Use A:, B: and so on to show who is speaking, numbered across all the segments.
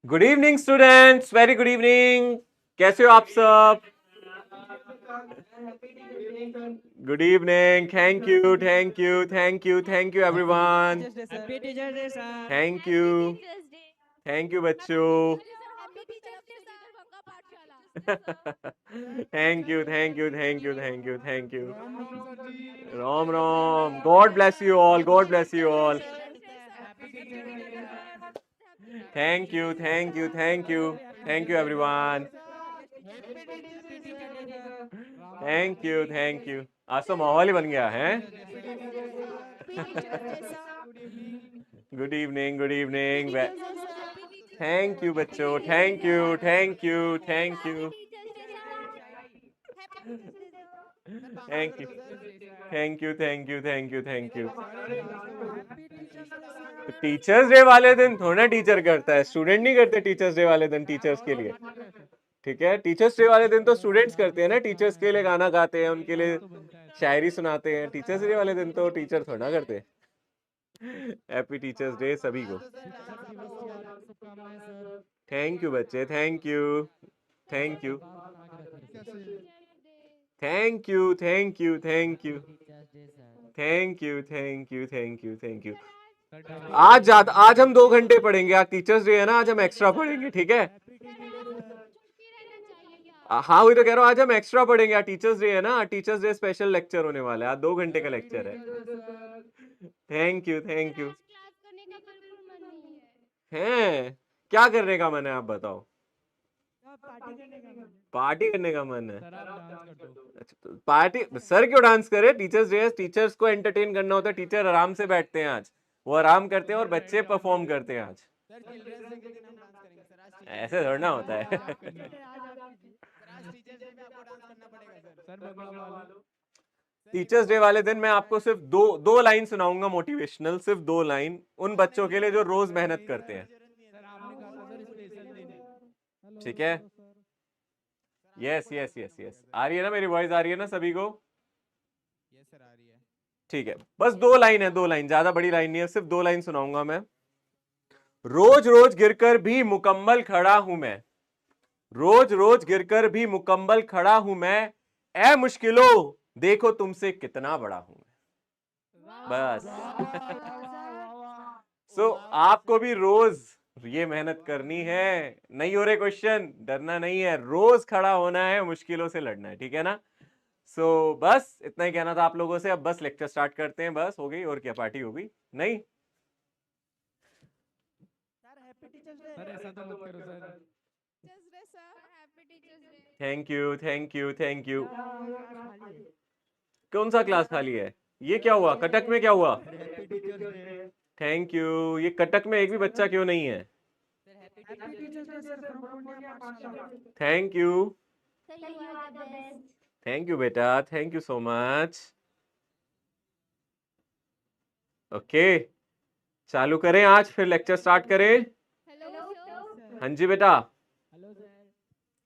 A: Good evening students, very good evening. कैसे हो आप सब? Good evening. Thank you, thank you, thank you, thank you everyone.
B: Happy teachers day sir.
A: Thank you, thank you बच्चों। Thank you, thank you, thank you, thank you, thank you. Ram Ram. God bless you all, God bless you all. Thank you, thank you, thank you, thank you everyone. Thank you, thank you. आज तो माहौल ही बन गया है। Good evening, good evening. Thank you बच्चों, thank you, thank you, thank you, thank you, thank you, thank you, thank you, thank you. Teachers day वाले दिन थोड़ा टीचर करता है, स्टूडेंट नहीं करते टीचर्स डे वाले दिन टीचर्स के लिए। ठीक है, टीचर्स डे वाले दिन तो स्टूडेंट्स करते हैं ना, टीचर्स के लिए गाना गाते हैं, उनके लिए शायरी सुनाते हैं। टीचर्स डे वाले दिन तो टीचर थोड़ा करते। हैप्पी टीचर्स डे सभी को। थैंक यू बच्चे, thank you, thank you, thank you, thank you, thank you, thank you, thank you, thank you, thank you. आज हम 2 घंटे पढ़ेंगे। आज टीचर्स डे है ना, आज हम एक्स्ट्रा पढ़ेंगे, ठीक है? हाँ, वही तो कह रहा हूँ, आज हम एक्स्ट्रा पढ़ेंगे। आज टीचर्स डे है ना, टीचर्स डे स्पेशल लेक्चर होने वाला है। आज 2 घंटे का लेक्चर है। Thank you, thank you. हैं, क्या करने का मन है आप बताओ? पार्टी करने का मन है। अच्छा, तो पार्टी सर क्यों डांस करे? टीचर्स डे है, टीचर्स को एंटरटेन करना होता है। टीचर आराम से बैठते हैं आज, वो आराम करते हैं और बच्चे परफॉर्म करते हैं आज। ऐसे थोड़ा ना होता है। टीचर्स डे वाले दिन मैं आपको सिर्फ दो लाइन सुनाऊंगा मोटिवेशनल, सिर्फ 2 लाइन उन बच्चों के लिए जो रोज मेहनत करते हैं। ठीक है? यस यस यस यस, आ रही है ना मेरी वॉइस? आ रही है ना सभी को? ठीक है, बस 2 लाइन है, 2 लाइन, ज्यादा बड़ी लाइन नहीं है, सिर्फ 2 लाइन सुनाऊंगा मैं। रोज रोज गिरकर भी मुकम्मल खड़ा हूं मैं, रोज रोज गिरकर भी मुकम्मल खड़ा हूं मैं, ए मुश्किलों देखो तुमसे कितना बड़ा हूं मैं। बस। सो आपको भी रोज ये मेहनत करनी है। नहीं हो रहे क्वेश्चन, डरना नहीं है, रोज खड़ा होना है, मुश्किलों से लड़ना है, ठीक है ना? बस इतना ही कहना था आप लोगों से। अब बस लेक्चर स्टार्ट करते हैं, बस हो गई, और क्या पार्टी हो गई? नहीं। Thank you, thank you, thank you. कौन सा क्लास खाली है? ये क्या हुआ? कटक में क्या हुआ? Thank you. ये कटक में एक भी बच्चा क्यों नहीं है? थैंक यू, थैंक यू बेटा, thank you so much. Okay, चालू करें आज, फिर लेक्चर स्टार्ट करें। हाँ जी बेटा।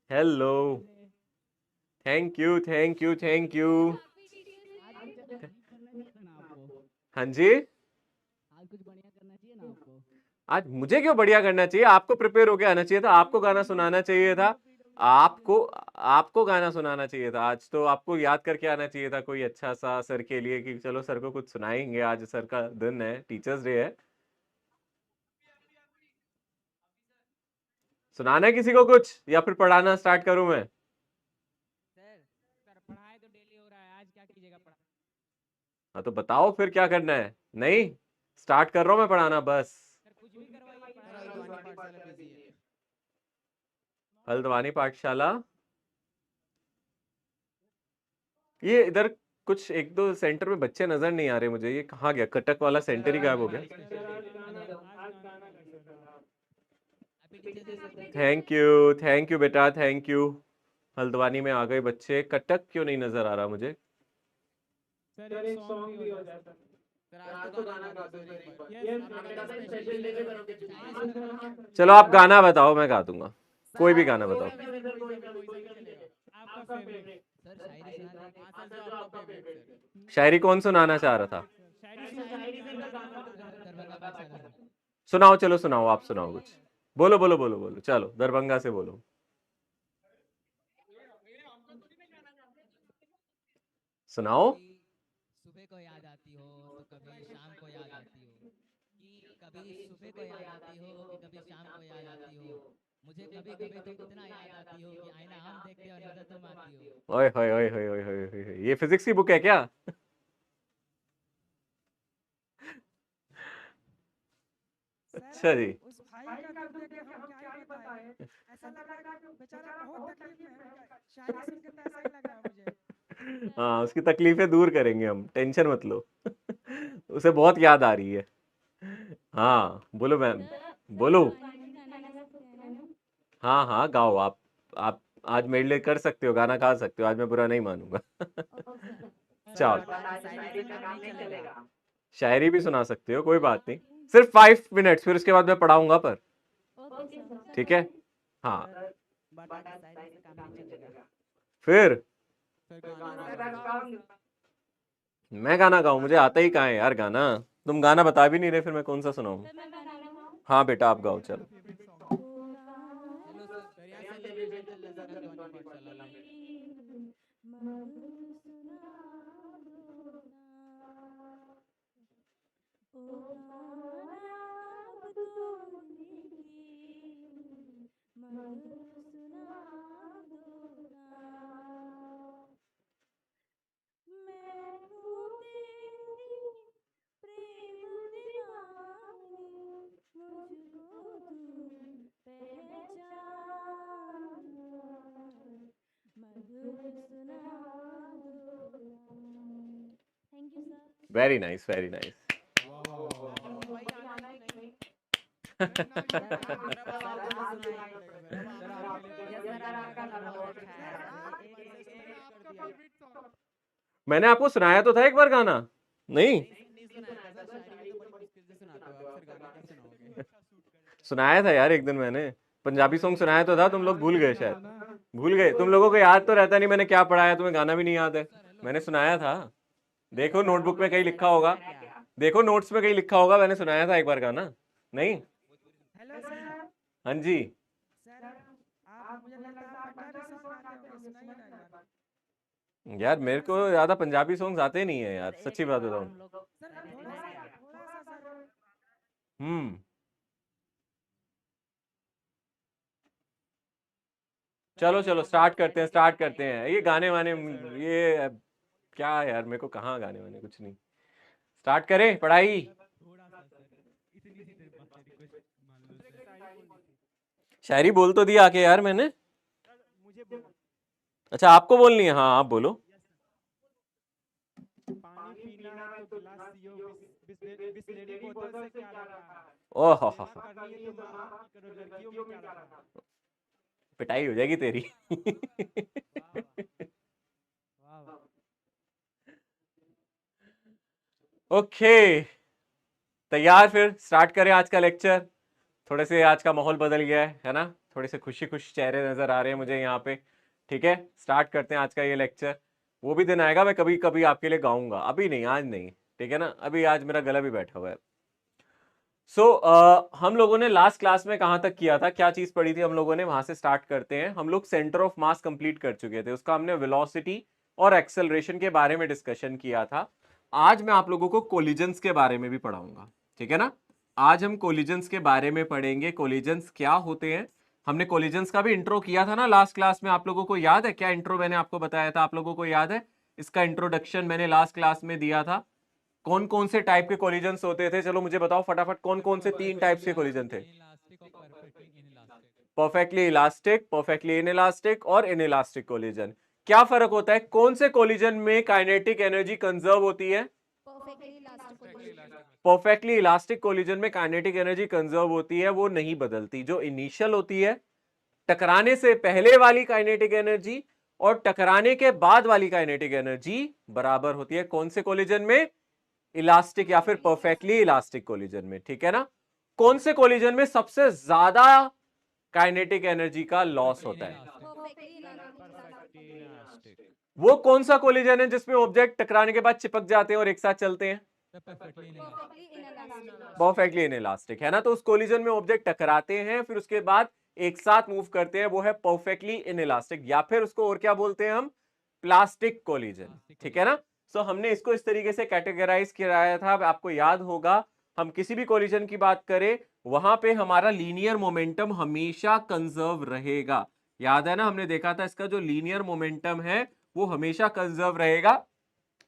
A: Hello. Thank you, thank you, thank you. हाँ जी। आज मुझे क्यों बढ़िया करना चाहिए? आपको प्रिपेयर होके आना चाहिए था, आपको गाना सुनाना चाहिए था। आपको आपको गाना सुनाना चाहिए था। आज तो आपको याद करके आना चाहिए था कोई अच्छा सा सर के लिए, कि चलो सर को कुछ सुनाएंगे, आज सर का दिन है, टीचर्स डे है। सुनाना है किसी को कुछ, या फिर पढ़ाना स्टार्ट करूं मैं? हाँ तो बताओ फिर क्या करना है। नहीं, स्टार्ट कर रहा हूं मैं पढ़ाना, बस। हल्द्वानी पाठशाला। ये इधर कुछ एक दो सेंटर में बच्चे नजर नहीं आ रहे मुझे। ये कहाँ गया? कटक वाला सेंटर ही गायब हो गया। थैंक यू बेटा, थैंक यू। हल्द्वानी में आ गए बच्चे, कटक क्यों नहीं नजर आ रहा मुझे? चलो आप गाना बताओ, मैं गा दूंगा, कोई भी गाना बताओ। शायरी कौन सुनाना चाह रहा था? सुनाओ, चलो सुनाओ, आप सुनाओ कुछ। बोलो बोलो बोलो बोलो, चलो दरभंगा से बोलो। सुनाओ।
B: सुबह को याद आती हो तो कभी शाम को याद आती हो, कि कभी सुबह को याद आती हो कि कभी शाम को याद आती हो, मुझे कभी कभी तो इतना याद आती हो कि आईना हम देखते हो नजर तुम आती हो।
A: ओए होए होए होए होए होए होए होए, ये फिजिक्स की बुक है क्या? अच्छा जी।
C: उस भाई का दुख देख के हम क्या ही बताएं, ऐसा लग रहा है कि बेचारा बहुत तकलीफ में है उनका, शायरी सुन के तो ऐसा ही लग रहा है मुझे।
A: हाँ, उसकी तकलीफें दूर करेंगे हम, टेंशन मत लो। उसे बहुत याद आ रही है। हाँ बोलो मैम, बोलो। हाँ हाँ गाओ आप आज मेरे लिए कर सकते हो, गाना गा सकते हो, आज मैं बुरा नहीं मानूंगा।
B: सर
A: चलो,
B: आज शायरी का काम नहीं चलेगा।
A: शायरी भी सुना सकते हो, कोई बात नहीं। सिर्फ 5 मिनट्स, फिर उसके बाद मैं पढ़ाऊंगा पर। ठीक है। हाँ।
B: बट आज शायरी से काम नहीं चलेगा।
A: फिर
B: फिर गाना
A: मैं गाना गाऊं? मुझे आता ही कहाँ है यार गाना। तुम गाना बता भी नहीं रहे, फिर मैं कौन सा सुनाऊं? हाँ बेटा आप गाओ, चलो।
B: चलो सर, फिर यहाँ सेलिब्रेशन चल रहा है सर, ध्वनि पाठशाला में।
A: Very nice, very nice.
B: भाई आना है कि नहीं? सर आप सुनाइए। सर आपके लिए तो सर आपका गाना बहुत अच्छा है सर, एक आपका फेवरेट सॉन्ग।
A: मैंने आपको सुनाया तो था एक बार गाना, नहीं?
B: नहीं सर, नहीं सुनाया था सर, शायरी तो बड़ी मुश्किल से सुनाते हो आप, फिर गाना क्या सुनाओगे?
A: सुनाया था यार एक दिन मैंने, पंजाबी सॉन्ग सुनाया तो था, तुम लोग भूल गए शायद। भूल गए, तुम लोगों को याद तो रहता नहीं मैंने क्या पढ़ाया, तुम्हें गाना भी नहीं याद है। मैंने सुनाया था, देखो नोटबुक में कहीं लिखा होगा, देखो नोट्स में कहीं लिखा होगा, मैंने सुनाया था एक बार गाना। नहीं?
C: Hello sir.
A: हाँ जी।
C: सर आप, मुझे लगता है पंजाबी सॉन्ग गाते होंगे, सुनाइए ना यार।
A: यार मेरे को ज्यादा पंजाबी सॉन्ग्स आते नहीं है यार, सच्ची बात बताऊं।
C: सर थोड़ा सा सर।
A: हम्म। चलो चलो स्टार्ट करते हैं, स्टार्ट करते हैं। ये गाने वाने, ये क्या यार, मेरे को कहाँ गाने वाने, कुछ नहीं। स्टार्ट करें पढ़ाई?
B: थोड़ा सा सर, इतनी सी देर बाद रिक्वेस्ट मान लो सर।
A: शायरी बोल तो दिया आके यार मैंने।
B: मुझे बोल,
A: अच्छा आपको बोलनी है, हाँ आप बोलो।
B: पानी पीना है तो गिलास पियो, बिसलेरी बोतल से क्या रखा है,
A: ओह
B: सेवा करनी है तो माँ की करो, लड़कियों में क्या रखा है।
A: पिटाई हो जाएगी तेरी।
B: वाह वाह।
A: ओके, तैयार? फिर स्टार्ट करें आज का लेक्चर। थोड़े से आज का माहौल बदल गया है ना, थोड़े से खुशी खुशी चेहरे नजर आ रहे हैं मुझे यहाँ पे। ठीक है, स्टार्ट करते हैं आज का ये लेक्चर। वो भी दिन आएगा मैं कभी कभी आपके लिए गाऊंगा, अभी नहीं, आज नहीं। ठीक है ना, अभी आज मेरा गला भी बैठा हुआ है। हम लोगों ने लास्ट क्लास में कहां तक किया था, क्या चीज पढ़ी थी हम लोगों ने, वहां से स्टार्ट करते हैं। हम लोग सेंटर ऑफ मास कंप्लीट कर चुके थे, उसका हमने वेलोसिटी और एक्सेलरेशन के बारे में डिस्कशन किया था। आज मैं आप लोगों को कोलिजन्स के बारे में भी पढ़ाऊंगा, ठीक है ना। आज हम कोलिजन्स के बारे में पढ़ेंगे, कोलिजन्स क्या होते हैं। हमने कोलिजन्स का भी इंट्रो किया था ना लास्ट क्लास में, आप लोगों को याद है क्या इंट्रो मैंने आपको बताया था? आप लोगों को याद है इसका इंट्रोडक्शन मैंने लास्ट क्लास में दिया था? कौन कौन से टाइप के कोलिजन्स होते थे, चलो मुझे बताओ फटाफट, कौन कौन से 3 टाइप्स के कोलिजन थे? परफेक्टली इलास्टिक, परफेक्टली इनइलास्टिक और इनइलास्टिक कोलिजन। क्या फर्क होता है, कौन से कोलिजन में काइनेटिक एनर्जी कंजर्व होती है? परफेक्टली इलास्टिक कोलिजन में काइनेटिक एनर्जी कंजर्व होती है, वो नहीं बदलती। जो इनिशियल होती है, टकराने से पहले वाली काइनेटिक एनर्जी और टकराने के बाद वाली काइनेटिक एनर्जी बराबर होती है। कौन से कोलिजन में? इलास्टिक या फिर परफेक्टली इलास्टिक कोलिजन में, ठीक है ना। कौन से कोलिजन में सबसे ज्यादा काइनेटिक एनर्जी का लॉस होता है? वो कौन सा कोलिजन है जिसमें ऑब्जेक्ट टकराने के बाद चिपक जाते हैं और एक साथ चलते हैं? परफेक्टली इनइलास्टिक, है ना। तो उस कोलिजन में ऑब्जेक्ट टकराते हैं, फिर उसके बाद एक साथ मूव करते हैं, वो है परफेक्टली इनइलास्टिक, या फिर उसको और क्या बोलते हैं हम, प्लास्टिक कोलिजन, ठीक है ना। सो हमने इसको इस तरीके से कैटेगराइज कराया था। अब आपको याद होगा, हम किसी भी कोलिजन की बात करें वहां पे हमारा लीनियर मोमेंटम हमेशा कंजर्व रहेगा। याद है ना, हमने देखा था इसका जो लीनियर मोमेंटम है वो हमेशा कंजर्व रहेगा,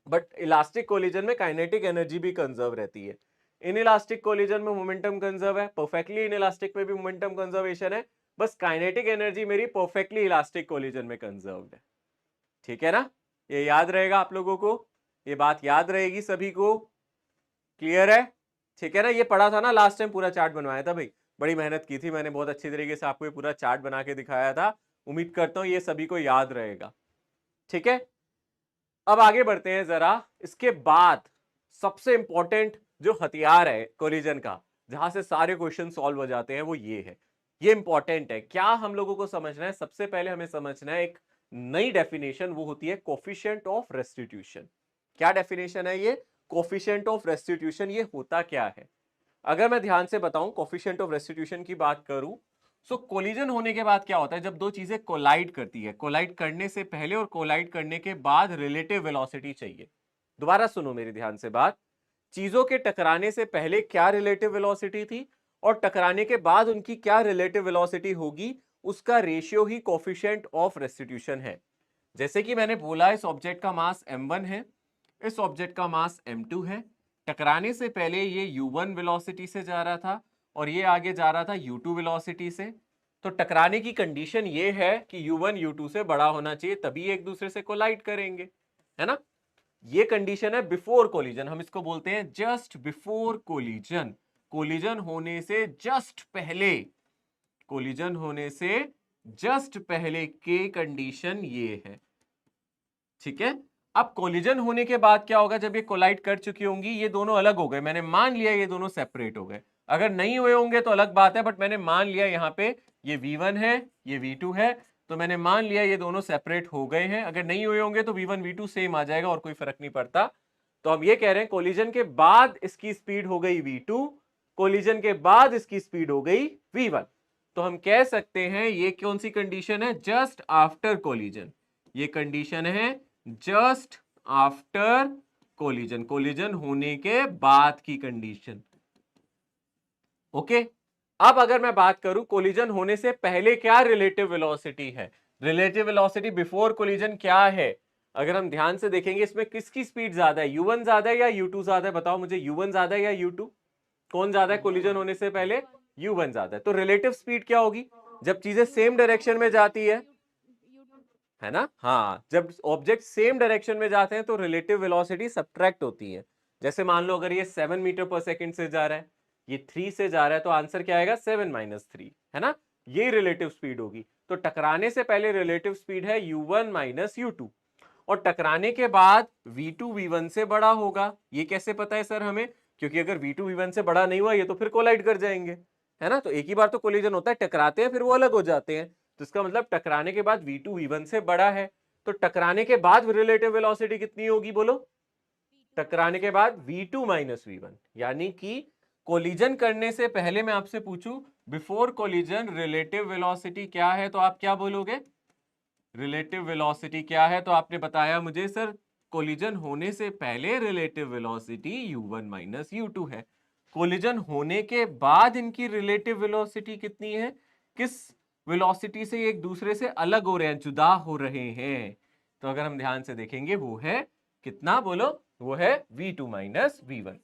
A: बट इलास्टिक कोलिजन में काइनेटिक एनर्जी भी कंजर्व रहती है। इनइलास्टिक कोलिजन में मोमेंटम कंजर्व है, परफेक्टली इनइलास्टिक में भी मोमेंटम कंजर्वेशन है, बस काइनेटिक एनर्जी मेरी परफेक्टली इलास्टिक कोलिजन में कंजर्व्ड है, ठीक है ना। ये याद रहेगा आप लोगों को, ये बात याद रहेगी सभी को, क्लियर है, ठीक है ना। ये पढ़ा था ना लास्ट टाइम, पूरा चार्ट बनवाया था भाई, बड़ी मेहनत की थी मैंने, बहुत अच्छी तरीके से आपको ये पूरा चार्ट बना के दिखाया था। उम्मीद करता हूं ये सभी को याद रहेगा, ठीक है। अब आगे बढ़ते हैं जरा। इसके बाद सबसे इंपॉर्टेंट जो हथियार है कोलिजन का, जहां से सारे क्वेश्चन सॉल्व हो जाते हैं, वो ये है। ये इंपॉर्टेंट है। क्या हम लोगों को समझना है, सबसे पहले हमें समझना है एक नई डेफिनेशन, वो होती है कोफिशिएंट ऑफ रेस्टिट्यूशन। क्या डेफिनेशन है ये, कोफिशिएंट ऑफ रेस्टिट्यूशन। ये होता क्या है, अगर मैं ध्यान से बताऊं, कोफिशिएंट ऑफ रेस्टिट्यूशन की बात करूं, सो कोलिजन होने के बाद क्या होता है, जब दो चीजें कोलाइड करती है, कोलाइड करने से पहले और कोलाइड करने के बाद रिलेटिव वेलोसिटी चाहिए। दोबारा सुनो मेरी ध्यान से बात, चीजों के टकराने से पहले क्या रिलेटिव वेलोसिटी थी और टकराने के बाद उनकी क्या रिलेटिव वेलोसिटी होगी, उसका ratio he coefficient of restitution है। जैसे कि मैंने बोला, इस ऑब्जेक्ट का मास m1 है, इस ऑब्जेक्ट का मास m2 है। टकराने से पहले ये u1 वेलोसिटी से जा रहा था और ये आगे जा रहा था u2 वेलोसिटी से। तो टकराने की कंडीशन ये है कि u1 u2 से बड़ा होना चाहिए, तभी एक दूसरे से कोलाइड करेंगे, है ना। ये कंडीशन है बिफोर कोलिजन, हम इसको बोलते हैं जस्ट बिफोर कोलिजन। कोलिजन होने से जस्ट पहले, कोलिजन होने से जस्ट पहले के कंडीशन ये है, ठीक है। अब कोलिजन होने के बाद क्या होगा, जब ये कोलाइड कर चुकी होंगी, ये दोनों अलग हो गए, मैंने मान लिया ये दोनों सेपरेट हो गए। अगर नहीं हुए होंगे तो अलग बात है, बट मैंने मान लिया यहाँ पे ये v1 है, ये v2 है, तो मैंने मान लिया ये दोनों सेपरेट हो गए हैं। अगर नहीं हुए होंगे तो v1 v2 सेम आ जाएगा और कोई फर्क नहीं पड़ता। तो हम ये कह रहे हैं कोलिजन के बाद इसकी स्पीड हो गई v2, कोलिजन के बाद इसकी स्पीड हो गई v1। तो हम कह सकते हैं ये कौन सी कंडीशन है, जस्ट आफ्टर कोलिजन। ये कंडीशन है जस्ट आफ्टर कोलिजन, कोलिजन होने के बाद की कंडीशन, ओके। अब अगर मैं बात करूं कोलिजन होने से पहले क्या रिलेटिव वेलोसिटी है, रिलेटिव वेलोसिटी बिफोर कोलिजन क्या है, अगर हम ध्यान से देखेंगे इसमें किसकी स्पीड ज्यादा है, u1 ज्यादा है या u2 ज्यादा है, बताओ मुझे, u1 ज्यादा है या u2, कौन ज्यादा है कोलिजन होने से पहले, u1 ज्यादा है। तो रिलेटिव स्पीड क्या होगी, जब चीजें सेम डायरेक्शन में जाती है ना, हाँ, जब ऑब्जेक्ट सेम डायरेक्शन में जाते हैं तो रिलेटिव वेलोसिटी सब्ट्रैक्ट होती है। जैसे मान लो अगर ये 7 मीटर पर सेकंड से जा रहा है, ये 3 से जा रहा है, तो आंसर क्या आएगा, 7 - 3, है ना। ये रिलेटिव स्पीड होगी। तो टकराने से पहले रिलेटिव स्पीड है u1 - u2 और टकराने के बाद v2 v1 से बड़ा होगा। ये कैसे पता है सर हमें, क्योंकि अगर v2 v1 से बड़ा नहीं हुआ ये तो फिर कोलाइड कर जाएंगे, है ना। तो एक ही बार तो कोलिजन होता है, टकराते हैं फिर वो अलग हो जाते हैं, तो इसका मतलब टकराने के बाद v2 v1 से बड़ा है। तो टकराने के बाद रिलेटिव वेलोसिटी कितनी होगी, बोलो, टकराने के बाद v2 - v1, यानी कि कोलिजन करने से पहले मैं आपसे पूछूं बिफोर कोलिजन रिलेटिव वेलोसिटी क्या है, तो आप क्या बोलोगे, रिलेटिव वेलोसिटी क्या है, तो आपने बताया मुझे सर कोलिजन होने से पहले रिलेटिव वेलोसिटी u1 - u2 है। कोलिजन होने के बाद इनकी रिलेटिव वेलोसिटी कितनी है, किस वेलोसिटी से एक दूसरे से अलग हो रहे हैं, जुदा हो रहे हैं, तो अगर हम ध्यान से देखेंगे वो है कितना, बोलो, वो है v2 - v1।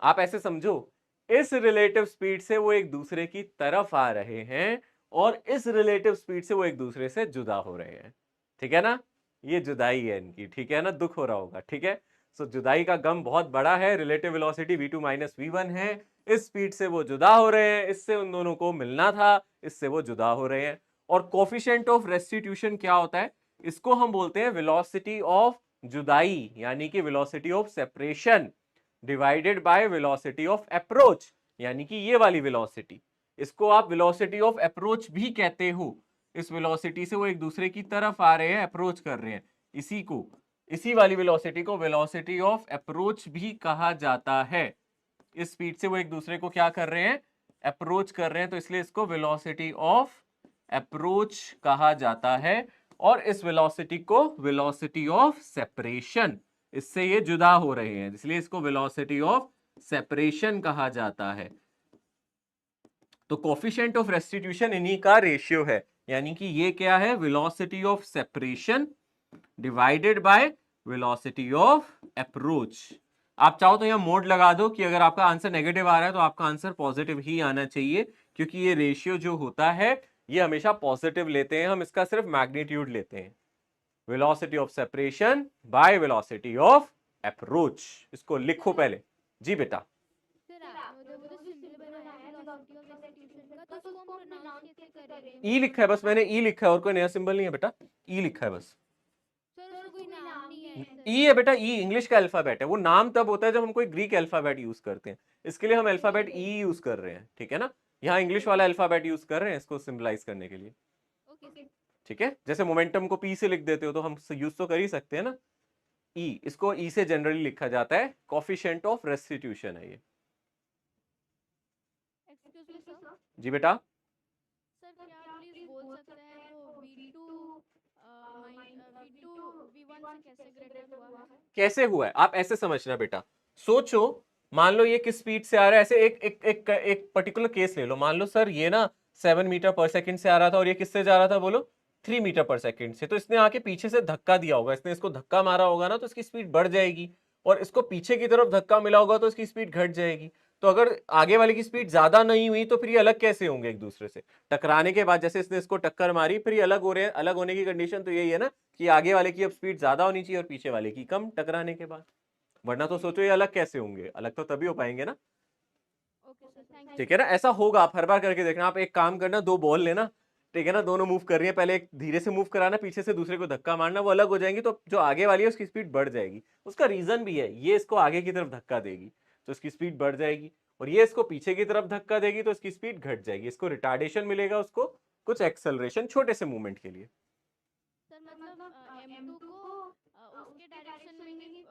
A: आप ऐसे समझो, इस रिलेटिव स्पीड से वो एक दूसरे की तरफ आ रहे हैं और इस रिलेटिव स्पीड से वो एक दूसरे से जुदा हो रहे हैं, ठीक है ना। ये जुदाई है इनकी, ठीक है ना, दुख हो रहा होगा, ठीक है। सो जुदाई का गम बहुत बड़ा है। रिलेटिव वेलोसिटी v2 - v1 है, इस स्पीड से वो जुदा हो रहे हैं, इससे उन दोनों को मिलना था, इससे वो जुदा हो रहे हैं। और कोफिशिएंट ऑफ रेस्टिट्यूशन क्या होता है, इसको हम बोलते हैं वेलोसिटी ऑफ जुदाई, यानी कि velocity of separation divided by velocity of approach, यानी कि ये वाली वेलोसिटी, इसको आप वेलोसिटी ऑफ अप्रोच भी कहते हो। इस वेलोसिटी से वो एक दूसरे की तरफ आ रहे हैं, अप्रोच कर रहे हैं, इसी को इसी वाली वेलोसिटी को वेलोसिटी ऑफ अप्रोच भी कहा जाता है। इस स्पीड से वो एक दूसरे को क्या कर रहे हैं, अप्रोच कर रहे हैं, तो इसलिए इसको वेलोसिटी ऑफ अप्रोच कहा जाता है। और इस वेलोसिटी को वेलोसिटी ऑफ सेपरेशन, इससे ये जुदा हो रहे हैं, इसलिए इसको वेलोसिटी ऑफ सेपरेशन कहा जाता है। तो कोफिशिएंट ऑफ रेस्टिट्यूशन इन्हीं का रेशियो है, यानी कि ये क्या है, velocity of separation divided by velocity of approach. आप चाहो तो यहां मोड लगा दो कि अगर आपका आंसर नेगेटिव आ रहा है तो आपका आंसर पॉजिटिव ही आना चाहिए, क्योंकि ये रेशियो जो होता है ये हमेशा पॉजिटिव लेते हैं, हम इसका सिर्फ मैग्नीट्यूड लेते हैं। Velocity of separation by velocity of approach, इसको लिखो पहले। जी बेटा, ई लिखा है बस, मैंने ई लिखा है और कोई नया सिंबल नहीं है बेटा, ई लिखा है बस। ई है बेटा, ई इंग्लिश का अल्फाबेट है, वो नाम तब होता है जब हम कोई ग्रीक अल्फाबेट यूज करते हैं, इसके लिए हम अल्फाबेट ई यूज कर रहे हैं, ठीक है ना। यहाँ इंग्लिश वाला अल्फाबेट यूज कर रहे हैं इसको सिंबलाइज करने के लिए, ठीक है। जैसे मोमेंटम को पी से लिख देते हो तो हम यूज तो कर ही सकते हैं ना, ई, इसको ई से जनरली लिखा जाता है, कोफिशिएंट ऑफ रेस्टिट्यूशन है ये। जी बेटा,
D: सर क्या प्लीज बोल सकते हैं वो V1 से कैसे ग्रेडेड हुआ है?
A: कैसे हुआ है आप ऐसे समझना बेटा, सोचो, मान लो ये किस स्पीड से आ रहा है, ऐसे एक पर्टिकुलर केस ले लो, मान लो सर ये ना 7 मीटर पर सेकंड से आ रहा था और ये किससे जा रहा था बोलो, 3 मीटर पर सेकंड से। तो इसने आके पीछे से धक्का दिया होगा, इसने इसको धक्का मारा होगा ना, तो इसकी स्पीड बढ़ जाएगी, और इसको पीछे की तरफ धक्का मिला होगा तो इसकी स्पीड घट जाएगी। तो अगर आगे वाले की स्पीड ज्यादा नहीं हुई तो फिर ये अलग कैसे होंगे एक दूसरे से, टकराने के बाद जैसे इसने इसको टक्कर मारी फिर ये अलग हो रहे हैं। अलग होने की कंडीशन तो यही है ना कि आगे वाले की अब स्पीड ज्यादा होनी चाहिए और पीछे वाले की कम टकराने के बाद, वरना तो सोचो ये अलग कैसे होंगे, अलग तो तभी हो पाएंगे ना,
D: ओके सर, थैंक यू।
A: ठीक है ना। ऐसा होगा, आप हर बार करके देखना। आप एक काम करना, 2 बॉल लेना, ठीक है ना, दोनों मूव कर रही है, पहले एक धीरे से मूव कराना, पीछे से दूसरे को धक्का मारना, वो अलग हो जाएंगी, तो जो आगे वाली है उसकी स्पीड बढ़ जाएगी। उसका रीजन भी है, ये इसको आगे की तरफ धक्का देगी तो इसकी स्पीड बढ़ जाएगी, और ये इसको पीछे की तरफ धक्का देगी तो इसकी स्पीड घट जाएगी। इसको रिटार्डेशन मिलेगा, उसको कुछ एक्सेलरेशन छोटे से मूवमेंट के लिए।
D: सर मतलब M2 को उसके डायरेक्शन में ही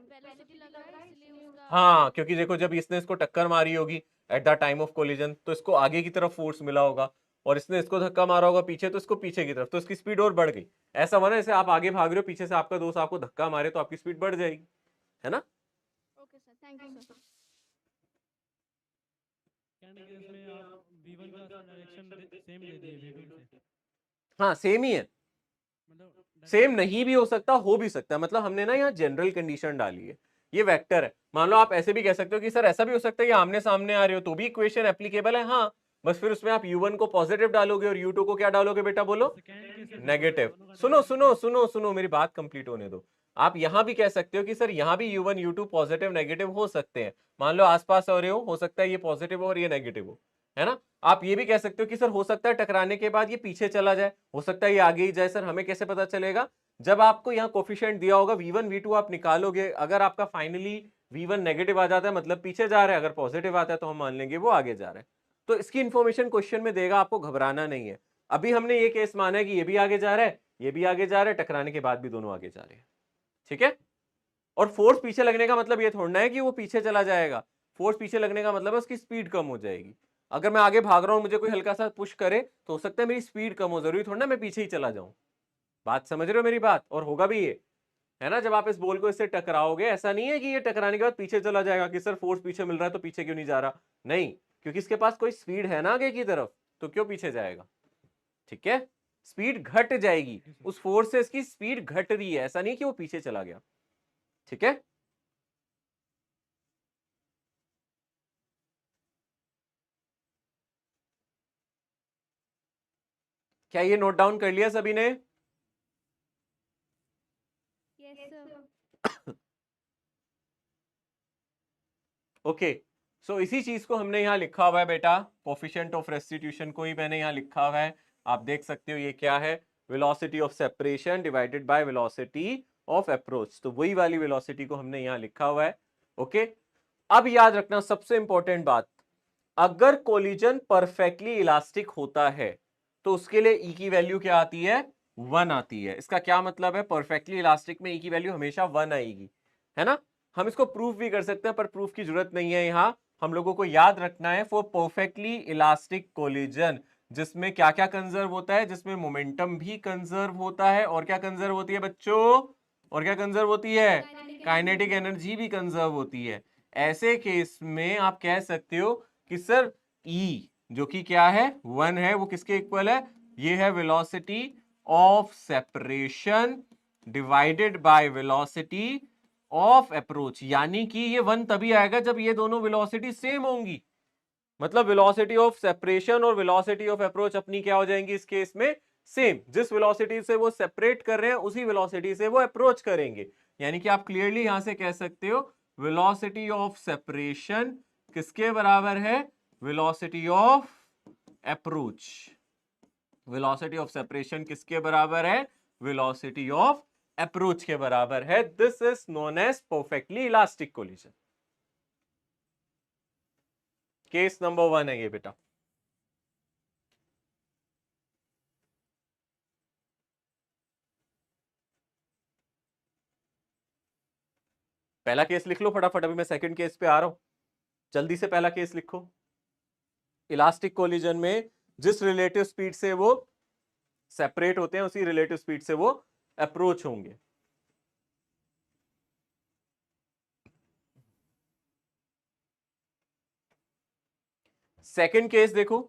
D: वेलोसिटी लगा है, इसलिए उसका
A: हाँ, क्योंकि देखो जब इसने इसको टक्कर मारी होगी at the time of collision तो इसको आगे की तरफ फोर्स मिला होगा, और इसने इसको धक्का मारा होगा पीछे तो इसको पीछे की तरफ, तो इसकी स्पीड और बढ़ गई। ऐसा हुआ ना, जैसे आप आगे भाग रहे हो, पीछे से आपका दोस्त आपको धक्का मारे तो आपकी स्पीड बढ़ जाएगी, है ना।
D: Okay sir, thank you sir.
E: कहने के इसमें आप V1 का डायरेक्शन सेम दे दिए V2 से,
A: हाँ सेम ही है,
E: मतलब
A: सेम नहीं भी हो सकता, हो भी सकता है, मतलब हमने ना यहाँ जनरल कंडीशन डाली है, ये वेक्टर है। मान लो आप ऐसे भी कह सकते हो कि सर ऐसा भी हो सकता है कि आमने सामने आ रहे हो तो भी इक्वेशन एप्लीकेबल है, हाँ, बस फिर उसमें आप U1 को पॉजिटिव डालोगे और U2 को क्या डालोगे बेटा बोलो, नेगेटिव। सुनो सुनो सुनो सुनो, मेरी बात कंप्लीट होने दो। आप यहां भी कह सकते हो कि सर यहां भी U1 U2 पॉजिटिव नेगेटिव हो सकते हैं, मान लो आसपास हो रहे हो सकता है ये पॉजिटिव हो और ये नेगेटिव हो, है ना। आप ये भी कह सकते हो कि सर हो सकता है टकराने के बाद ये पीछे चला जाए, हो सकता है ये आगे ही जाए। सर हमें कैसे पता चलेगा, जब आपको यहाँ कोफिशिएंट दिया होगा V1 V2 आप निकालोगे, अगर आपका फाइनली V1 नेगेटिव आ जाता है मतलब पीछे जा रहा है, अगर पॉजिटिव आता है तो हम मान लेंगे वो आगे जा रहा है। तो इसकी इंफॉर्मेशन क्वेश्चन में देगा, आपको घबराना नहीं है। अभी हमने ये केस माना है कि ये भी आगे जा रहा है, ये भी आगे जा रहा है, टकराने के बाद भी दोनों आगे जा रहे हैं, ठीक है। और फोर्स पीछे लगने का मतलब ये थोड़ा है कि वो पीछे चला जाएगा, फोर्स पीछे लगने का मतलब है उसकी स्पीड कम हो जाएगी। अगर मैं आगे भाग रहा हूं, मुझे कोई हल्का सा पुश करे तो हो सकता है मेरी स्पीड कम हो, जरूरी थोड़ा ना मैं पीछे ही चला जाऊं। बात समझ रहे हो मेरी बात, और होगा भी ये, है ना। जब आप इस बॉल को इससे टकराओगे, ऐसा नहीं है कि ये टकराने के बाद पीछे चला जाएगा कि सर फोर्स पीछे मिल रहा है तो पीछे क्यों नहीं जा रहा, नहीं, क्योंकि इसके पास कोई स्पीड है ना आगे की तरफ, तो क्यों पीछे जाएगा, ठीक है। स्पीड घट जाएगी, उस फोर्स से इसकी स्पीड घट रही है, ऐसा नहीं कि वो पीछे चला गया, ठीक है। क्या ये नोट डाउन कर लिया सभी ने?
D: Yes sir.
A: ओके, सो इसी चीज को हमने यहाँ लिखा हुआ है बेटा, कोफिशिएंट ऑफ रेस्टिट्यूशन को ही मैंने यहाँ लिखा हुआ है, आप देख सकते हो ये क्या है, velocity of separation divided by velocity of approach, तो वही वाली वेलोसिटी को हमने यहाँ लिखा हुआ है। ओके, अब याद रखना सबसे इंपॉर्टेंट बात, अगर कोलिजन परफेक्टली इलास्टिक होता है तो उसके लिए ई की वैल्यू क्या आती है, 1 आती है। इसका क्या मतलब है, परफेक्टली इलास्टिक में ई की वैल्यू हमेशा 1 आएगी, है ना। हम इसको प्रूफ भी कर सकते हैं पर प्रूफ की जरूरत नहीं है। यहां हम लोगों को याद रखना है फॉर परफेक्टली इलास्टिक कोलिजन, जिसमें क्या क्या कंजर्व होता है, जिसमें मोमेंटम भी कंजर्व होता है, और क्या कंजर्व होती है बच्चों, और क्या कंजर्व होती है, काइनेटिक एनर्जी भी कंजर्व होती है। ऐसे केस में आप कह सकते हो कि सर ई जो कि क्या है 1 है, वो किसके इक्वल है, ये है velocity of separation divided by velocity of approach. यानी कि ये 1 तभी आएगा जब ये दोनों वेलोसिटी सेम होंगी, मतलब वेलोसिटी ऑफ सेपरेशन और वेलोसिटी ऑफ अप्रोच अपनी क्या हो जाएंगी इस केस में, सेम। जिस वेलोसिटी से वो सेपरेट कर रहे हैं उसी वेलोसिटी से वो अप्रोच करेंगे। यानी कि आप क्लियरली यहां से कह सकते हो वेलोसिटी ऑफ सेपरेशन किसके बराबर है, velocity of approach. Velocity of separation किसके बराबर है, वेलोसिटी ऑफ अप्रोच के बराबर है। This is known as perfectly elastic collision. Case number 1 है ये बेटा। पहला केस लिख लो फटाफट, अभी मैं सेकंड केस पे आ रहा हूं, जल्दी से पहला केस लिखो। इलास्टिक कोलिजन में जिस रिलेटिव स्पीड से वो सेपरेट होते हैं उसी रिलेटिव स्पीड से वो अप्रोच होंगे। सेकंड केस देखो,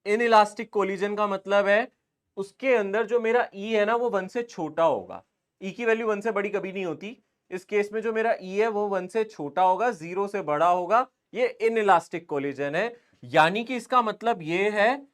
A: इन इलास्टिक कोलिजन का मतलब है उसके अंदर जो मेरा ई है ना वो 1 से छोटा होगा। ई की वैल्यू 1 से बड़ी कभी नहीं होती। इस केस में जो मेरा ई है वो 1 से छोटा होगा, 0 से बड़ा होगा। ये इन इलास्टिक कोलिजन है। यानी कि इसका मतलब ये है,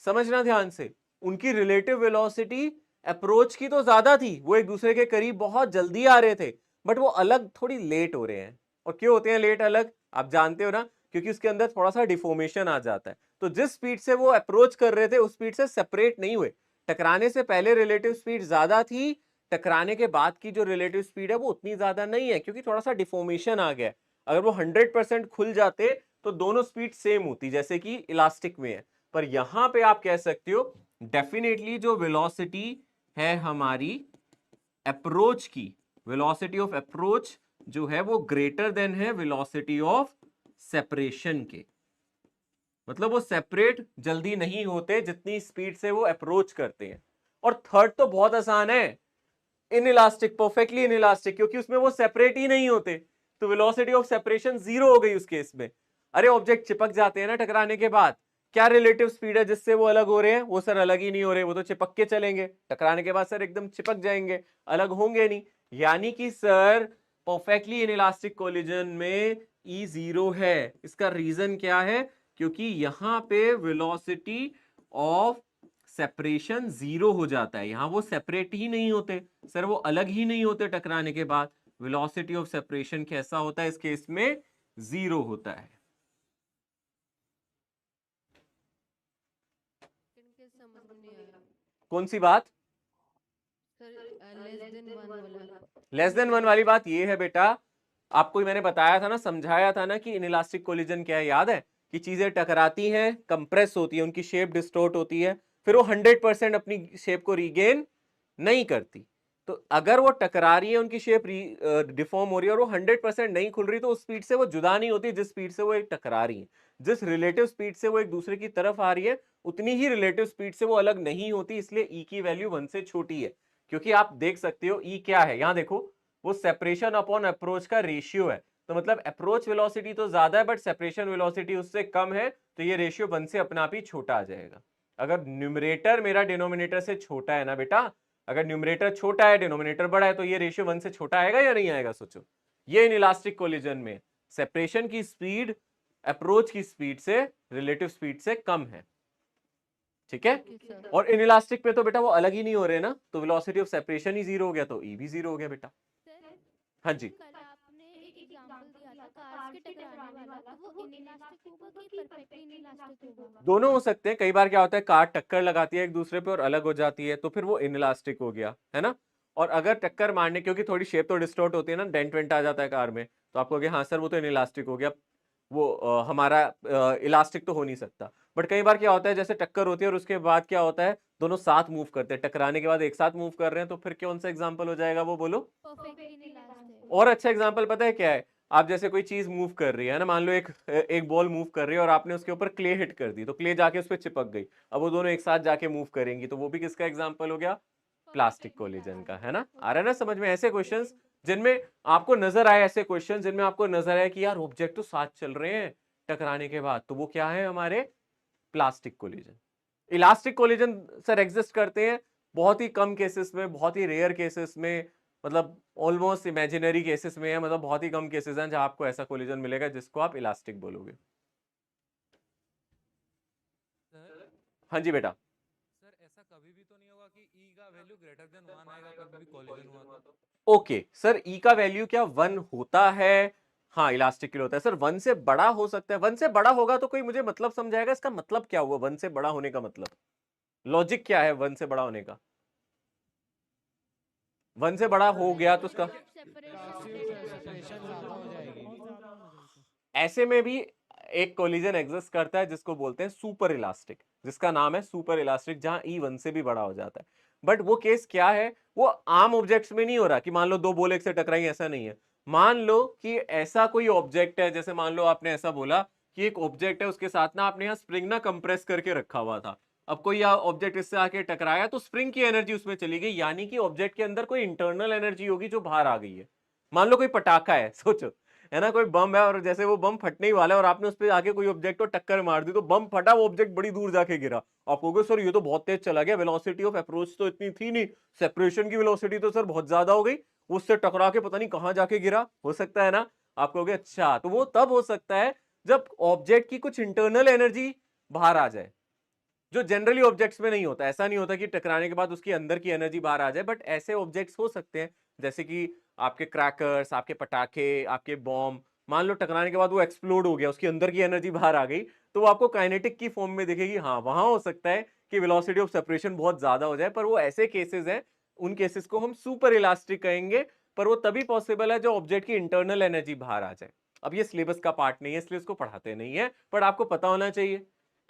A: समझना ध्यान से, उनकी रिलेटिव वेलोसिटी अप्रोच की तो ज्यादा थी, वो एक दूसरे के करीब बहुत जल्दी आ रहे थे, बट वो अलग थोड़ी लेट हो रहे हैं। और क्यों होते हैं लेट अलग, आप जानते हो ना, क्योंकि उसके अंदर थोड़ा सा डिफॉर्मेशन आ जाता है। तो जिस स्पीड से वो अप्रोच कर रहे थे उस स्पीड से सेपरेट नहीं हुए। टकराने से पहले रिलेटिव स्पीड ज्यादा थी, टकराने के बाद की जो रिलेटिव स्पीड है वो उतनी ज्यादा नहीं है, क्योंकि थोड़ा सा डिफॉर्मेशन आ गया। अगर वो 100% खुल जाते तो दोनों स्पीड सेम होती, जैसे कि इलास्टिक में है। पर यहां पे आप कह सकते हो डेफिनेटली जो वेलोसिटी है हमारी अप्रोच की, वेलोसिटी ऑफ अप्रोच जो है वो ग्रेटर देन है वेलोसिटी ऑफ सेपरेशन के। मतलब वो सेपरेट जल्दी नहीं होते जितनी स्पीड से वो अप्रोच करते हैं। और थर्ड तो बहुत आसान है, in elastic, perfectly in elastic, क्योंकि उसमें वो सेपरेट ही नहीं होते, तो वेलोसिटी ऑफ सेपरेशन 0 हो गई उस केस में। अरे ऑब्जेक्ट चिपक जाते हैं ना टकराने के बाद, क्या रिलेटिव स्पीड है जिससे वो अलग हो रहे हैं, वो सर अलग ही नहीं हो रहे, वो तो चिपक के चलेंगे। टकराने के बाद सर एकदम चिपक जाएंगे, अलग होंगे नहीं। यानी कि sir perfectly in elastic collision में ई 0 है। इसका रीजन क्या है, क्योंकि यहां पे वेलोसिटी ऑफ सेपरेशन 0 हो जाता है। यहां वो सेपरेट ही नहीं होते सर, वो अलग ही नहीं होते टकराने के बाद। वेलोसिटी ऑफ सेपरेशन कैसा होता है इस केस में, 0 होता है।
F: समझ में नहीं आया
A: कौन सी बात,
F: सर, लेस देन 1 वाला।
A: लेस देन 1 वाली बात ये है बेटा, आपको मैंने बताया था ना, समझाया था ना कि इनइलास्टिक कोलिजन क्या है, याद है कि चीजें टकराती हैं, कंप्रेस होती है, उनकी शेप डिस्टॉर्ट होती है, फिर वो 100% अपनी शेप को रीगेन नहीं करती। तो अगर वो टकरा रही है, उनकी शेप डिफॉर्म हो रही है और वो 100% नहीं खुल रही, तो उस स्पीड से वो जुदा नहीं होती जिस स्पीड से वो एक टकरा रही है। जिस रिलेटिव स्पीड से वो एक दूसरे की तरफ आ रही है उतनी ही रिलेटिव स्पीड से वो अलग नहीं होती, इसलिए ई की वैल्यू 1 से छोटी है। क्योंकि आप देख सकते हो ई क्या है, यहां देखो, वो सेपरेशन अपॉन अप्रोच का रेशियो है। तो मतलब अप्रोच वेलोसिटी तो ज्यादा है बट सेपरेशन वेलोसिटी उससे कम है, तो ये रेशियो 1 से अपने आप ही छोटा आ जाएगा। अगर न्यूमरेटर मेरा डिनोमिनेटर से छोटा है ना बेटा, अगर न्यूमरेटर छोटा है डिनोमिनेटर बड़ा है, तो ये रेशियो 1 से छोटा आएगा या नहीं आएगा, सोचो। ये इनइलास्टिक कोलिजन में सेपरेशन की स्पीड अप्रोच की स्पीड से, रिलेटिव स्पीड से कम है, ठीक है। और इनइलास्टिक पे तो बेटा वो अलग ही नहीं हो रहे ना, तो वेलोसिटी ऑफ सेपरेशन ही 0 हो गया, तो ई भी 0 हो गया बेटा।
D: सर
A: हाँ जी,
D: कल आपने एक एग्जांपल दिया था कार्स के टकराने वाला, तो वो इनइलास्टिक होगा कि परफेक्टली इनइलास्टिक होगा?
A: दोनों हो सकते हैं। कई बार क्या होता है, कार टक्कर लगाती है एक दूसरे पे और अलग हो जाती है, तो फिर वो इनइलास्टिक हो गया, है ना। और अगर टक्कर मारने, क्योंकि थोड़ी शेप तो डिस्टॉर्ट होती है ना, डेंट वेंट आ जाता है कार में, तो आपको हाँ सर वो तो इनइलास्टिक हो गया। वो हमारा इलास्टिक तो हो नहीं सकता। बट कई बार क्या होता है, जैसे टक्कर होती है और उसके बाद क्या होता है, दोनों साथ मूव करते हैं, टकराने के बाद एक साथ मूव कर रहे हैं, तो फिर कौन सा एग्जांपल हो जाएगा वो बोलो।
D: Perfectly elastic.
A: और अच्छा एग्जांपल पता है क्या है, आप जैसे कोई चीज मूव कर रही है ना, मान लो एक बॉल मूव कर रही है और आपने उसके ऊपर क्ले हिट कर दी, तो क्ले जाके उस पर चिपक गई, अब वो दोनों एक साथ जाके मूव करेंगी, तो वो भी किसका एग्जांपल हो गया, प्लास्टिक कोलिजन का, है ना। आ रहा है ना समझ में, ऐसे क्वेश्चंस जिनमें आपको नजर आए, ऐसे क्वेश्चन जिनमें आपको नजर आए कि यार ऑब्जेक्ट तो साथ चल रहे हैं टकराने के बाद, तो वो क्या है हमारे plastic collision. Elastic collision sir exist करते हैं बहुत ही कम केसेस में, बहुत ही रेयर केसेस में, मतलब ऑलमोस्ट इमेजिनरी केसेस में है, मतलब बहुत ही कम केसेस हैं जहां आपको ऐसा कोलिजन मिलेगा जिसको आप इलास्टिक बोलोगे। हाँ जी बेटा।
G: सर ऐसा कभी भी तो नहीं होगा कि ई का वैल्यू ग्रेटर देन 1 आएगा कभी भी कोलिजन हुआ तो?
A: ओके सर, ई का वैल्यू क्या 1 होता है? हाँ इलास्टिक के लिए होता है सर। 1 से बड़ा हो सकता है, 1 से बड़ा होगा तो कोई मुझे मतलब समझाएगा इसका मतलब क्या हुआ 1 से बड़ा होने का मतलब, लॉजिक क्या है 1 से बड़ा होने का? 1 से बड़ा हो गया तो उसका ऐसे में भी एक कोलिजन एग्जिस्ट करता है जिसको बोलते हैं सुपर इलास्टिक, जिसका नाम है सुपर इलास्टिक, जहां ई 1 से भी बड़ा हो जाता है। बट वो केस क्या है, वो आम ऑब्जेक्ट्स में नहीं हो रहा कि मान लो दो बॉल एक से टकराई, ऐसा नहीं है। मान लो कि ऐसा कोई ऑब्जेक्ट है, जैसे मान लो आपने ऐसा बोला कि एक ऑब्जेक्ट है, उसके साथ ना आपने यहाँ स्प्रिंग ना कंप्रेस करके रखा हुआ था, अब कोई ऑब्जेक्ट इससे आके टकराया तो स्प्रिंग की एनर्जी उसमें चली गई, यानी कि ऑब्जेक्ट के अंदर कोई इंटरनल एनर्जी होगी जो बाहर आ गई है। मान लो कोई पटाखा है, सोचो है ना, कोई बम है और जैसे वो बम फटने ही वाला है और आपने उस पर आके कोई ऑब्जेक्ट को टक्कर मार दी, तो बम फटा, वो ऑब्जेक्ट बड़ी दूर जाके गिरा। आप कहोगे सर ये तो बहुत तेज चला गया, वेलोसिटी ऑफ अप्रोच तो इतनी थी नहीं, सेपरेशन की वेलोसिटी तो सर बहुत ज्यादा हो गई, उससे टकरा के पता नहीं कहां जाके गिरा, हो सकता है ना। आप कहोगे अच्छा, तो वो तब हो सकता है जब ऑब्जेक्ट की कुछ इंटरनल एनर्जी बाहर आ जाए, जो जनरली ऑब्जेक्ट्स में नहीं होता। ऐसा नहीं होता कि टकराने के बाद उसकी अंदर की एनर्जी बाहर आ जाए, बट ऐसे ऑब्जेक्ट्स हो सकते हैं जैसे कि आपके क्रैकर्स, आपके पटाखे, आपके बॉम्ब, मान लो टकराने के बाद वो एक्सप्लोड हो गया, उसकी अंदर की एनर्जी बाहर आ गई, तो वो आपको काइनेटिक की फॉर्म में दिखेगी। हाँ वहां हो सकता है कि वेलोसिटी ऑफ सेपरेशन बहुत ज्यादा हो जाए, पर वो ऐसे केसेस हैं, उन केसेस को हम सुपर इलास्टिक कहेंगे, पर वो तभी पॉसिबल है जो ऑब्जेक्ट की इंटरनल एनर्जी बाहर आ जाए। अब ये सिलेबस का पार्ट नहीं है इसलिए इसको पढ़ाते नहीं है, पर आपको पता होना चाहिए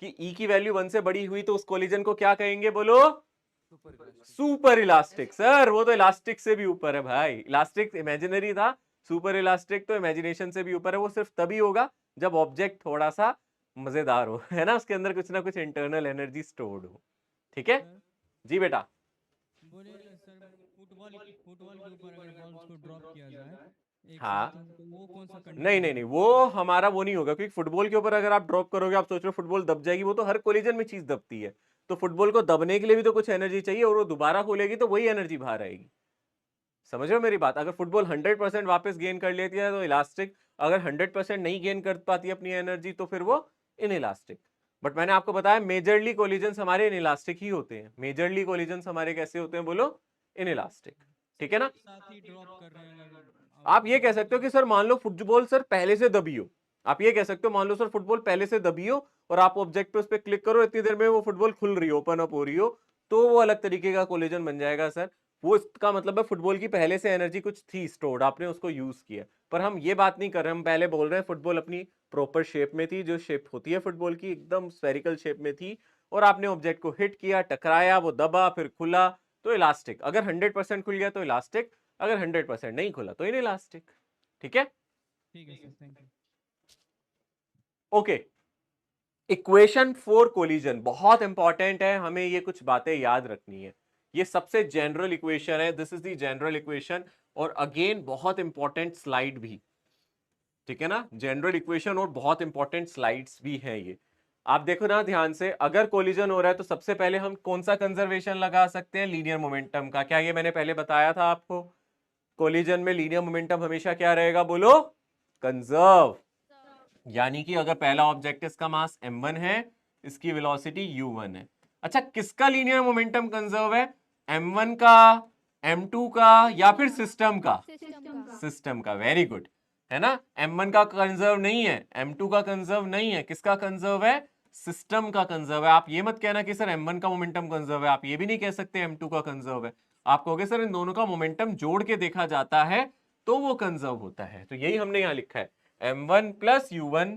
A: कि ई की वैल्यू 1 से बड़ी हुई तो उस कोलिजन को क्या कहेंगे, बोलो? Super elastic. सर वो तो इलास्टिक से भी ऊपर है भाई, इलास्टिक इमेजिनरी था, सुपर इलास्टिक तो इमेजिनेशन से भी ऊपर है। वो सिर्फ तभी होगा जब ऑब्जेक्ट थोड़ा सा मजेदार हो, है ना, उसके अंदर कुछ ना कुछ इंटरनल एनर्जी स्टोर्ड हो। ठीक है जी बेटा।
E: बोले सर फुटबॉल फुटबॉल के ऊपर अगर बॉल्स को ड्रॉप किया जाए एक
A: हाँ
E: साथ, तो वो कौन सा कंडीशन
A: नहीं नहीं नहीं, वो हमारा वो नहीं होगा, क्योंकि फुटबॉल के ऊपर अगर आप ड्रॉप करोगे, आप सोच रहे हो फुटबॉल दब जाएगी, वो तो हर कोलिजन में चीज दबती है, तो फुटबॉल को दबने के लिए भी तो कुछ एनर्जी चाहिए, और वो दोबारा खोलेगी तो वही एनर्जी बाहर आएगी। समझ रहे हो मेरी बात? अगर फुटबॉल 100% वापस गेन कर लेती है तो इलास्टिक, अगर 100% नहीं गेन कर पाती अपनी एनर्जी तो फिर वो इन इलास्टिक। बट मैंने आपको बताया मेजरली कोलिजन्स हमारे इन इलास्टिक ही होते हैं। मेजरली कोलिजन्स हमारे कैसे होते हैं, बोलो? In elastic. ठीक है ना।
E: साथ ही ड्रॉप कर रहे हैं अगर
A: आप ये कह सकते हो कि सर मान लो फुटबॉल सर पहले से दबी हो, आप ये कह सकते हो मान लो सर फुटबॉल पहले से दबी हो और आप ऑब्जेक्ट पे उस पर क्लिक करो, इतनी देर में वो फुटबॉल खुल रही हो, ओपन अप हो रही हो, तो वो अलग तरीके का कोलिजन बन जाएगा सर। वो इसका मतलब है फुटबॉल की पहले से एनर्जी कुछ थी स्टोर्ड, आपने उसको यूज किया। पर हम ये बात नहीं कर रहे, हम पहले बोल रहे हैं फुटबॉल अपनी प्रॉपर शेप में थी, जो शेप होती है फुटबॉल की एकदम स्फेरिकल शेप में थी, और आपने ऑब्जेक्ट को हिट किया, टकराया, वो दबा, फिर खुला, तो इलास्टिक। अगर 100% खुल गया तो इलास्टिक, अगर 100% नहीं खुला तो इन इलास्टिक। ठीक है
E: ठीक है sir, thank you.
A: Okay. Equation for collision बहुत इंपॉर्टेंट है, हमें ये कुछ बातें याद रखनी है। ये सबसे जनरल इक्वेशन है, this is the general equation, और अगेन बहुत इंपॉर्टेंट स्लाइड भी। ठीक है ना, जनरल इक्वेशन और बहुत इंपॉर्टेंट स्लाइड्स भी हैं ये। आप देखो ना ध्यान से, अगर कोलिजन हो रहा है तो सबसे पहले हम कौन सा कंजर्वेशन लगा सकते हैं, लीनियर मोमेंटम का। क्या ये मैंने पहले बताया था आपको? कोलिजन में लीनियर मोमेंटम हमेशा क्या रहेगा, बोलो? कंजर्व। यानी कि अगर पहला ऑब्जेक्ट इसका मास m1 है, इसकी वेलोसिटी u1 है। अच्छा, किसका लीनियर मोमेंटम कंजर्व है, m1 का, m2 का, या फिर सिस्टम का? सिस्टम का। वेरी गुड, है ना। m1 का कंजर्व नहीं है, m2 का कंजर्व नहीं है, किसका कंजर्व है? सिस्टम का कंजर्व है। आप ये मत कहना कि सर m1 का मोमेंटम कंजर्व है, आप ये भी नहीं कह सकते m2 का कंजर्व है। आप कहोगे सर इन दोनों का मोमेंटम जोड़ के देखा जाता है तो वो कंजर्व होता है, तो यही हमने यहां लिखा है m1 plus u1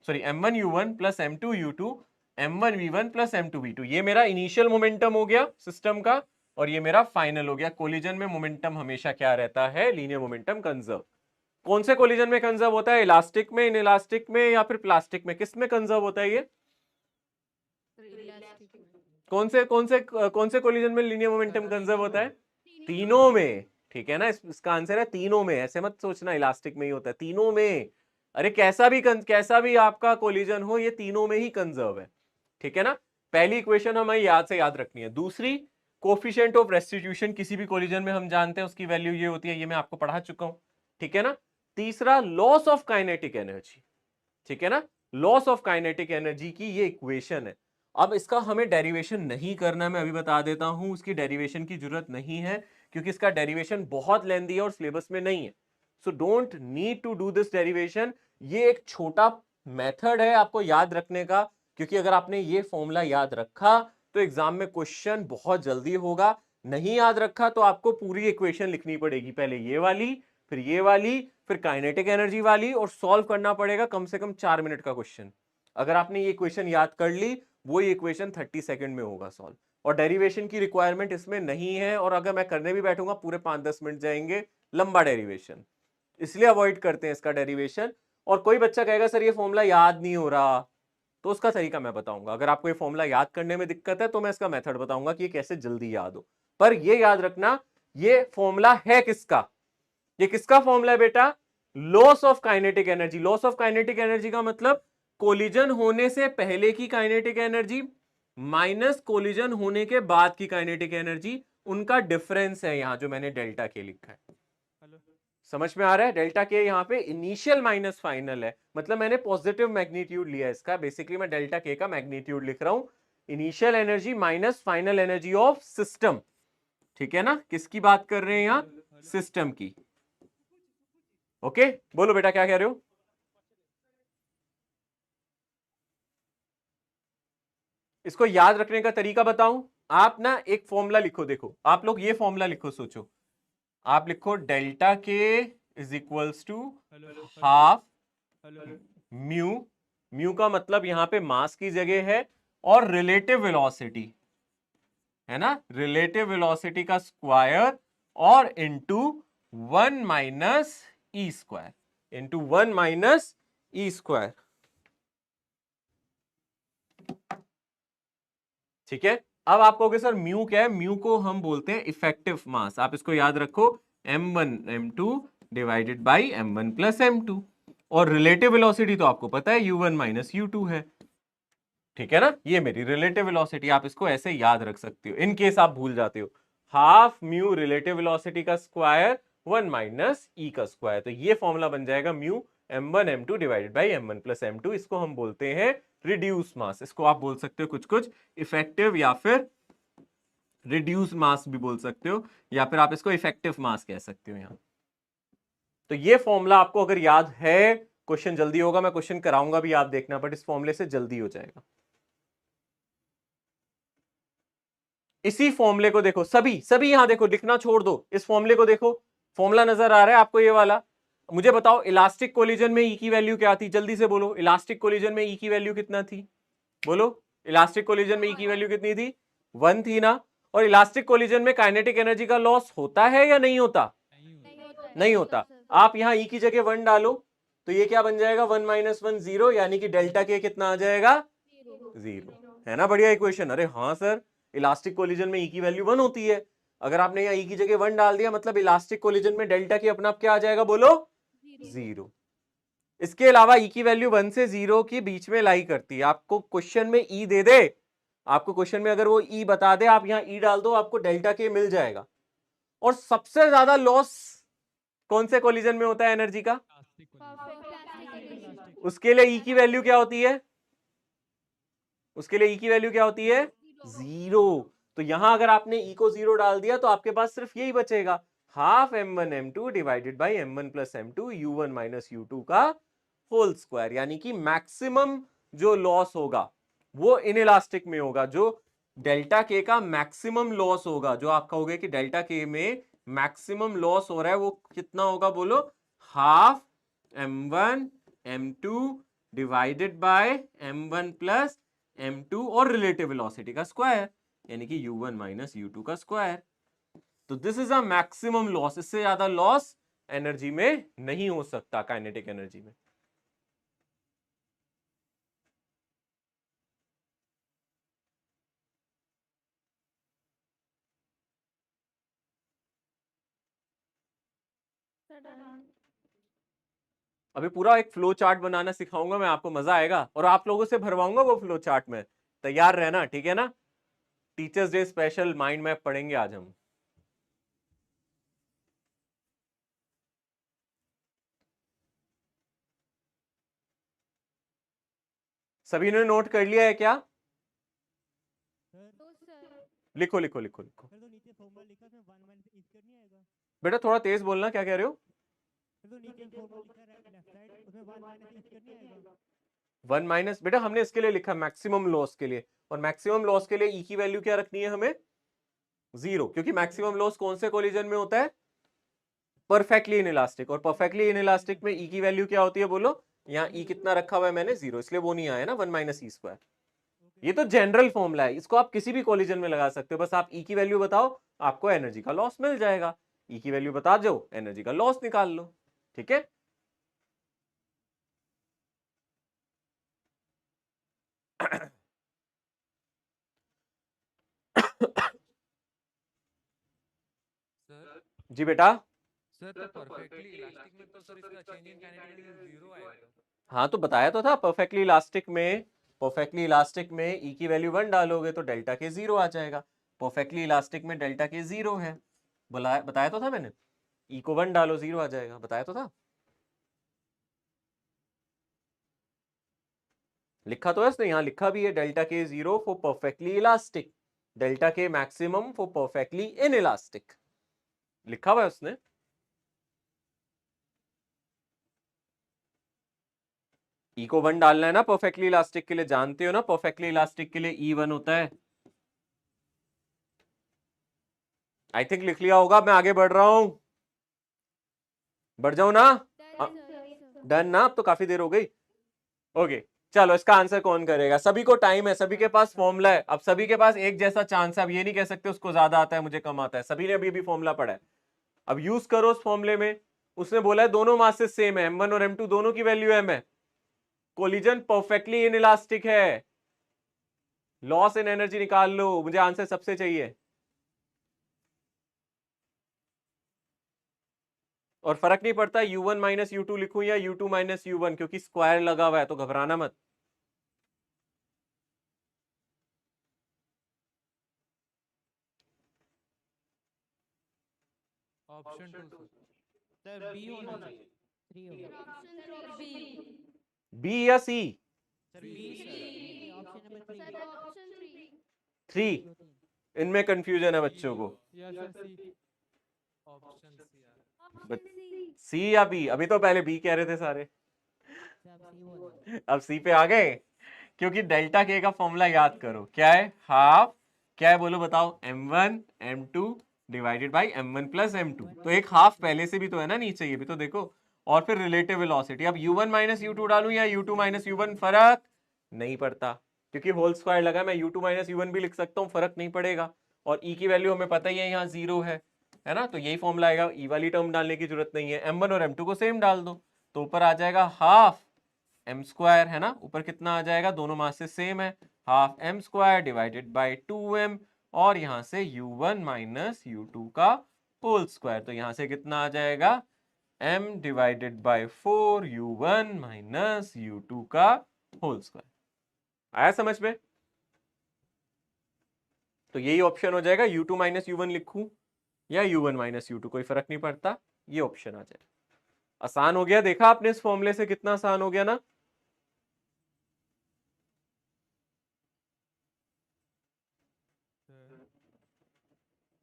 A: sorry m1u1 plus m2u2 m1v1 plus m2v2, ये मेरा इनिशियल मोमेंटम हो गया सिस्टम का और ये मेरा फाइनल हो गया। कोलिजन में मोमेंटम हमेशा क्या रहता है? Linear momentum conserve. कौन से कोलिजन में कंजर्व होता है? इलास्टिक में, इनइलास्टिक में या फिर प्लास्टिक में? किस में कंजर्व होता है ये? कौन से कोलिजन में लीनियर मोमेंटम कंजर्व होता है? तीनों में, ठीक है ना। इसका आंसर है तीनों में। ऐसे मत सोचना इलास्टिक में ही होता है, तीनों में। अरे कैसा भी आपका कोलिजन हो, ये तीनों में ही कंजर्व है, ठीक है ना। पहली इक्वेशन हमें याद रखनी है। दूसरी, कोफिशिएंट ऑफ रेस्टिट्यूशन किसी भी कोलिजन में हम जानते हैं उसकी वैल्यू ये होती है, ये मैं आपको पढ़ा चुका हूं, ठीक है ना। तीसरा, लॉस ऑफ काइनेटिक एनर्जी, ठीक है ना। लॉस ऑफ काइनेटिक एनर्जी की ये इक्वेशन है। अब इसका हमें डेरिवेशन नहीं करना, मैं अभी बता देता हूं, उसकी डेरिवेशन की जरूरत नहीं है क्योंकि इसका डेरिवेशन बहुत लेंथी है और सिलेबस में नहीं है। So don't need to do this derivation. ये एक छोटा मेथड है आपको याद रखने का, क्योंकि अगर आपने ये फॉर्मूला याद रखा तो एग्जाम में क्वेश्चन बहुत जल्दी होगा। नहीं याद रखा तो आपको पूरी इक्वेशन लिखनी पड़ेगी, पहले ये वाली, फिर ये वाली, फिर काइनेटिक एनर्जी वाली, और सॉल्व करना पड़ेगा कम से कम 4 मिनट का क्वेश्चन। अगर आपने ये इक्वेशन याद कर ली, वो इक्वेशन 30 सेकंड में होगा सॉल्व, और डेरिवेशन की रिक्वायरमेंट इसमें नहीं है। और अगर मैं करने भी बैठूंगा पूरे 5-10 मिनट जाएंगे, लंबा डेरिवेशन, इसलिए अवॉइड करते हैं इसका डेरिवेशन। और कोई बच्चा कहेगा सर ये फॉर्मूला याद नहीं हो रहा, तो उसका तरीका मैं बताऊंगा। अगर आपको ये फॉर्मूला याद करने में दिक्कत है तो मैं इसका मेथड बताऊंगा कि ये कैसे जल्दी याद हो। पर ये याद रखना, ये फॉर्मूला है किसका? ये किसका फॉर्मूला है बेटा? Loss of kinetic energy. Loss of kinetic energy का मतलब कोलिजन होने से पहले की काइनेटिक एनर्जी माइनस कोलिजन होने के बाद की काइनेटिक एनर्जी, उनका डिफरेंस है यहां जो मैंने डेल्टा के लिखा है। समझ में आ रहा है? डेल्टा के यहां पे इनिशियल माइनस फाइनल है, मतलब मैंने पॉजिटिव मैग्नीट्यूड लिया है इसका। बेसिकली मैं डेल्टा के का मैग्नीट्यूड लिख रहा हूं, initial energy minus final energy of system, ठीक है ना। किसकी बात कर रहे हैं यहां? सिस्टम की। ओके, बोलो बेटा क्या कह रहे हो? इसको याद रखने का तरीका बताऊं? आप ना एक फॉर्मूला लिखो, देखो आप लोग ये फॉर्मूला लिखो, सोचो आप लिखो delta K is equals to half mu. Mu का मतलब यहां पे मास की जगह है, और रिलेटिव वेलोसिटी है ना, रिलेटिव वेलोसिटी का स्क्वायर, और into 1 minus E square, into 1 minus E square, ठीक है। अब आप कहोगे सर म्यू क्या है? म्यू को हम बोलते हैं इफेक्टिव मास। आप इसको याद रखो, m1 m2 divided by m1 plus m2, और रिलेटिव वेलोसिटी तो आपको पता है u1 माइनस u2 है, ठीक है ना। ये मेरी रिलेटिव वेलोसिटी, आप इसको ऐसे याद रख सकते हो इन केस आप भूल जाते हो। हाफ म्यू रिलेटिव वेलोसिटी का स्क्वायर 1 माइनस ई का स्क्वायर, तो ये फॉर्मूला बन जाएगा mu m1 m2 divided by m1 plus m2। इसको हम बोलते हैं रिड्यूस मास। इसको आप बोल सकते हो कुछ कुछ इफेक्टिव या फिर रिड्यूस मास भी बोल सकते हो, या फिर आप इसको इफेक्टिव मास कह सकते हो यहां। तो ये फॉर्मूला आपको अगर याद है, क्वेश्चन जल्दी होगा। मैं क्वेश्चन कराऊंगा भी, आप देखना, बट इस फॉर्मूले से जल्दी हो जाएगा। इसी फॉर्मूले को देखो, सभी यहां देखो, लिखना छोड़ दो, इस फॉर्मूले को देखो। फॉर्मूला नजर आ रहा है आपको ये वाला? मुझे बताओ इलास्टिक कोलिजन में ई की वैल्यू क्या थी? जल्दी से बोलो, इलास्टिक कोलिजन में ई की वैल्यू कितना थी? बोलो, इलास्टिक कोलिजन में ई की वैल्यू कितनी थी? 1 थी ना। और इलास्टिक कोलिजन में काइनेटिक एनर्जी का लॉस होता है या नहीं होता? नहीं होता। आप यहां ई की जगह 1 डालो तो ये क्या बन जाएगा? 1 माइनस 1 0, यानी कि डेल्टा के कितना आ जाएगा? 0, है ना। बढ़िया इक्वेशन। अरे हाँ सर, इलास्टिक कोलिजन में ई की वैल्यू 1 होती है। अगर आपने यहाँ ई की जगह 1 डाल दिया, मतलब इलास्टिक कोलिजन में डेल्टा की अपना आप क्या आ जाएगा? बोलो, 0। इसके अलावा ई की वैल्यू 1 से 0 के बीच में लाई करती है। आपको क्वेश्चन में ई दे दे, आपको क्वेश्चन में अगर वो ई बता दे, आप यहाँ ई डाल दो, आपको डेल्टा के मिल जाएगा। और सबसे ज्यादा लॉस कौन से कोलिजन में होता है एनर्जी का? उसके लिए ई की वैल्यू क्या होती है? उसके लिए ई की वैल्यू क्या होती है? 0। तो यहां अगर आपने ई को 0 डाल दिया तो आपके पास सिर्फ यही बचेगा, half m1 m2 divided by m1 plus m2 u1 minus u2 का होल स्क्वायर। यानी कि मैक्सिमम जो लॉस होगा वो इनइलास्टिक में होगा। जो डेल्टा के का मैक्सिमम लॉस होगा, जो आप कहोगे कि डेल्टा के में मैक्सिमम लॉस हो रहा है, वो कितना होगा? बोलो, half m1 m2 divided by m1 plus m2 और रिलेटिव वेलोसिटी का स्क्वायर, यानी कि u1 माइनस u2 का स्क्वायर। तो this is a maximum loss, इससे ज्यादा लॉस एनर्जी में नहीं हो सकता, काइनेटिक एनर्जी में। अभी पूरा एक फ्लो चार्ट बनाना सिखाऊंगा मैं आपको, मजा आएगा, और आप लोगों से भरवाऊंगा वो फ्लो चार्ट में। तैयार रहना, ठीक है ना। Teachers day special mind map पढ़ेंगे आज हम। सभी ने नोट कर लिया है क्या? लिखो लिखो लिखो लिखो।
E: सर तो नीचे फॉर्मूला लिखा था 1 माइनस ई स्क्वायर नहीं आएगा?
A: बेटा थोड़ा तेज बोलना, क्या कह रहे हो?
E: सर तो नीचे फॉर्मूला लिखा है लेफ्ट साइड, उसमें 1 माइनस ई स्क्वायर नहीं आएगा?
A: 1 माइनस, बेटा हमने इसके लिए लिखा मैक्सिमम लॉस के लिए, और मैक्सिमम लॉस के लिए ई की वैल्यू क्या रखनी है हमें? 0, क्योंकि मैक्सिमम लॉस कौन से कोलिजन में होता है? परफेक्टली इनइलास्टिक, और परफेक्टली इनइलास्टिक में ई की वैल्यू क्या होती है बोलो? यहाँ ई कितना रखा हुआ है मैंने? 0, इसलिए वो नहीं आया ना 1 माइनस ई स्क्वायर। ये तो जनरल फॉर्मूला है, इसको आप किसी भी कोलिजन में लगा सकते हो, बस आप ई की वैल्यू बताओ, आपको एनर्जी का लॉस मिल जाएगा। ई की वैल्यू बता दो, एनर्जी का लॉस निकाल लो, ठीक है।
G: सर
A: जी बेटा।
G: सर तो परफेक्टली इलास्टिक में तो सर इसका चेंज इन काइनेटिक एनर्जी 0 आएगा।
A: हाँ तो बताया तो था, परफेक्टली इलास्टिक में ई की वैल्यू 1 डालोगे तो डेल्टा के 0 आ जाएगा। परफेक्टली इलास्टिक में डेल्टा के 0 है, बताया तो था मैंने। ई को 1 डालो 0 आ जाएगा, बताया तो था, लिखा तो है इसने, यहाँ लिखा भी है डेल्टा के 0 फॉर परफेक्टली इलास्टिक, डेल्टा के मैक्सिमम फॉर परफेक्टली इनइलास्टिक, लिखा हुआ है उसने। ई को 1 डालना है ना परफेक्टली इलास्टिक के लिए, जानते हो ना परफेक्टली इलास्टिक के लिए ई 1 होता है। आई थिंक लिख लिया होगा, मैं आगे बढ़ रहा हूं, बढ़ जाऊं ना? डन ना, अब तो काफी देर हो गई। ओके चलो, इसका आंसर कौन करेगा? सभी को टाइम है, सभी के पास फॉर्मूला है, अब सभी के पास एक जैसा चांस है। अब ये नहीं कह सकते उसको ज्यादा आता है मुझे कम आता है, सभी ने अभी भी फॉर्मूला पढ़ा है। अब यूज करो उस फॉर्मूले में। उसने बोला है दोनों मासेस सेम है, m1 और m2 दोनों की वैल्यू m है, कोलिजन परफेक्टली इनइलास्टिक है, लॉस इन एनर्जी निकाल लो, मुझे आंसर सबसे चाहिए। और फर्क नहीं पड़ता u1 माइनस u2 लिखूं या u2 माइनस u1, क्योंकि स्क्वायर लगा हुआ है, तो घबराना मत।
G: ऑप्शन 2
E: सर बी होना चाहिए।
F: 3 होगा।
D: ऑप्शन 3
A: बी या C?
E: Sir B sir.
F: Option number 3।
D: Sir option
A: 3 इनमें कंफ्यूजन है बच्चों को।
E: या सर सी।
G: ऑप्शन सी यार।
A: सी या बी? अभी तो पहले बी कह रहे थे सारे,
F: सब सी बोला।
A: अब सी पे आ गए। क्योंकि डेल्टा के का फॉर्मूला याद करो, क्या है? हाफ, क्या है बोलो बताओ? m1 m2 divided by m1 plus m2, तो एक हाफ पहले से भी तो है ना नीचे, ये भी तो देखो। और फिर रिलेटिव वेलोसिटी, अब u1 माइनस u2 डालूं या u2 माइनस u1, फर्क नहीं पड़ता, क्योंकि होल स्क्वायर लगा, मैं u2 माइनस u1 भी लिख सकता हूँ, फर्क नहीं पड़ेगा। और e की वैल्यू हमें पता ही है यहाँ 0 है ना, तो यही फॉर्मूला आएगा, e वाली टर्म डालने की जरूरत नहीं है। m1 और m2 को सेम डाल दो, तो ऊपर आ जाएगा हाफ m स्क्वायर, है ना, ऊपर कितना आ जाएगा? दोनों मासेस सेम है, half m square divided by 2m, और यहां से u1 माइनस u2 का होल स्क्वायर, तो यहां से कितना आ जाएगा? m divided by 4 u1 minus u2 का होल स्क्वायर। आया समझ में? तो यही ऑप्शन हो जाएगा, u2 माइनस u1 लिखूं या u1 माइनस u2, कोई फर्क नहीं पड़ता, ये ऑप्शन आ जाएगा। आसान हो गया, देखा आपने इस फॉर्मूले से कितना आसान हो गया ना।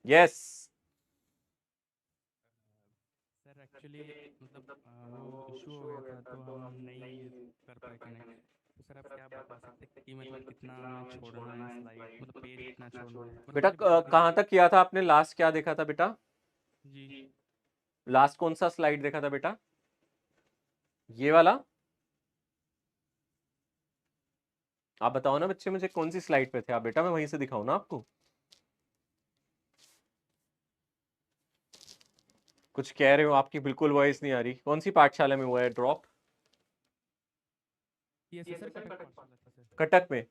A: यस
E: सर एक्चुअली मतलब वो इशू हो गया था तो हम नहीं कर पाए कनेक्ट। तो सर आप क्या बता सकते हैं कि मतलब कितना हमें छोड़ना है स्लाइड, मतलब पेज कितना छोड़ना है? मतलब
A: बेटा,
E: पूरी
A: कहाँ तक किया था आपने? लास्ट क्या देखा था बेटा?
E: जी
A: लास्ट कौन सा स्लाइड देखा था बेटा? ये वाला? आप बताओ ना बच्चे, मुझे कौन सी स्लाइड पे थे आप बेटा, मैं वहीं से दिखाऊं ना आपको। कुछ कह रहे हो, आपकी बिल्कुल वॉइस नहीं आ रही। कौन सी पाठशाला में हुआ है ड्रॉप?
E: ये सर कटक पाठशाला था सर।
A: कटक में?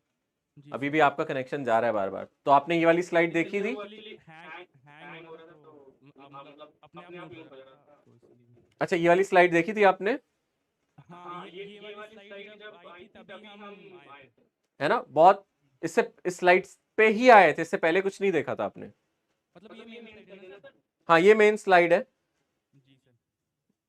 E: जी
A: अभी
E: सर।
A: भी आपका कनेक्शन जा रहा है बार बार। तो आपने ये वाली स्लाइड देखी थी?
E: हैंग हो रहा था तो मतलब अपने आप म्यूट हो जा रहा था तो इसलिए।
A: अच्छा, ये वाली स्लाइड देखी थी आपने?
E: हाँ, ये वाली स्लाइड जब आई थी तभी हम आए थे।
A: है ना, बहुत इससे इस स्लाइड पे ही आए थे, इससे पहले कुछ नहीं देखा था आपने।
E: मतलब ये मेन स्लाइड है ना सर?
A: हाँ, ये मेन स्लाइड है,
E: जी सर।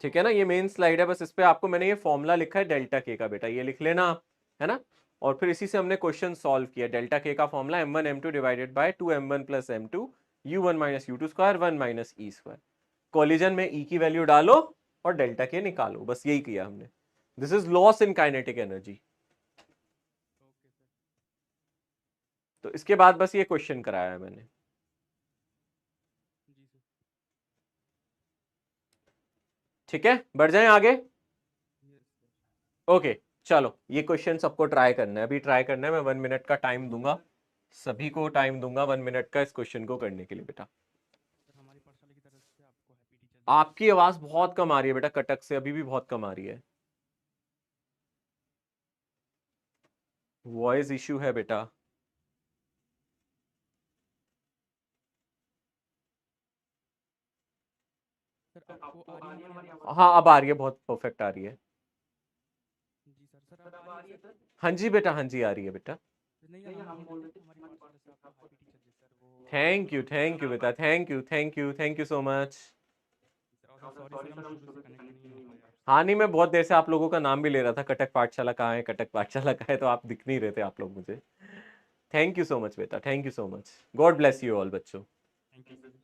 A: ठीक है ना, ये मेन स्लाइड है। बस इस पे आपको मैंने ये फॉर्मूला लिखा है डेल्टा के का बेटा, ये लिख लेना आप, है ना। और फिर इसी से हमने क्वेश्चन सॉल्व किया। डेल्टा के का formula m1 m2 divided by 2m1 plus m2 u1 minus u2 square 1 minus e square. Collision में e की वैल्यू डालो और डेल्टा के निकालो, बस यही किया हमने। This is loss in kinetic energy. तो इसके बाद बस ये क्वेश्चन कराया है मैंने। ठीक है, बढ़ जाएं आगे। ओके चलो, ये क्वेश्चन सबको ट्राई करना है, अभी ट्राई करना है। मैं 1 मिनट का टाइम दूंगा, सभी को टाइम दूंगा 1 मिनट का इस क्वेश्चन को करने के लिए बेटा।
E: हमारी पाठशाला की तरफ से आपको हैप्पी टीचर।
A: आपकी आवाज बहुत कम आ रही है बेटा, कटक से अभी भी बहुत कम आ रही है। वॉइस इश्यू है बेटा।
E: सर आपको आ रही है हमारी आवाज?
A: हाँ अब आ रही है, बहुत परफेक्ट आ रही है।
E: जी सर। सर अब आ रही है सर?
A: हाँ जी बेटा, हाँ जी आ रही है बेटा।
E: नहीं सर, हम बोल रहे थे हमारी पाठशाला से आपको हैप्पी टीचर डे सर, वो
A: थैंक यू बेटा, thank you so much.
E: Sorry sir, हम शुरू से कनेक्ट नहीं हो पाए आपसे।
A: हाँ नहीं, मैं बहुत देर से आप लोगों का नाम भी ले रहा था, कटक पाठशाला कहाँ है, कटक पाठशाला कहाँ है, तो आप दिख नहीं रहे थे आप लोग मुझे। थैंक यू सो मच बेटा, thank you so much. God bless you all बच्चों।
E: Thank you sir.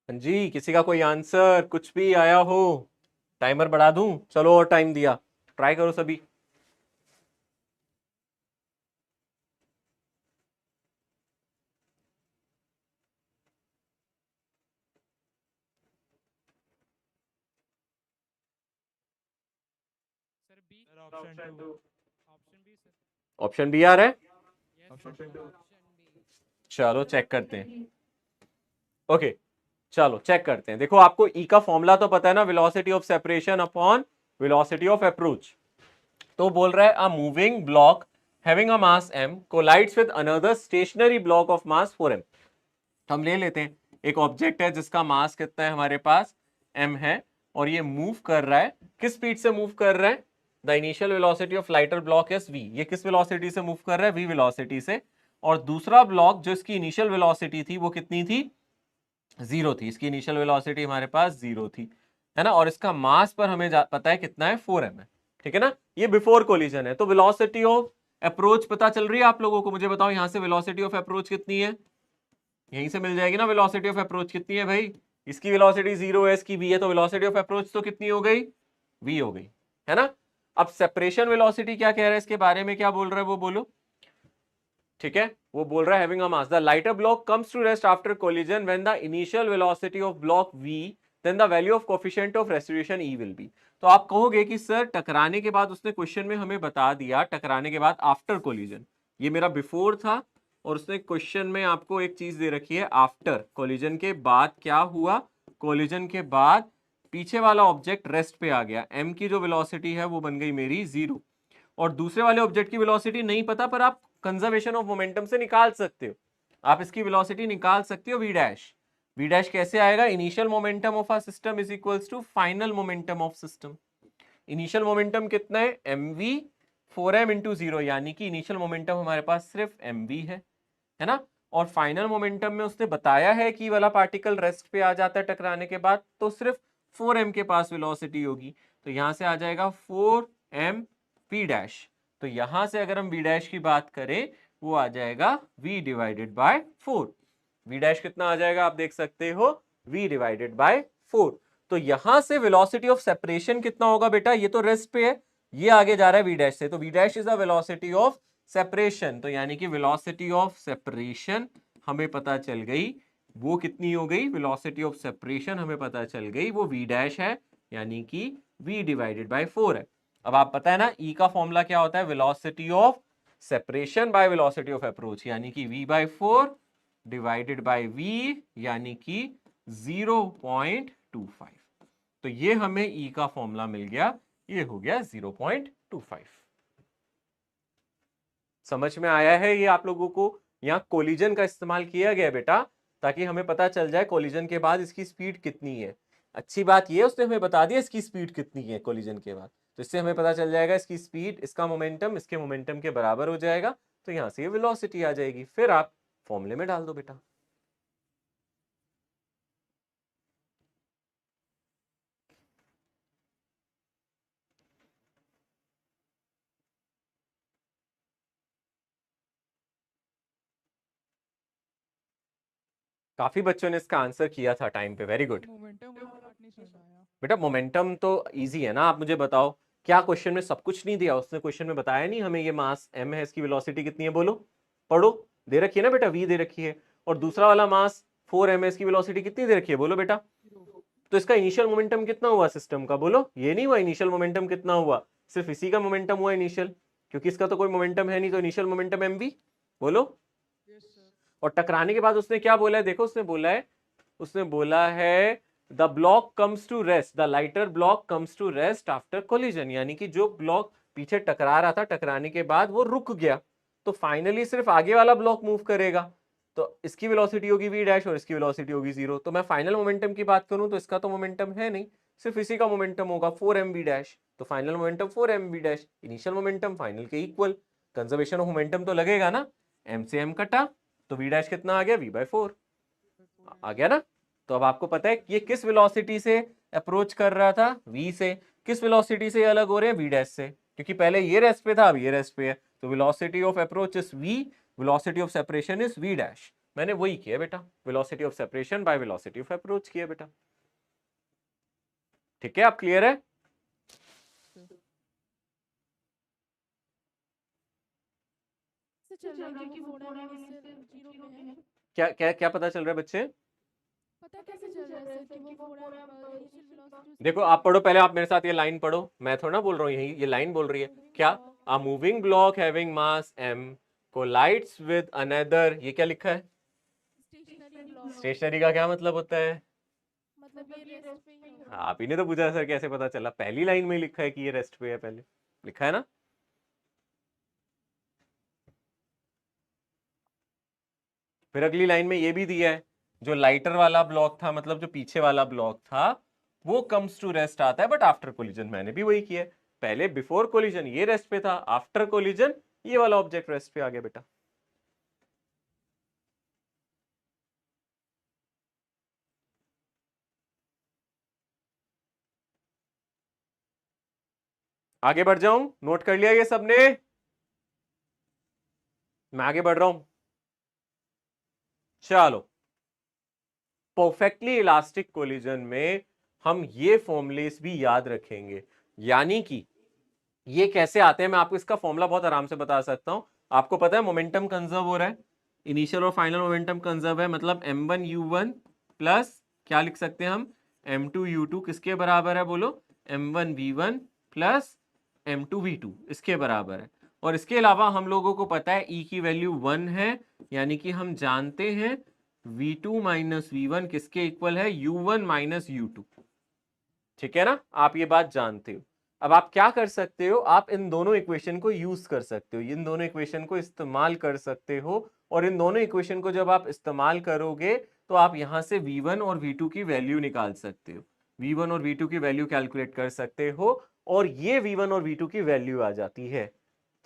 A: हाँ जी, किसी का कोई आंसर कुछ भी आया हो? टाइमर बढ़ा दूं? चलो, और टाइम दिया, ट्राई करो सभी।
E: Sir B. Option 2। Option B sir.
A: Option B आ रहा है?
E: ऑप्शन 2।
A: चलो चेक करते हैं। ओके चलो चेक करते हैं। देखो, आपको ई का फॉर्मूला तो पता है ना, velocity of separation upon velocity of approach. तो बोल रहा है a moving block having a mass m collides with another stationary block of mass 4m। हम ले लेते हैं एक ऑब्जेक्ट है जिसका मास कितना है हमारे पास, m है, और ये मूव कर रहा है। किस स्पीड से मूव कर रहा है? The initial velocity of lighter block is v। ये किस वेलोसिटी से मूव कर रहा है? v वेलोसिटी से। और दूसरा ब्लॉक जो इसकी इनिशियल वेलोसिटी थी वो कितनी थी? 0 थी। इसकी इनिशियल वेलोसिटी हमारे पास 0 थी, है ना। और इसका मास पर हमें पता है कितना है, 4m है, ठीक है ना। ये बिफोर कोलिजन है। तो वेलोसिटी ऑफ अप्रोच पता चल रही है आप लोगों को? मुझे बताओ यहां से वेलोसिटी ऑफ अप्रोच कितनी है? यहीं से मिल जाएगी ना वेलोसिटी ऑफ अप्रोच कितनी है भाई। इसकी वेलोसिटी 0 है, इसकी v है, तो वेलोसिटी ऑफ अप्रोच तो कितनी हो गई? v हो गई, है ना। अब सेपरेशन वेलोसिटी क्या कह रहा है, इसके बारे में क्या बोल रहा है वो बोलो। ठीक है, वो बोल रहा है having a mass the lighter block comes to rest after collision when the initial velocity of block v then the value of coefficient of restitution e will be. तो आप कहोगे कि सर टकराने के बाद उसने क्वेश्चन में हमें बता दिया, टकराने के बाद आफ्टर कोलिजन, ये मेरा बिफोर था, और उसने क्वेश्चन में आपको एक चीज दे रखी है आफ्टर कोलिजन के बाद क्या हुआ। कोलिजन के बाद पीछे वाला ऑब्जेक्ट रेस्ट पे आ गया, m की जो वेलोसिटी है वो बन गई मेरी 0, और दूसरे वाले ऑब्जेक्ट की वेलोसिटी नहीं पता, पर आप कंजर्वेशन ऑफ मोमेंटम से निकाल सकते हो। आप इसकी वेलोसिटी निकाल सकते हो, v डैश। v डैश कैसे आएगा? Initial momentum of a system is equals to final momentum of system. Initial momentum कितना है? mv 4m इंटू 0, यानी कि इनिशियल मोमेंटम हमारे पास सिर्फ mv है ना। और फाइनल मोमेंटम में उसने बताया है कि वाला पार्टिकल रेस्ट पे आ जाता है टकराने के बाद, तो सिर्फ 4m के पास वेलोसिटी होगी। तो यहां से आ जाएगा 4m v डैश। तो यहां से अगर हम v डैश की बात करें, वो आ जाएगा v divided by 4। v dash कितना आ जाएगा आप देख सकते हो, v डिवाइडेड बाय 4। तो यहां से वेलोसिटी ऑफ सेपरेशन कितना होगा बेटा? ये तो रेस्ट पे है, ये आगे जा रहा है वी डैश से, तो v dash is the velocity of separation, तो यानी कि वेलोसिटी ऑफ सेपरेशन हमें पता चल गई वो कितनी हो गई, वेलोसिटी ऑफ सेपरेशन हमें पता चल गई वो वी डैश है, यानी कि v डिवाइडेड बाय 4 है। अब आप पता है ना E का फॉर्मूला क्या होता है, velocity of separation by velocity of approach, यानी कि v by 4 divided by v, यानी कि 0.25। तो ये हमें E का फॉर्मूला मिल गया, ये हो गया 0.25। समझ में आया है ये आप लोगों को? यहां कोलिजन का इस्तेमाल किया गया बेटा, ताकि हमें पता चल जाए कोलिजन के बाद इसकी स्पीड कितनी है। अच्छी बात ये उसने हमें बता दिया इसकी स्पीड कितनी है कोलिजन के बाद, तो इससे हमें पता चल जाएगा इसकी स्पीड, इसका मोमेंटम इसके मोमेंटम के बराबर हो जाएगा, तो यहां से ये वेलोसिटी आ जाएगी। फिर आप फॉर्मूले में डाल दो बेटा। काफी बच्चों ने इसका आंसर किया था टाइम पे, वेरी गुड।
C: मोमेंटम वाला पार्ट नहीं समझ आया।
A: बेटा मोमेंटम तो इजी है ना, आप मुझे बताओ क्या क्वेश्चन में सब कुछ नहीं दिया, उसने क्वेश्चन में बताया नहीं हमें ये मास m है, इसकी वेलोसिटी कितनी है, बोलो पढ़ो, दे रखी है ना बेटा, v दे रखी है, और दूसरा वाला मास 4m है, इसकी वेलोसिटी कितनी दे रखी है, बोलो बेटा। तो इसका इनिशियल मोमेंटम कितना हुआ सिस्टम का, बोलो। ये नहीं हुआ इनिशियल मोमेंटम कितना हुआ, सिर्फ इसी का मोमेंटम हुआ इनिशियल, क्योंकि इसका तो कोई मोमेंटम है नहीं, तो इनिशियल मोमेंटम mv, बोलो। और टकराने के बाद उसने क्या बोला है, देखो उसने बोला है the block comes to rest, the lighter block comes to rest after collision, यानी कि जो ब्लॉक पीछे टकरा रहा था, टकराने के बाद वो रुक गया, तो फाइनली सिर्फ आगे वाला ब्लॉक मूव करेगा, तो इसकी वेलोसिटी होगी v डैश और इसकी वेलोसिटी होगी 0। तो मैं फाइनल मोमेंटम की बात करूं तो इसका तो मोमेंटम है नहीं, सिर्फ इसी का मोमेंटम होगा 4mv डैश, तो final momentum 4mv dash, initial momentum final के इक्वल, कंजर्वेशन ऑफ मोमेंटम तो लगेगा ना, m से m कटा, तो v डैश कितना आ गया, v बाय 4 आ गया ना। तो अब आपको पता है कि ये किस वेलोसिटी से अप्रोच कर रहा था, v से, किस वेलोसिटी से अलग हो रहे हैं, v डैश से, क्योंकि पहले ये रेस्ट पे था, अब ये रेस्ट पे है, तो velocity of approach is v, velocity of separation is v dash. मैंने वही किया बेटा, velocity of separation by velocity of approach किया बेटा। ठीक है, आप क्लियर है?
H: चल रहा है कि 4m इससे 0 पे है।
A: क्या क्या क्या पता चल रहा है बच्चे?
H: पता कैसे चल रहा है सर कि वो 4m इनिशियल वेलोसिटी।
A: देखो आप पढ़ो पहले, आप मेरे साथ ये लाइन पढ़ो, मैं थोड़ा ना बोल रहा हूँ, यही ये लाइन बोल रही है क्या, a moving block having mass m collides with another, ये क्या लिखा है,
H: स्टेशनरी ब्लॉक।
A: स्टेशनरी का क्या मतलब होता है,
H: मतलब ये रेस्ट पे ही है।
A: आप ही ने तो पूछा सर कैसे पता चला, पहली लाइन में लिखा है कि ये रेस्ट पे है, पहले लिखा है ना। फिर अगली लाइन में ये भी दिया है, जो लाइटर वाला ब्लॉक था, मतलब जो पीछे वाला ब्लॉक था, वो कम्स टू रेस्ट आता है बट आफ्टर कोलिजन, मैंने भी वही किया है, पहले बिफोर कोलिजन ये रेस्ट पे था, आफ्टर कोलिजन ये वाला ऑब्जेक्ट रेस्ट पे आ गया बेटा। आगे बढ़ जाऊं, नोट कर लिया ये सबने, मैं आगे बढ़ रहा हूं, चलो। परफेक्टली इलास्टिक कोलिजन में हम ये फॉर्मूलेस भी याद रखेंगे, यानी कि ये कैसे आते हैं, मैं आपको इसका फॉर्मूला बहुत आराम से बता सकता हूं। आपको पता है मोमेंटम कंजर्व हो रहा है, इनिशियल और फाइनल मोमेंटम कंजर्व है, मतलब m1u1 प्लस क्या लिख सकते हैं हम, m2u2 किसके बराबर है, बोलो, m1v1 प्लस m2v2 इसके बराबर है। और इसके अलावा हम लोगों को पता है E की वैल्यू 1 है, यानी कि हम जानते हैं v2 माइनस v1 किसके इक्वल है, u1 माइनस u2। ठीक है ना, आप ये बात जानते हो। अब आप क्या कर सकते हो, आप इन दोनों इक्वेशन को यूज कर सकते हो, इन दोनों इक्वेशन को इस्तेमाल कर सकते हो, और इन दोनों इक्वेशन को जब आप इस्तेमाल करोगे तो आप यहां से v1 और v2 की वैल्यू निकाल सकते हो, v1 और v2 की वैल्यू कैलकुलेट कर सकते हो, और ये v1 और v2 की वैल्यू आ जाती है।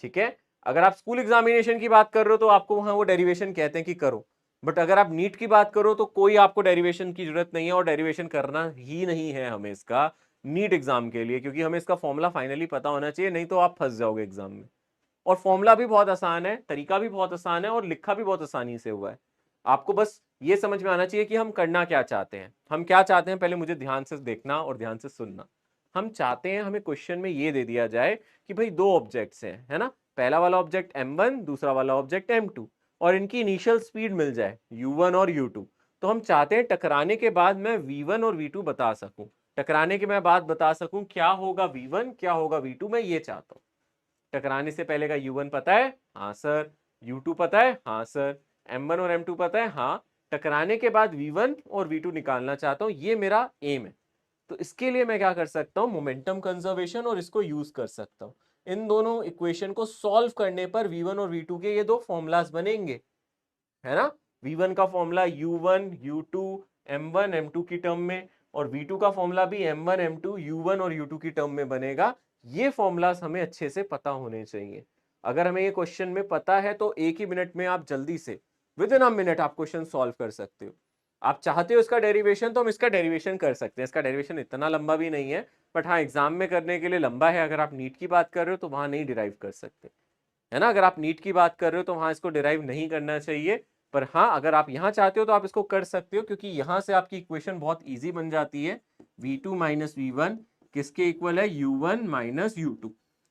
A: ठीक है, अगर आप स्कूल एग्जामिनेशन की बात कर रहे हो तो आपको वहां वो डेरिवेशन कहते हैं कि करो, बट अगर आप नीट की बात करो तो कोई आपको डेरिवेशन की जरूरत नहीं है, और डेरिवेशन करना ही नहीं है हमें इसका नीट एग्जाम के लिए, क्योंकि हमें इसका फॉर्मूला फाइनली पता होना चाहिए, नहीं तो आप फंस जाओगे एग्जाम में। और फॉर्मूला भी बहुत आसान है, तरीका भी बहुत आसान है, और लिखा भी बहुत आसानी से हुआ है। आपको बस ये समझ में आना चाहिए कि हम करना क्या चाहते हैं, हम क्या चाहते हैं, पहले मुझे ध्यान से देखना और ध्यान से सुनना। हम चाहते हैं हमें क्वेश्चन में ये दे दिया जाए कि भाई दो ऑब्जेक्ट्स हैं, है ना, पहला वाला ऑब्जेक्ट m1, दूसरा वाला ऑब्जेक्ट m2, और इनकी इनिशियल स्पीड मिल जाए u1 और u2। तो हम चाहते हैं टकराने के बाद मैं v1 और v2 बता सकूं, टकराने के मैं बाद बता सकूं क्या होगा v1 क्या होगा v2, मैं ये चाहता हूं। टकराने से पहले का u1 पता है, हाँ सर। u2 पता है, हाँ सर। m1 और m2 पता है, हाँ। टकराने के बाद v1 और v2 निकालना चाहता हूं, ये मेरा एम है। तो इसके लिए मैं क्या कर सकता हूं, मोमेंटम कंजर्वेशन, और इसको यूज कर सकता हूं। इन दोनों इक्वेशन को सॉल्व करने पर v1 और v2 के ये दो फॉर्मूलाज बनेंगे, है ना। v1 का formula u1 u2 m1 m2 की टर्म में, और v2 का फॉर्मूला भी m1 m2 u1 और u2 की टर्म में बनेगा। ये फॉर्मूलाज हमें अच्छे से पता होने चाहिए। अगर हमें ये क्वेश्चन में पता है तो एक ही मिनट में आप जल्दी से विद इन अ मिनट आप क्वेश्चन सॉल्व कर सकते हो। आप चाहते हो इसका डेरिवेशन तो हम इसका डेरिवेशन कर सकते हैं। इसका डेरिवेशन इतना लंबा भी नहीं है, बट हाँ एग्जाम में करने के लिए लंबा है। अगर आप नीट की बात कर रहे हो तो वहां नहीं डिराइव कर सकते, है ना। अगर आप नीट की बात कर रहे हो तो वहां इसको डिराइव नहीं करना चाहिए, पर हाँ अगर आप यहाँ चाहते हो तो आप इसको कर सकते हो, क्योंकि यहाँ से आपकी इक्वेशन बहुत ईजी बन जाती है। v2 माइनस v1 किसके इक्वल है, u1 माइनस u2।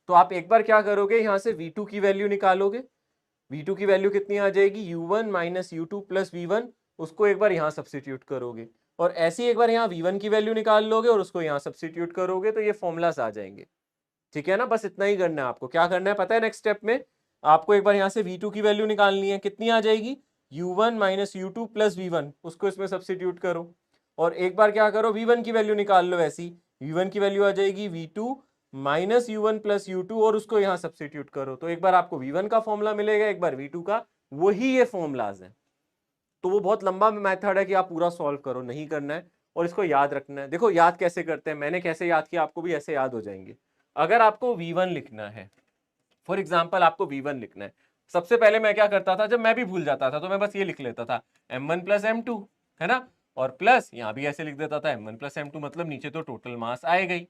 A: तो आप एक बार क्या करोगे, यहाँ से v2 की वैल्यू निकालोगे। v2 की वैल्यू कितनी आ जाएगी, u1 minus u2 plus v1, उसको एक बार यहाँ सब्सटीट्यूट करोगे, और ऐसे ही एक बार यहाँ v1 की वैल्यू निकाल लोगे और उसको यहाँ सब्सटीट्यूट करोगे, तो ये फॉर्मूलास आ जाएंगे। ठीक है ना, बस इतना ही करना है आपको। क्या करना है पता है, नेक्स्ट स्टेप में आपको एक बार यहाँ से v2 की वैल्यू निकालनी है। कितनी आ जाएगी, u1 minus u2 plus v1, उसको इसमें सब्सटीट्यूट करो, और एक बार क्या करो, v1 की वैल्यू निकाल लो। ऐसी v1 की वैल्यू आ जाएगी v2 minus u1 plus u2, और उसको यहाँ सब्सटीट्यूट करो, तो एक बार आपको v1 का फॉर्मूला मिलेगा, एक बार v2 का। वही ये फॉर्मूलाज है। तो वो बहुत लंबा मेथड है कि आप पूरा सॉल्व करो, नहीं करना है, और इसको याद रखना है। देखो याद कैसे करते हैं, मैंने कैसे याद किया, आपको भी ऐसे याद हो जाएंगे। अगर आपको v1 लिखना है, फॉर एग्जाम्पल आपको v1 लिखना है, सबसे पहले मैं क्या करता था, जब मैं भी भूल जाता था तो मैं बस ये लिख लेता था m1 प्लस m2, है ना, और प्लस यहाँ भी ऐसे लिख देता था m1 प्लस m2, मतलब नीचे तो टोटल मास आए गई,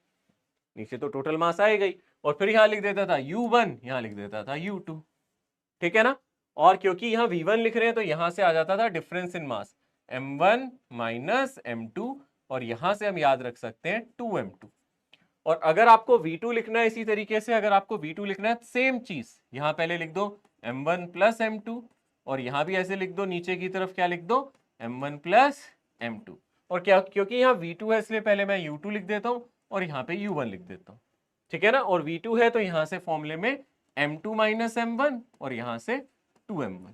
A: नीचे तो टोटल मास आए गई, और फिर यहाँ लिख देता था u1, यहाँ लिख देता था u2। ठीक है ना, और क्योंकि यहाँ v1 लिख रहे हैं तो यहाँ से आ जाता था difference in mass m1 minus m2, और यहाँ से हम याद रख सकते हैं 2m2। और अगर आपको v2 लिखना है इसी तरीके से, अगर आपको v2 लिखना है सेम चीज, यहाँ पहले लिख दो m1 प्लस m2, और यहाँ भी ऐसे लिख दो, नीचे की तरफ क्या लिख दो, m1 प्लस m2। और क्या, क्योंकि यहाँ v2 है इसलिए पहले मैं u2 लिख देता हूँ और यहाँ पे u1 लिख देता हूँ। ठीक है ना, और v2 है तो यहाँ से फॉर्मूले में m2 माइनस m1 और यहाँ से 2m1।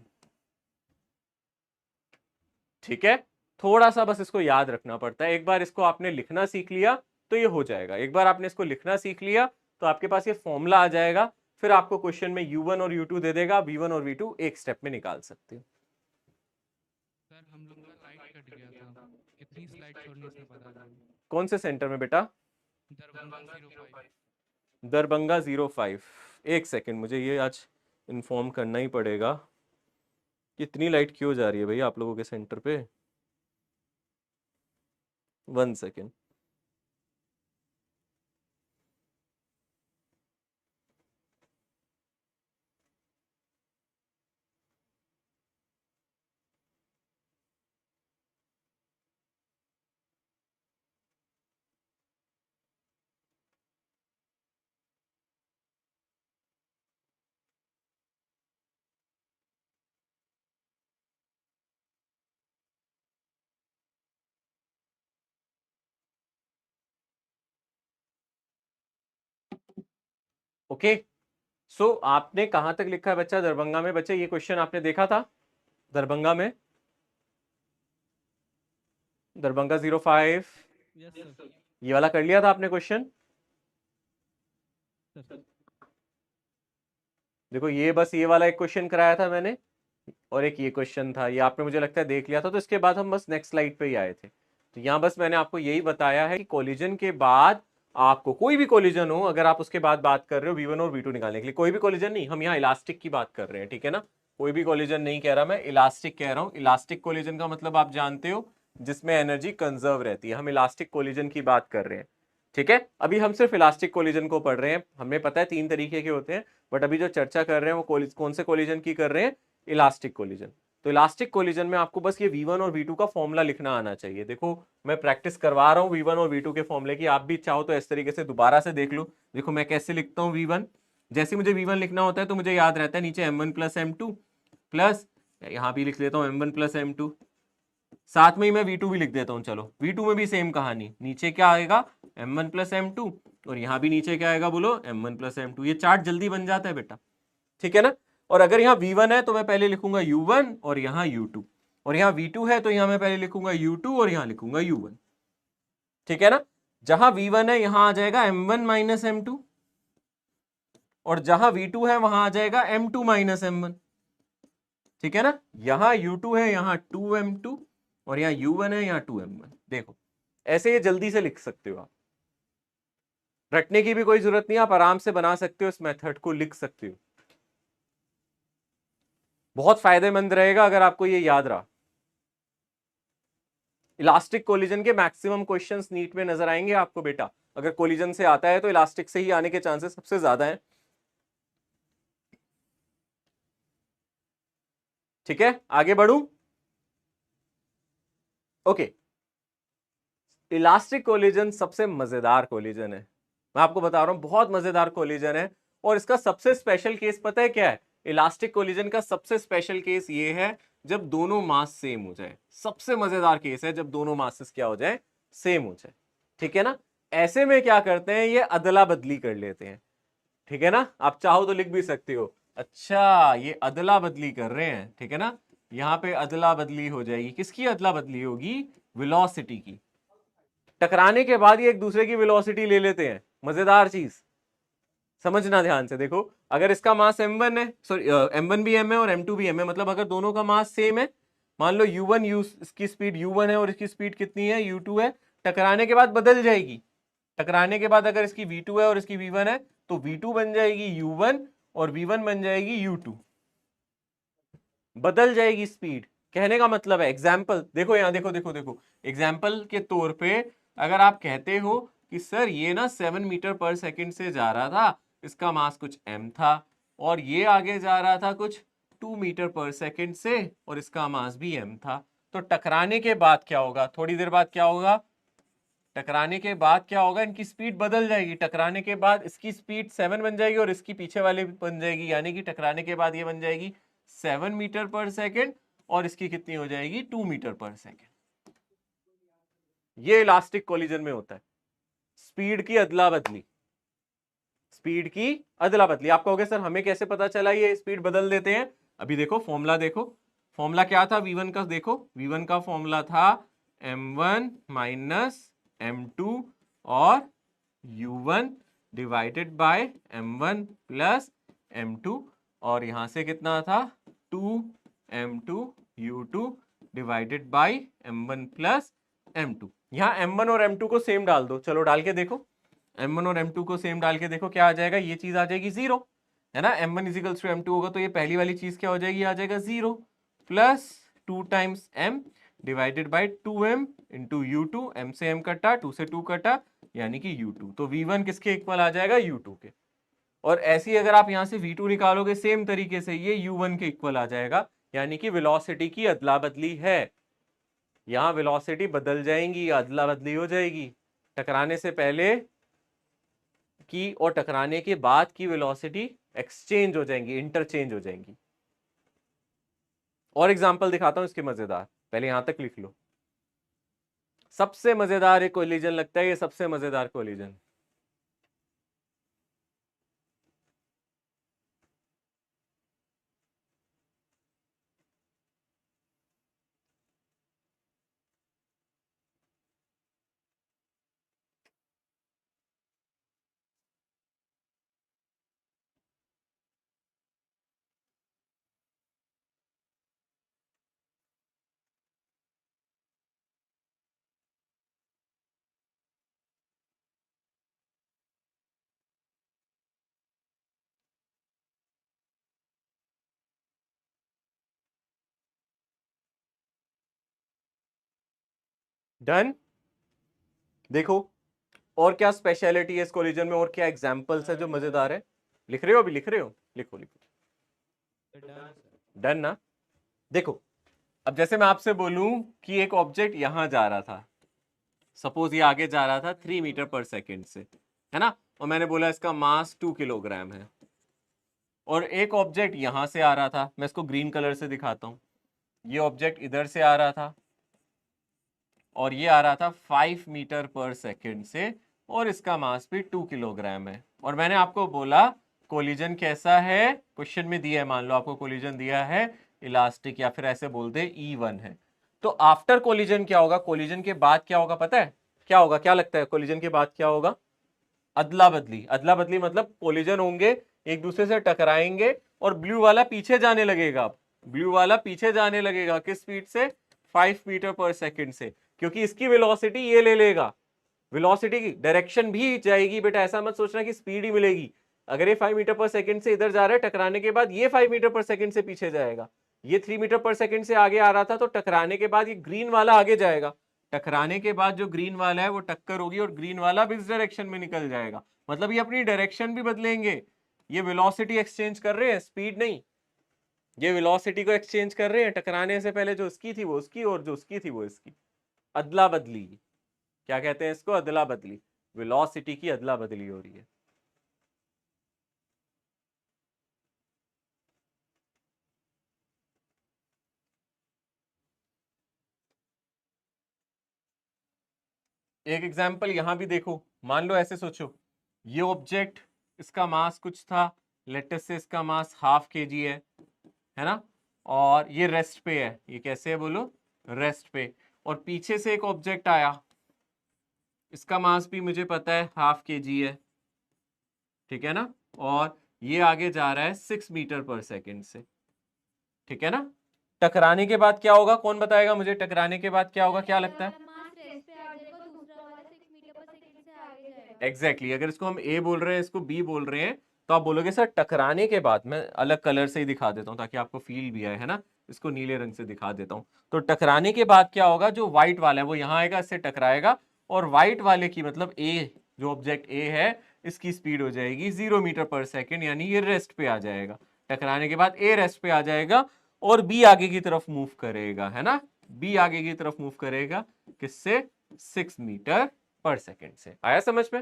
A: ठीक है, थोड़ा सा बस इसको याद रखना पड़ता है। एक बार इसको आपने लिखना सीख लिया तो ये हो जाएगा। एक बार आपने इसको लिखना सीख लिया तो आपके पास ये फॉर्मूला आ जाएगा, फिर आपको क्वेश्चन में u1 और u2 दे देगा, v1 और v2 एक स्टेप में निकाल सकते हो।
E: सर हम लोग का लाइट कट गया था, कितनी स्लाइड छोड़नी इसमें बता दीजिए।
A: कौन से सेंटर में बेटा,
E: दरभंगा 05।
A: दरभंगा 05। एक सेकंड, मुझे ये आज इन्फॉर्म करना ही पड़ेगा कि इतनी लाइट क्यों जा रही है भैया आप लोगों के सेंटर पे। 1 सेकंड। ओके, सो आपने कहां तक लिखा है बच्चा दरभंगा में? बच्चे ये क्वेश्चन आपने देखा था दरभंगा में, दरभंगा 05?
E: Yes sir.
A: ये वाला कर लिया था आपने क्वेश्चन? देखो ये बस ये वाला एक क्वेश्चन कराया था मैंने, और एक ये क्वेश्चन था, ये आपने मुझे लगता है देख लिया था। तो इसके बाद हम बस नेक्स्ट स्लाइड पे ही आए थे। तो यहाँ बस मैंने आपको यही बताया है कि कोलिजन के बाद आपको कोई भी कोलिजन हो, अगर आप उसके बाद बात कर रहे हो v1 और v2 निकालने के लिए, कोई भी कोलिजन नहीं, हम यहाँ इलास्टिक की बात कर रहे हैं। ठीक है ना, कोई भी कोलिजन नहीं कह रहा मैं, इलास्टिक कह रहा हूँ। इलास्टिक कोलिजन का मतलब आप जानते हो जिसमें एनर्जी कंजर्व रहती है, हम इलास्टिक कोलिजन की बात कर रहे हैं। ठीक है, अभी हम सिर्फ इलास्टिक कोलिजन को पढ़ रहे हैं। हमें पता है 3 तरीके के होते हैं, बट अभी जो चर्चा कर रहे हैं वो कौन से कोलिजन की कर रहे हैं, इलास्टिक कोलिजन। तो इलास्टिक कोलिजन में आपको बस ये V1 और V2 का फॉर्मूला लिखना आना चाहिए। देखो मैं प्रैक्टिस करवा रहा हूँ V1 और V2 के फॉर्मूले की, आप भी चाहो तो इस तरीके से दोबारा से देख लो। देखो मैं कैसे लिखता हूँ V1, जैसे मुझे V1 लिखना होता है तो मुझे याद रहता है नीचे M1 प्लस M2 प्लस, यहाँ भी लिख लेता हूँ M1 प्लस M2, साथ में ही मैं V2 भी लिख देता हूँ। चलो V2 में भी सेम कहानी, नीचे क्या आएगा M1 प्लस M2 और यहाँ भी नीचे क्या आएगा बोलो M1 प्लस M2। ये चार्ट जल्दी बन जाता है बेटा, ठीक है ना। और अगर यहाँ V1 है तो मैं पहले लिखूंगा U1 और यहाँ U2, और यहाँ V2 है तो यहाँ मैं पहले लिखूंगा U2 और यहाँ लिखूंगा U1, ठीक है ना। जहां V1 है यहां आ जाएगा M1 माइनस M2 और जहां V2 है वहां आ जाएगा M2 माइनस M1, ठीक है ना। यहां U2 है यहां 2M2 और यहाँ U1 है यहाँ 2M1। देखो ऐसे ये जल्दी से लिख सकते हो आप, रटने की भी कोई जरूरत नहीं, आप आराम से बना सकते हो, इस मेथड को लिख सकते हो। बहुत फायदेमंद रहेगा अगर आपको ये याद रहा। इलास्टिक कोलिजन के मैक्सिमम क्वेश्चंस नीट में नजर आएंगे आपको बेटा, अगर कोलिजन से आता है तो इलास्टिक से ही आने के चांसेस सबसे ज्यादा हैं, ठीक है। आगे बढ़ूं, ओके। इलास्टिक कोलिजन सबसे मजेदार कोलिजन है, मैं आपको बता रहा हूं बहुत मजेदार कोलिजन है। और इसका सबसे स्पेशल केस पता है क्या है? इलास्टिक कोलिजन का सबसे स्पेशल केस ये है जब दोनों मास सेम हो जाए। सबसे मजेदार केस है जब दोनों मासेस क्या हो जाए, सेम हो जाए, ठीक है ना। ऐसे में क्या करते हैं, ये अदला बदली कर लेते हैं, ठीक है ना। आप चाहो तो लिख भी सकते हो, अच्छा ये अदला बदली कर रहे हैं, ठीक है ना। यहाँ पे अदला बदली हो जाएगी, किसकी अदला बदली होगी? वेलोसिटी की। टकराने के बाद ये एक दूसरे की वेलोसिटी ले लेते हैं, मजेदार चीज समझना ध्यान से। देखो अगर इसका मास m1 है, सॉरी m1 भी m है और m2 भी m है, मतलब अगर दोनों का मास सेम है, मान लो u1 इसकी स्पीड u1 है और इसकी स्पीड कितनी है, u2 है, टकराने के बाद बदल जाएगी। टकराने के बाद अगर इसकी v2 है और इसकी v1 है तो v2 बन जाएगी u1 और v1 बन जाएगी u2, बदल जाएगी स्पीड। कहने का मतलब है, एग्जाम्पल देखो यहाँ, देखो देखो देखो एग्जाम्पल के तौर पे अगर आप कहते हो कि सर ये ना 7 मीटर पर सेकंड से जा रहा था, इसका मास कुछ m था, और ये आगे जा रहा था कुछ 2 मीटर पर सेकंड से और इसका मास भी m था, तो टकराने के बाद क्या होगा, थोड़ी देर बाद क्या होगा, टकराने के बाद क्या होगा, इनकी स्पीड बदल जाएगी। टकराने के बाद इसकी स्पीड 7 बन जाएगी और इसकी पीछे वाले बन जाएगी, यानी कि टकराने के बाद ये बन जाएगी 7 मीटर पर सेकंड और इसकी कितनी हो जाएगी, 2 मीटर पर सेकंड। ये इलास्टिक कोलिजन में होता है, स्पीड की अदला बदली, स्पीड की अदला बदली। आप कहोगे सर हमें कैसे पता चला ये स्पीड बदल देते हैं? अभी देखो फॉर्मूला, देखो फॉर्मूला क्या था V1 का, देखो V1 का फॉर्मूला था M1 माइनस M2 और U1 divided by M1 plus M2, और यहां से कितना था 2M2 U2 divided by M1 plus M2। यहाँ M1 और M2 को सेम डाल दो, चलो डाल के देखो, M1 और M2 को सेम डाल के देखो क्या आ जाएगा, ये चीज आ जाएगी 0, है ना। M1 इजिकल्स टू M2 होगा तो ये पहली वाली चीज क्या हो जाएगी, आ जाएगा 0 plus 2 times M divided by 2M into U2, M से M कटा, 2 से 2 कटा, यानी कि U2। तो V1 किसके इक्वल आ जाएगा, U2 के। और ऐसे ही अगर आप यहाँ से V2 निकालोगे सेम तरीके से ये U1 के इक्वल आ जाएगा, यानी कि वेलोसिटी की अदला बदली है। यहां वेलोसिटी बदल जाएंगी, अदला बदली हो जाएगी, टकराने से पहले की और टकराने के बाद की वेलोसिटी एक्सचेंज हो जाएंगी, इंटरचेंज हो जाएंगी। और एग्जांपल दिखाता हूं इसके मजेदार, पहले यहां तक लिख लो। सबसे मजेदार एक कोलिजन लगता है ये, सबसे मजेदार कोलिजन। डन। देखो और क्या स्पेशलिटी है इस कोलिजन में, और क्या एग्जांपल्स है जो मजेदार है। लिख रहे हो, अभी लिख रहे हो, लिखो लिखो। डन ना। देखो अब जैसे मैं आपसे बोलूं कि एक ऑब्जेक्ट यहां जा रहा था, सपोज ये आगे जा रहा था 3 मीटर पर सेकेंड से, है ना, और मैंने बोला इसका मास 2 किलोग्राम है, और एक ऑब्जेक्ट यहां से आ रहा था, मैं इसको ग्रीन कलर से दिखाता हूं, ये ऑब्जेक्ट इधर से आ रहा था और ये आ रहा था 5 मीटर पर सेकेंड से, और इसका मास भी 2 किलोग्राम है, और मैंने आपको बोला कोलिजन कैसा है, क्वेश्चन में दिया है, मान लो आपको कोलिजन दिया है इलास्टिक, या फिर ऐसे बोल दे E1 है। तो आफ्टर कोलिजन क्या होगा, कोलिजन के बाद क्या होगा पता है क्या होगा, क्या लगता है कोलिजन के बाद क्या होगा? अदला बदली। अदला बदली मतलब कोलिजन होंगे, एक दूसरे से टकराएंगे और ब्लू वाला पीछे जाने लगेगा, ब्लू वाला पीछे जाने लगेगा, किस स्पीड से? 5 मीटर पर सेकेंड से, क्योंकि इसकी वेलोसिटी ये ले लेगा, वेलोसिटी की डायरेक्शन भी जाएगी बेटा, ऐसा मत सोचना कि स्पीड ही मिलेगी। अगर ये 5 मीटर पर सेकंड से इधर जा रहा है, टकराने के बाद ये 5 मीटर पर सेकंड से पीछे जाएगा, ये 3 मीटर पर सेकंड से आगे आ रहा था, तो टकराने के बाद ये ग्रीन वाला आगे जाएगा, टकराने के बाद जो ग्रीन वाला है वो टक्कर होगी और ग्रीन वाला भी इस डायरेक्शन में निकल जाएगा, मतलब ये अपनी डायरेक्शन भी बदलेंगे, ये वेलोसिटी एक्सचेंज कर रहे हैं, स्पीड नहीं, ये वेलोसिटी को एक्सचेंज कर रहे हैं, टकराने से पहले जो उसकी थी वो उसकी और जो उसकी थी वो इसकी, अदला बदली। क्या कहते हैं इसको? अदला बदली, वेलोसिटी की अदला बदली हो रही है। एक एग्जाम्पल यहां भी देखो, मान लो ऐसे सोचो, ये ऑब्जेक्ट इसका मास कुछ था, लेटेस से इसका मास ½ kg है ना, और ये रेस्ट पे है, ये कैसे है बोलो? रेस्ट पे, और पीछे से एक ऑब्जेक्ट आया, इसका मास भी मुझे पता है ½ kg है, ठीक है ना, और ये आगे जा रहा है 6 मीटर पर सेकेंड से, ठीक है ना। टकराने के बाद क्या होगा, कौन बताएगा मुझे? टकराने के बाद क्या होगा, क्या लगता है? एग्जैक्टली अगर इसको हम ए बोल रहे हैं, इसको बी बोल रहे हैं, तो आप बोलोगे सर टकराने के बाद, मैं अलग कलर से ही दिखा देता हूं ताकि आपको फील भी आए, है ना, इसको नीले रंग से दिखा देता हूं। तो टकराने के बाद क्या होगा, जो व्हाइट वाला है वो यहाँ आएगा, इससे टकराएगा, और व्हाइट वाले की मतलब ए, जो ऑब्जेक्ट ए है, इसकी स्पीड हो जाएगी 0 मीटर पर सेकेंड, यानी ये रेस्ट पे आ जाएगा, टकराने के बाद ए रेस्ट पे आ जाएगा और बी आगे की तरफ मूव करेगा, है ना, बी आगे की तरफ मूव करेगा, किससे? 6 मीटर पर सेकेंड से। आया समझ में?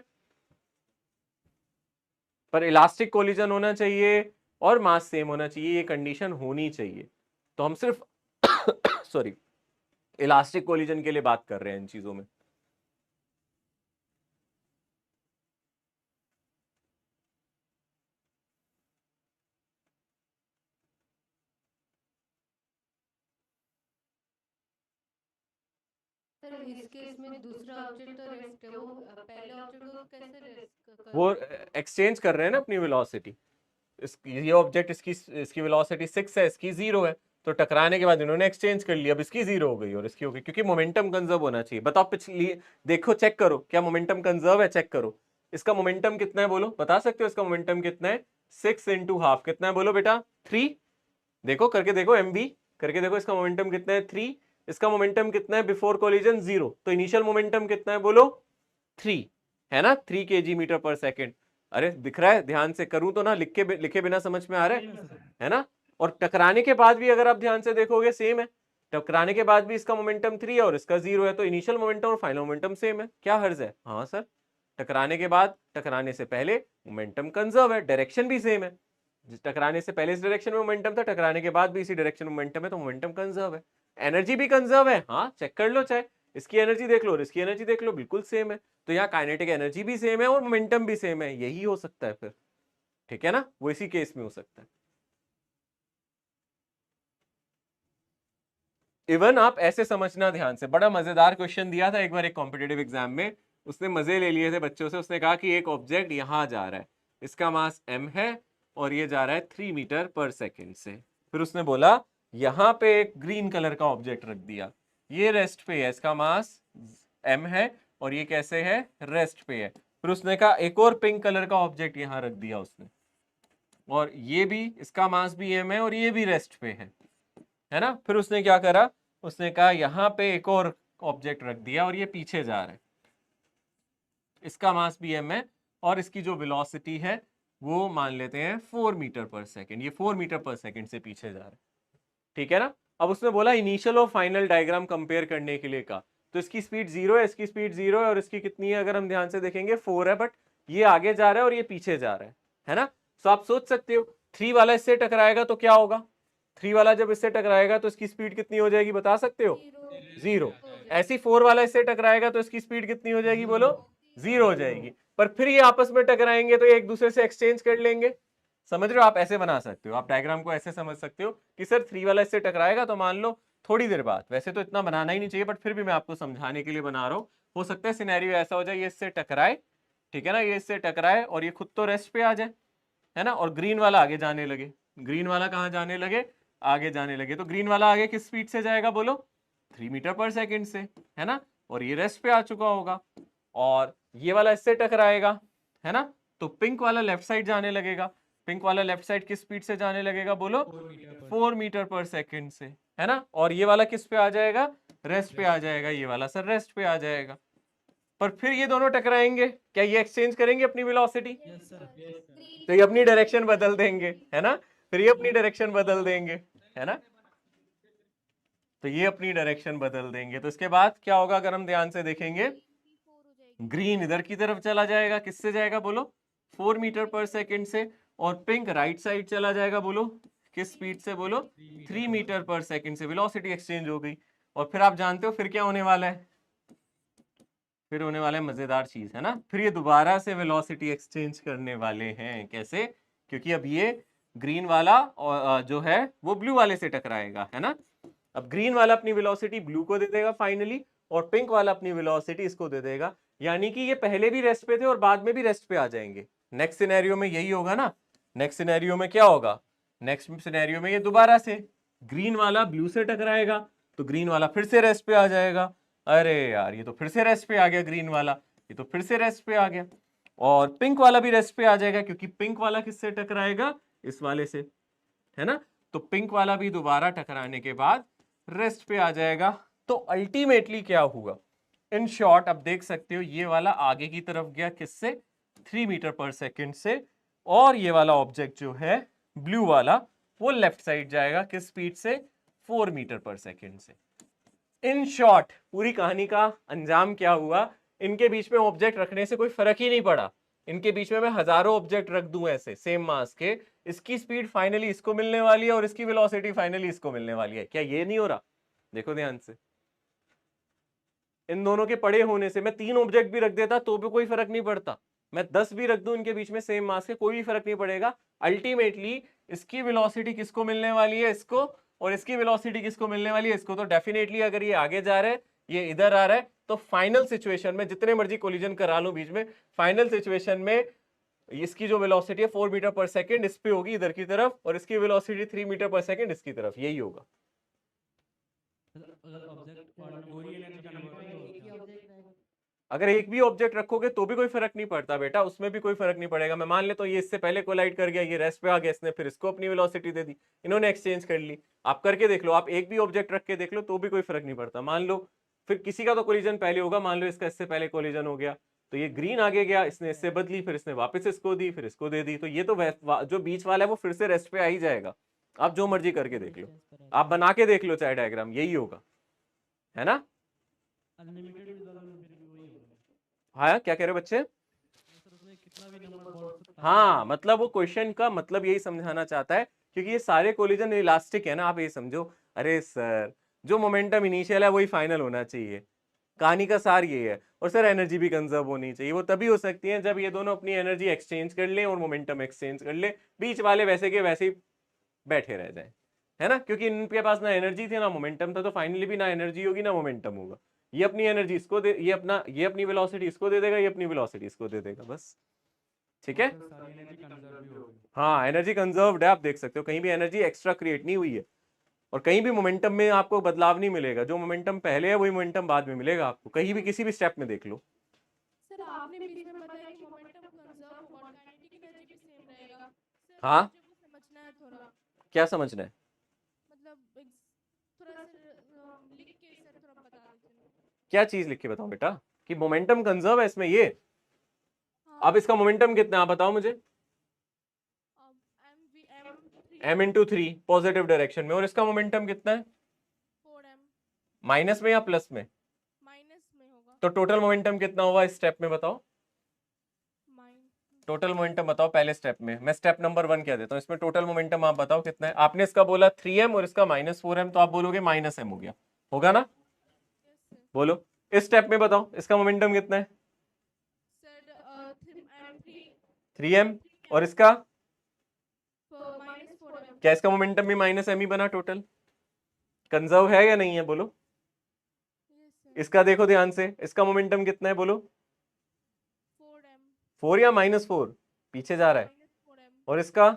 A: पर इलास्टिक कोलिजन होना चाहिए और मास सेम होना चाहिए, ये कंडीशन होनी चाहिए, तो हम सिर्फ सॉरी इलास्टिक कोलिजन के लिए बात कर रहे हैं इन चीजों में।
F: सर इस केस में दूसरा ऑब्जेक्ट तो रेस्ट है, वो पहले ऑब्जेक्ट को कैसे रेस्ट
A: वो एक्सचेंज कर रहे हैं ना अपनी वेलोसिटी, ये ऑब्जेक्ट इसकी वेलोसिटी 6 है, इसकी 0 है, तो टकराने के बाद इन्होंने एक्सचेंज कर लिया, अब इसकी 0 हो गई और इसकी हो गई, क्योंकि मोमेंटम कंजर्व होना चाहिए। बताओ पिछली, देखो चेक करो क्या मोमेंटम कंजर्व है, चेक करो इसका मोमेंटम कितना है, बोलो, बता सकते हो इसका मोमेंटम कितना है? 6 × ½ कितना है, बोलो बेटा? 3। देखो करके देखो, MB करके देखो, इसका मोमेंटम कितना है? 3। इसका मोमेंटम कितना है बिफोर कोलिजन? 0। तो इनिशियल मोमेंटम कितना है, बोलो? 3 है ना, 3 kg मीटर पर सेकेंड। अरे दिख रहा है, ध्यान से करूं तो ना, लिखे बिना समझ में आ रहा है ना। और टकराने के बाद भी अगर आप ध्यान से देखोगे सेम है, टकराने के बाद भी इसका मोमेंटम 3 है और इसका 0 है, तो इनिशियल मोमेंटम और फाइनल मोमेंटम सेम है, क्या हर्ज है? हाँ सर, टकराने के बाद, टकराने से पहले मोमेंटम कंजर्व है, डायरेक्शन भी सेम है, टकराने से पहले इस डायरेक्शन में मोमेंटम था, टकराने के बाद भी इसी डायरेक्शन में मोमेंटम है, तो मोमेंटम कंजर्व है। एनर्जी भी कंजर्व है, हाँ चेक कर लो, चाहे इसकी एनर्जी देख लो और इसकी एनर्जी देख लो, बिल्कुल सेम है, तो यहाँ काइनेटिक एनर्जी भी सेम है और मोमेंटम भी सेम है, यही हो सकता है फिर, ठीक है ना, वो इसी केस में हो सकता है। इवन आप ऐसे समझना ध्यान से, बड़ा मजेदार क्वेश्चन दिया था एक बार एक कॉम्पिटेटिव एग्जाम में, उसने मजे ले लिए थे बच्चों से, उसने कहा कि एक ऑब्जेक्ट यहां जा रहा है, इसका मास m है और ये जा रहा है 3 मीटर पर सेकेंड से, फिर उसने बोला यहां पे एक ग्रीन कलर का ऑब्जेक्ट रख दिया, ये रेस्ट पे है, इसका मास m है और ये कैसे है? रेस्ट पे है। फिर उसने कहा एक और पिंक कलर का ऑब्जेक्ट यहां रख दिया उसने, और ये भी, इसका मास भी m है और ये भी रेस्ट पे है ना। फिर उसने क्या करा, उसने कहा यहाँ पे एक और ऑब्जेक्ट रख दिया और ये पीछे जा रहा है, इसका मास भी m है और इसकी जो वेलोसिटी है वो मान लेते हैं 4 मीटर पर सेकेंड, ये 4 मीटर पर सेकेंड से पीछे जा रहा है, ठीक है ना। अब उसने बोला इनिशियल और फाइनल डायग्राम कंपेयर करने के लिए का, तो इसकी स्पीड 0 है, इसकी स्पीड 0 है, और इसकी कितनी है अगर हम ध्यान से देखेंगे 4 है, बट ये आगे जा रहा है और ये पीछे जा रहा है ना। तो आप सोच सकते हो 3 वाला इससे टकराएगा तो क्या होगा, 3 वाला जब इससे टकराएगा तो इसकी स्पीड कितनी हो जाएगी, बता सकते हो, 0। ऐसी 4 वाला इससे टकराएगा तो इसकी स्पीड कितनी हो जाएगी, बोलो 0 हो जाएगी। पर फिर ये आपस में टकराएंगे तो ये एक दूसरे से एक्सचेंज कर लेंगे, समझ रहे हो। आप ऐसे बना सकते हो, आप डायग्राम को ऐसे समझ सकते हो कि सर 3 वाला इससे टकराएगा तो मान लो थोड़ी देर बाद, वैसे तो इतना बनाना ही नहीं चाहिए बट फिर भी मैं आपको समझाने के लिए बना रहा हूँ, हो सकता है सिनेरियो ऐसा हो जाए ये इससे टकराए, ठीक है ना, ये इससे टकराए और ये खुद तो रेस्ट पे आ जाए, है ना, और ग्रीन वाला आगे जाने लगे। ग्रीन वाला कहाँ जाने लगे, आगे जाने लगे। तो ग्रीन वाला आगे किस स्पीड से जाएगा, बोलो 3 मीटर पर सेकेंड से, है ना, और ये रेस्ट पे आ चुका होगा। और ये वाला इससे टकराएगा, है ना, तो पिंक वाला लेफ्ट साइड जाने लगेगा। पिंक वाला लेफ्ट साइड किस स्पीड से जाने लगेगा, बोलो 4 मीटर पर सेकेंड से, है ना। और ये वाला किस पे आ जाएगा, रेस्ट पे आ जाएगा। ये वाला सर रेस्ट पे आ जाएगा। पर फिर ये दोनों टकराएंगे, क्या ये एक्सचेंज करेंगे अपनी वेलोसिटी, तो ये अपनी डायरेक्शन बदल देंगे, है ना, फिर ये अपनी डायरेक्शन बदल देंगे, है ना, तो ये अपनी डायरेक्शन बदल देंगे। तो इसके बाद क्या होगा अगर हम ध्यान से देखेंगे, ग्रीन इधर की तरफ चला जाएगा, किससे जाएगा, बोलो 4 मीटर पर सेकेंड से, और पिंक राइट साइड चला जाएगा, बोलो किस स्पीड से, बोलो 3 मीटर पर सेकेंड से। वेलोसिटी एक्सचेंज हो गई। और फिर आप जानते हो फिर क्या होने वाला है, फिर होने वाला है मजेदार चीज, है ना, फिर ये दोबारा से वेलोसिटी एक्सचेंज करने वाले हैं। कैसे, क्योंकि अब ये ग्रीन वाला जो है वो ब्लू वाले से टकराएगा, है ना। अब ग्रीन वाला अपनी वेलोसिटी ब्लू को दे देगा फाइनली, और पिंक वाला अपनी वेलोसिटी इसको दे देगा, यानी कि ये पहले भी रेस्ट पे थे और बाद में भी रेस्ट पे आ जाएंगे। नेक्स्ट सिनेरियो में यही होगा ना। नेक्स्ट सिनेरियो में क्या होगा, नेक्स्ट सिनेरियो में ये दोबारा से ग्रीन वाला ब्लू से टकराएगा तो ग्रीन वाला फिर से रेस्ट पे आ जाएगा। अरे यार ये तो फिर से रेस्ट पे आ गया ग्रीन वाला, ये तो फिर से रेस्ट पे आ गया। और पिंक वाला भी रेस्ट पे आ जाएगा क्योंकि पिंक वाला किससे टकराएगा, इस वाले से, है ना। तो पिंक वाला भी दोबारा टकराने के बाद रेस्ट पे आ जाएगा। तो अल्टीमेटली क्या हुआ, इन शॉर्ट आप देख सकते हो ये वाला आगे की तरफ गया किससे, 3 मीटर पर सेकेंड से, और ये वाला ऑब्जेक्ट जो है ब्लू वाला वो लेफ्ट साइड जाएगा किस स्पीड से, 4 मीटर पर सेकेंड से। इन शॉर्ट पूरी कहानी का अंजाम क्या हुआ, इनके बीच में ऑब्जेक्ट रखने से कोई फर्क ही नहीं पड़ा। इनके बीच में मैं हजारों ऑब्जेक्ट रख दूं ऐसे सेम मास के, इसकी स्पीड फाइनली इसको मिलने वाली है और इसकी वेलोसिटी फाइनली इसको मिलने वाली है। क्या ये नहीं हो रहा, देखो ध्यान से, इन दोनों के पड़े होने से मैं 3 ऑब्जेक्ट भी रख देता तो भी कोई फर्क नहीं पड़ता, मैं 10 भी रख दूं इनके बीच में सेम मास के, कोई भी फर्क नहीं पड़ेगा। अल्टीमेटली इसकी वेलोसिटी किसको मिलने वाली है, इसको, और इसकी वेलोसिटी किसको मिलने वाली है, इसको। तो डेफिनेटली अगर ये आगे जा रहा है, ये इधर आ रहा है, तो फाइनल सिचुएशन में जितने मर्जी कोलिजन करा लूं बीच में, फाइनल सिचुएशन में इसकी जो वेलोसिटी है 4 मीटर पर सेकेंड इस पे होगी इधर की तरफ, और इसकी वेलोसिटी 3 मीटर पर सेकेंड इसकी तरफ, यही होगा। अगर एक भी ऑब्जेक्ट रखोगे तो भी कोई फर्क नहीं पड़ता बेटा, उसमें भी कोई फर्क नहीं पड़ेगा। मैं मान लेता हूँ ये इससे पहले कोलाइड कर गया, ये रेस्ट पे आ गया, इसने फिर इसको अपनी वेलोसिटी दे दी, इन्होंने एक्सचेंज कर ली। आप करके देख लो, आप एक भी ऑब्जेक्ट रख के देख लो तो भी कोई फर्क नहीं पड़ता। मान लो फिर किसी का तो कोलिजन पहले होगा, मान लो इसका इससे पहले कोलिजन हो गया, तो ये ग्रीन आगे गया, इसने इससे बदली, फिर इसने वापस इसको दी, फिर इसको दे दी, तो ये तो जो बीच वाला है वो फिर से रेस्ट पे आ ही जाएगा। आप जो मर्जी करके देख लो, आप बना के देख लो चाहे डायग्राम, यही होगा, है ना। हाँ क्या कह रहे हो बच्चे, हाँ मतलब वो क्वेश्चन का मतलब यही समझाना चाहता है, क्योंकि ये सारे कोलिजन इलास्टिक है ना। आप ये समझो, अरे सर जो मोमेंटम इनिशियल है वही फाइनल होना चाहिए, कहानी का सार ये है। और सर एनर्जी भी कंजर्व होनी चाहिए, वो तभी हो सकती है जब ये दोनों अपनी एनर्जी एक्सचेंज कर ले और मोमेंटम एक्सचेंज कर ले, बीच वाले वैसे के वैसे ही बैठे रह जाए, है ना, क्योंकि इनके पास ना एनर्जी थी ना मोमेंटम था, तो फाइनली भी ना एनर्जी होगी ना मोमेंटम होगा। ये अपनी एनर्जी इसको दे, ये अपनी वेलोसिटी इसको दे देगा, ये अपनी वेलोसिटी इसको दे देगा, बस ठीक है। हाँ एनर्जी कंजर्व्ड है, आप देख सकते हो कहीं भी एनर्जी एक्स्ट्रा क्रिएट नहीं हुई है, और कहीं भी मोमेंटम में आपको बदलाव नहीं मिलेगा। जो मोमेंटम पहले है वही मोमेंटम बाद में मिलेगा आपको, कहीं भी किसी भी स्टेप में देख लो।
H: सर आपने बीच में बताया कि मोमेंटम कंजर्व होगा, काइनेटिक एनर्जी भी सेम रहेगा। सर
A: हाँ
H: मुझे वो समझना है थोड़ा,
A: क्या समझना है,
H: मतलब थोड़ा सा लिख के सर थोड़ा बता दीजिए।
A: क्या चीज लिख के बताऊं बेटा, कि मोमेंटम कंजर्व है इसमें ये। अब इसका मोमेंटम कितना है आप बताओ मुझे, m into 3 पॉजिटिव डायरेक्शन में, और इसका मोमेंटम कितना है माइनस में या प्लस में?
H: माइनस में होगा।
A: तो टोटल मोमेंटम कितना हुआ इस स्टेप में बताओ? टोटल मोमेंटम बताओ पहले स्टेप में। मैं स्टेप नंबर 1 कह देता हूँ, इसमें टोटल मोमेंटम आप बताओ कितना है। आपने इसका बोला 3m और इसका -4m, तो आप बोलोगे -m हो गया, होगा ना? बोलो इस स्टेप में बताओ इसका मोमेंटम कितना है?
H: सर
A: 3m और इसका
H: -4m।
A: क्या इसका मोमेंटम भी -m ही बना? टोटल कंजर्व है या नहीं है बोलो? इसका देखो ध्यान से, इसका मोमेंटम कितना है बोलो? 4 या -4? पीछे जा रहा है। और इसका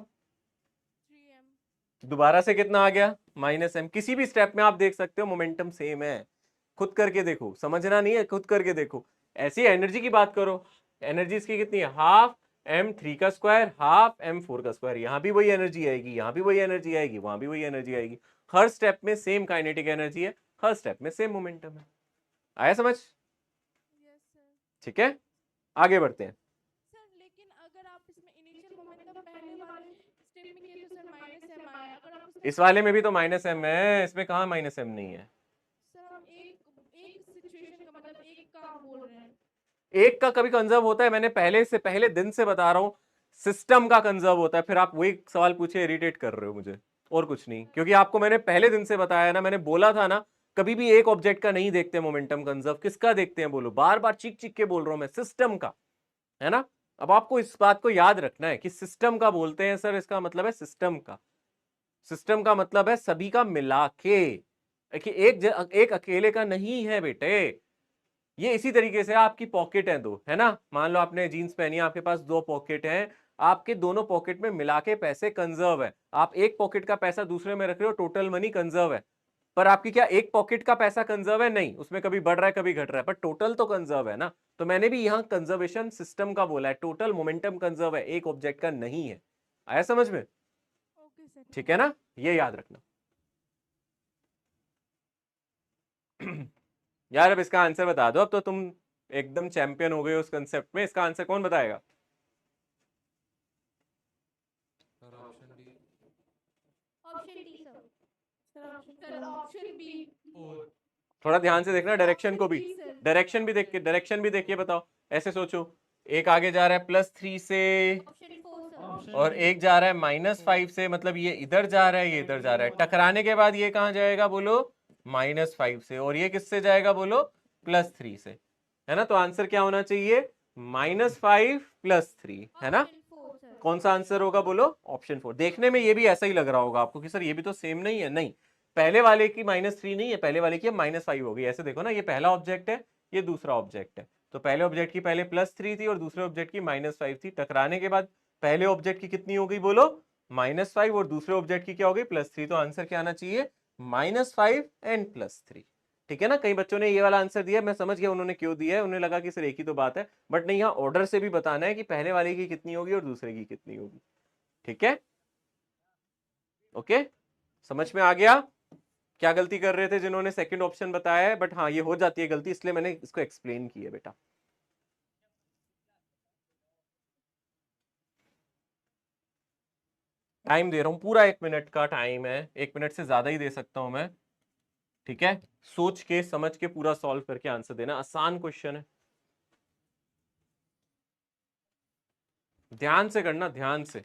A: दोबारा से कितना आ गया? -m। किसी भी स्टेप में आप देख सकते हो मोमेंटम सेम है। खुद करके देखो, समझना नहीं है, खुद करके देखो। ऐसी एनर्जी की बात करो, एनर्जी इसकी कितनी है? हाफ m3 का स्क्वायर, हाफ m4 का स्क्वायर। यहां भी वही एनर्जी आएगी, यहां भी वही एनर्जी आएगी, वहां भी वही एनर्जी आएगी। हर स्टेप में सेम काइनेटिक एनर्जी है, हर स्टेप में सेम मोमेंटम है। आया समझ? ठीक है, आगे बढ़ते हैं।
H: सर लेकिन अगर आप इसमें इनिशियल मोमेंटम पहले वाले स्टेप में किए तो सर -m आया। अगर आप
A: इस वाले में भी तो -m है, इसमें कहाँ -m नहीं है?
H: सर हम एक सिचुएशन का मतलब एक का हम बोल रहे हैं।
A: एक का कभी कंजर्व होता है? मैंने पहले दिन से बता रहा हूं, सिस्टम का कंजर्व होता है। फिर आप वही सवाल पूछे, इरिटेट कर रहे हो मुझे, और कुछ नहीं। क्योंकि आपको मैंने पहले दिन से बताया ना, मैंने बोला था ना, कभी भी एक ऑब्जेक्ट का नहीं देखते मोमेंटम कंजर्व। किसका देखते हैं बोलो? बार बार चीख चीख के बोल रहा हूं मैं, सिस्टम का, है ना? अब आपको इस बात को याद रखना है कि सिस्टम का बोलते हैं सर, इसका मतलब है सिस्टम का। सिस्टम का मतलब है सभी का मिला के, एक अकेले का नहीं है बेटे। ये इसी तरीके से आपकी पॉकेट है दो, है ना? मान लो आपने जीन्स पहनी है, आपके पास 2 पॉकेट हैं, आपके दोनों पॉकेट में मिला के पैसे कंजर्व है। आप एक पॉकेट का पैसा दूसरे में रख रहे हो, टोटल मनी कंजर्व है। पर आपकी क्या एक पॉकेट का पैसा कंजर्व है? नहीं, उसमें कभी बढ़ रहा है कभी घट रहा है, पर टोटल तो कंजर्व है ना। तो मैंने भी यहां कंजर्वेशन सिस्टम का बोला है, टोटल मोमेंटम कंजर्व है, एक ऑब्जेक्ट का नहीं है। आया समझ में?
H: ओके सर,
A: ठीक है ना, ये याद रखना। यार अब इसका आंसर बता दो, अब तो तुम एकदम चैंपियन हो गए उस कंसेप्ट में। इसका आंसर कौन बताएगा?
G: Sir option D.
D: Option D sir.
H: Sir option B.
A: थोड़ा ध्यान से देखना डायरेक्शन को भी,
H: बी सर।
A: डायरेक्शन भी देख के बताओ। ऐसे सोचो, एक आगे जा रहा है +3 से,
D: ऑप्शन 4 सर।
A: और एक जा रहा है -5 से, मतलब ये इधर जा रहा है, ये इधर जा रहा है। टकराने के बाद ये कहां जाएगा बोलो? -5 से। और ये किससे जाएगा बोलो? +3 से, है ना? तो आंसर क्या होना चाहिए? -5 +3, है ना?
D: Option 4 sir.
A: कौन सा आंसर होगा बोलो? ऑप्शन 4। देखने में ये भी ऐसा ही लग रहा होगा आपको कि सर ये भी तो सेम नहीं है। नहीं, पहले वाले की -3 नहीं है, पहले वाले की -5 होगी। ऐसे देखो ना, ये पहला ऑब्जेक्ट है, ये दूसरा ऑब्जेक्ट है। तो पहले ऑब्जेक्ट की पहले +3 थी और दूसरे ऑब्जेक्ट की -5 थी। टकराने के बाद पहले ऑब्जेक्ट की कितनी हो गई बोलो? -5, और दूसरे ऑब्जेक्ट की क्या हो गई? +3। तो आंसर क्या आना चाहिए? -5 एंड +3। ठीक है ना? कई बच्चों ने ये वाला आंसर दिया, मैं समझ गया उन्होंने क्यों दिया है, उन्हें लगा कि सिर्फ एक ही तो बात है। बट नहीं, यहाँ ऑर्डर से भी बताना है कि पहले वाले की कितनी होगी और दूसरे की कितनी होगी। ठीक है, ओके, समझ में आ गया क्या गलती कर रहे थे जिन्होंने सेकंड ऑप्शन बताया है? बट हाँ, ये हो जाती है गलती, इसलिए मैंने इसको एक्सप्लेन किया बेटा। टाइम दे रहा हूं, पूरा 1 मिनट का टाइम है, 1 मिनट से ज्यादा ही दे सकता हूं मैं। ठीक है, सोच के समझ के पूरा सॉल्व करके आंसर देना, आसान क्वेश्चन है, ध्यान से करना, ध्यान से।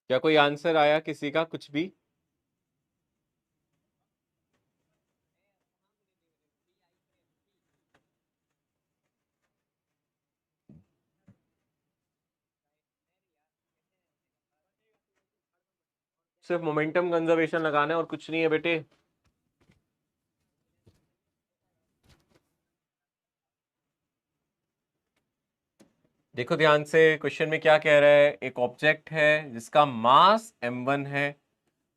A: क्या कोई आंसर आया किसी का कुछ भी? सिर्फ मोमेंटम कंजर्वेशन लगाना है और कुछ नहीं है बेटे। देखो ध्यान से, क्वेश्चन में क्या कह रहा है, एक ऑब्जेक्ट है जिसका मास m1 है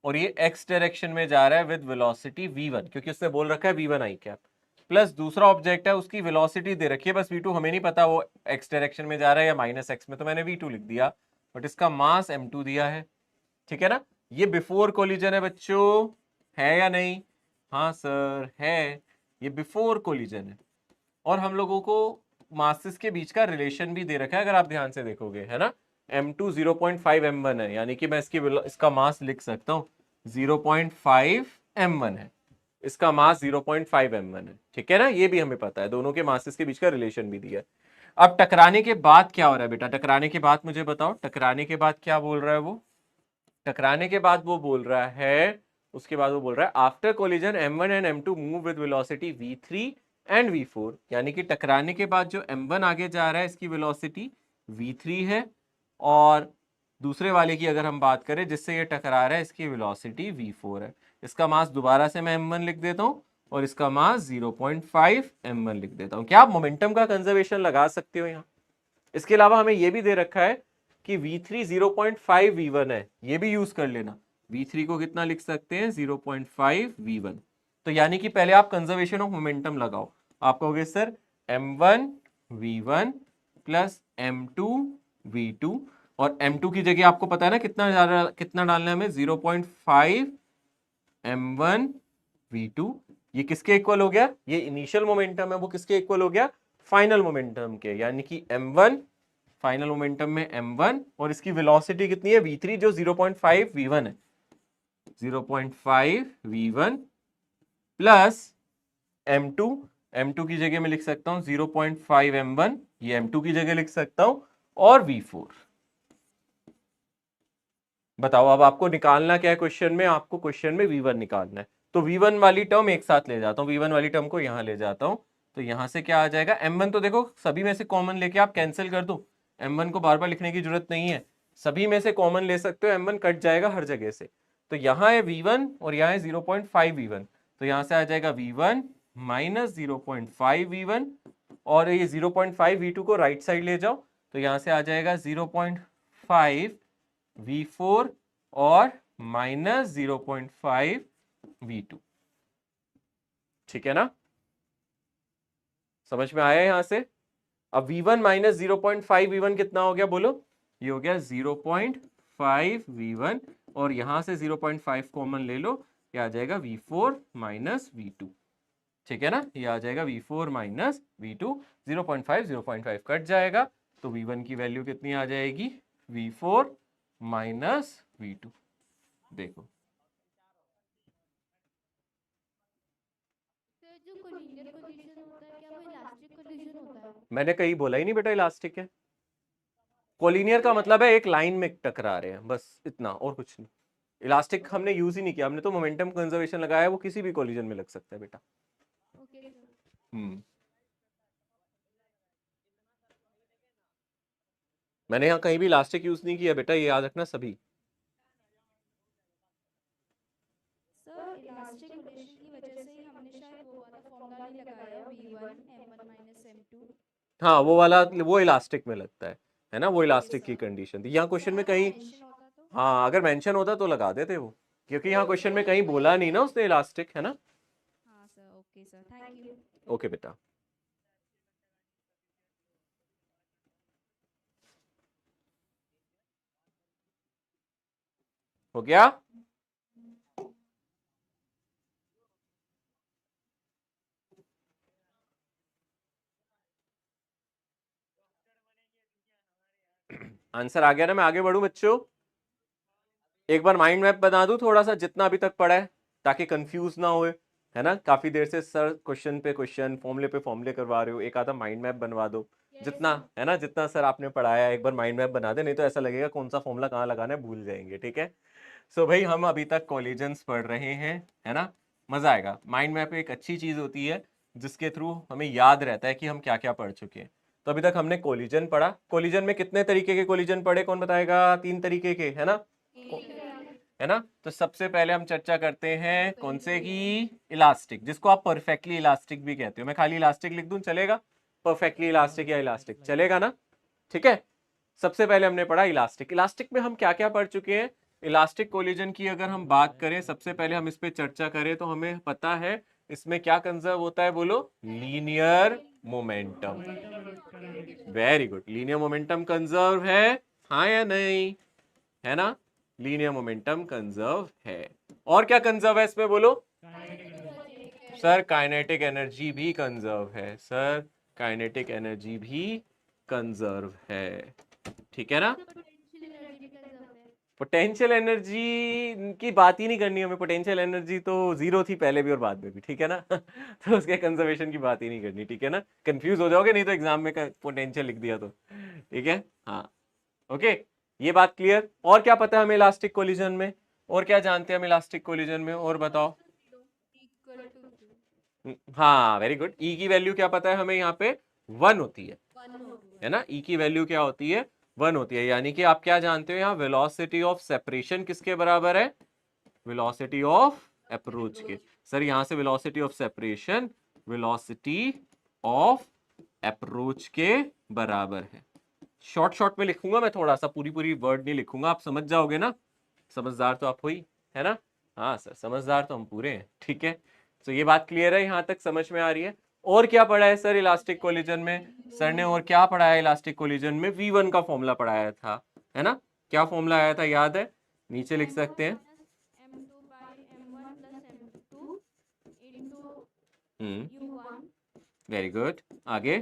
A: और ये x डायरेक्शन में जा रहा है विद वेलोसिटी v1, क्योंकि उसने बोल रखा है v1 i कैप, प्लस दूसरा ऑब्जेक्ट है उसकी वेलोसिटी दे रखी है बस v2, हमें नहीं पता वो x डायरेक्शन में जा रहा है या माइनस x में, तो मैंने v2 लिख दिया, बट इसका मास m2 दिया है। ठीक है ना, ये बिफोर कोलिजन है बच्चों, है या नहीं? हाँ सर है, ये बिफोर कोलिजन है और हम लोगों को मासेस के बीच का रिलेशन भी दे रखा है, अगर आप ध्यान से देखोगे, है ना। m2 0.5 m1 है, यानी कि मैं इसका मास लिख सकता हूँ 0.5 m1 है, इसका मास 0.5 m1 है। ठीक है ना, ये भी हमें पता है, दोनों के मासेस के बीच का रिलेशन भी दिया है। अब टकराने के बाद क्या हो रहा है बेटा, टकराने के बाद मुझे बताओ, टकराने के बाद क्या बोल रहा है वो? टकराने के बाद वो बोल रहा है, उसके बाद वो बोल रहा है after collision m1 and m2 move with velocity v3 and v4, यानी कि टकराने के बाद जो m1 आगे जा रहा है इसकी वेलोसिटी v3 है और दूसरे वाले की अगर हम बात करें जिससे ये टकरा रहा है इसकी वेलोसिटी v4 है। इसका मास दोबारा से मैं m1 लिख देता हूँ और इसका मास 0.5 m1 लिख देता हूँ। क्या आप मोमेंटम का कंजर्वेशन लगा सकते हो यहाँ? इसके अलावा हमें ये भी दे रखा है कि v3 0.5 v1 है, ये भी यूज कर लेना। v3 को कितना लिख सकते हैं? 0.5 v1। तो यानी कि पहले आप कंजर्वेशन ऑफ मोमेंटम लगाओ, आप कहोगे sir m1 v1 plus m2 v2, और m2 की जगह आपको पता है ना कितना डालना है हमें, 0.5 m1 v2। ये किसके इक्वल हो गया? ये इनिशियल मोमेंटम है, वो किसके इक्वल हो गया? फाइनल मोमेंटम के, यानी कि m1 फाइनल मोमेंटम में m1 और इसकी वेलोसिटी कितनी है? v3 जो 0.5 v1 है, 0.5 v1 प्लस m2 की जगह में लिख सकता हूं 0.5 m1, ये m2 की जगह लिख सकता हूं, और v4। बताओ अब आपको निकालना क्या है क्वेश्चन में? आपको क्वेश्चन में v1 निकालना है, तो v1 वाली टर्म एक साथ ले जाता हूं, v1 वाली टर्म को यहां ले जाता हूं, तो यहां से क्या आ जाएगा? m1 तो देखो सभी में से कॉमन लेके आप कैंसिल कर दो, m1 को बार बार लिखने की जरूरत नहीं है, सभी में से कॉमन ले सकते हो, m1 कट जाएगा हर जगह से, तो यहाँ है v1 और यहाँ है 0.5 v1, तो यहाँ से आ जाएगा v1 माइनस 0.5 v1, और ये 0.5 v2 को राइट साइड ले जाओ, तो यहाँ से आ जाएगा 0.5 v4 और माइनस 0.5 v2। ठीक है ना, समझ में आया यहाँ से? अब v1 माइनस 0.5 v1 कितना हो गया बोलो? ये हो गया 0.5 v1 और यहां से 0.5 कॉमन ले लो, ये आ जाएगा v4 माइनस v2। ठीक है ना, ये आ जाएगा v4 माइनस v2, 0.5 कट जाएगा, तो v1 की वैल्यू कितनी आ जाएगी? v4 minus v2। देखो
D: सर जो कोलिनियर कोलिजन होता है क्या वो इलास्टिक कोलिजन होता है?
A: मैंने कहीं बोला ही नहीं बेटा इलास्टिक है, कोलिनियर का मतलब है एक लाइन में टकरा रहे हैं, बस इतना और कुछ नहीं। इलास्टिक हमने यूज ही नहीं किया, हमने तो मोमेंटम कंजर्वेशन लगाया है, वो किसी भी कोलिजन में लग सकता है बेटा।
D: Okay sir.
A: मैंने यहाँ कहीं भी इलास्टिक यूज नहीं किया बेटा, ये याद रखना सभी।
H: सर इलास्टिक कोलिजन की वजह से ही हमने शायद वो वाला फॉर्मूला नहीं लगाया v1 m1 माइनस m2।
A: हाँ वो वाला, वो इलास्टिक में लगता है ना, वो इलास्टिक की कंडीशन थी। यहाँ क्वेश्चन में कहीं,
H: मेंशन होता तो
A: हाँ अगर मेंशन होता तो लगा देते वो, क्योंकि यहाँ क्वेश्चन में कहीं बोला नहीं ना उसने इलास्टिक, है ना।
H: हाँ sir, okay sir, thank you.
A: Okay बेटा। हो गया? आंसर आ गया ना? मैं आगे बढ़ूं बच्चों? एक बार माइंड मैप बना दूं थोड़ा सा, जितना अभी तक पढ़ा है, ताकि कंफ्यूज ना होए, है ना। काफी देर से सर क्वेश्चन पे क्वेश्चन, फॉर्मूले पे फॉर्मूले करवा रहे हो, एक आधा माइंड मैप बनवा दो, जितना है ना, जितना सर आपने पढ़ाया एक बार माइंड मैप बना दे, नहीं तो ऐसा लगेगा कौन सा फॉर्मूला कहाँ लगाना है भूल जाएंगे। ठीक है, सो भाई हम अभी तक कोलिजन्स पढ़ रहे हैं, है ना, मजा आएगा। माइंड मैप एक अच्छी चीज होती है जिसके थ्रू हमें याद रहता है कि हम क्या क्या पढ़ चुके हैं। तो अभी तक हमने कोलिजन पढ़ा। कोलिजन में कितने तरीके के कोलिजन पढ़े, कौन बताएगा? 3 तरीके के, है ना, है ना। तो सबसे पहले हम चर्चा करते हैं कौन से की? इलास्टिक, जिसको आप परफेक्टली इलास्टिक भी कहते हो। मैं खाली इलास्टिक लिख दूं चलेगा? परफेक्टली इलास्टिक या इलास्टिक चलेगा ना? ठीक है, सबसे पहले हमने पढ़ा इलास्टिक। इलास्टिक में हम क्या क्या पढ़ चुके हैं? इलास्टिक कोलिजन की अगर हम बात करें, सबसे पहले हम इस पे चर्चा करें तो हमें पता है इसमें क्या कंजर्व होता है, बोलो? Linear momentum. Very good, linear momentum conserve है, हाँ या नहीं? है ना, लीनियर मोमेंटम कंजर्व है। और क्या कंजर्व है इसमें, बोलो? सर काइनेटिक एनर्जी भी कंजर्व है, सर काइनेटिक एनर्जी भी कंजर्व है। ठीक है ना, पोटेंशियल एनर्जी की बात ही नहीं करनी हमें। पोटेंशियल एनर्जी तो जीरो थी पहले भी और बाद में भी, ठीक है ना। तो उसके कंजर्वेशन की बात ही नहीं करनी, ठीक है ना। कंफ्यूज हो जाओगे नहीं तो एग्जाम में पोटेंशियल लिख दिया तो, ठीक है। हाँ ओके, ये बात क्लियर। और क्या पता है हमें इलास्टिक कोलिजन में, और क्या जानते हैं हम इलास्टिक कोलिजन में, और बताओ। हाँ वेरी गुड, ई की वैल्यू क्या पता है हमें? यहाँ पे 1 होती है ना। ई की वैल्यू क्या होती है? 1 होती है। यानी कि आप क्या जानते हो यहाँ, वेलोसिटी ऑफ सेपरेशन किसके बराबर है? वेलोसिटी ऑफ अप्रोच के। सर यहाँ से velocity of separation velocity of approach के बराबर है। शॉर्ट शॉर्ट में लिखूंगा मैं, थोड़ा सा पूरी पूरी वर्ड नहीं लिखूंगा, आप समझ जाओगे ना। समझदार तो आप हो ही, है ना? हाँ सर, समझदार तो हम पूरे हैं, ठीक है। तो ये बात क्लियर है, यहाँ तक समझ में आ रही है। और क्या पढ़ा है सर इलास्टिक कोलिजन में? सर ने और क्या पढ़ाया इलास्टिक कोलिजन में? V1 का फॉर्मूला पढ़ाया था, है ना। क्या फॉर्मूला आया था, याद है? नीचे लिख सकते हैं। वेरी गुड, आगे।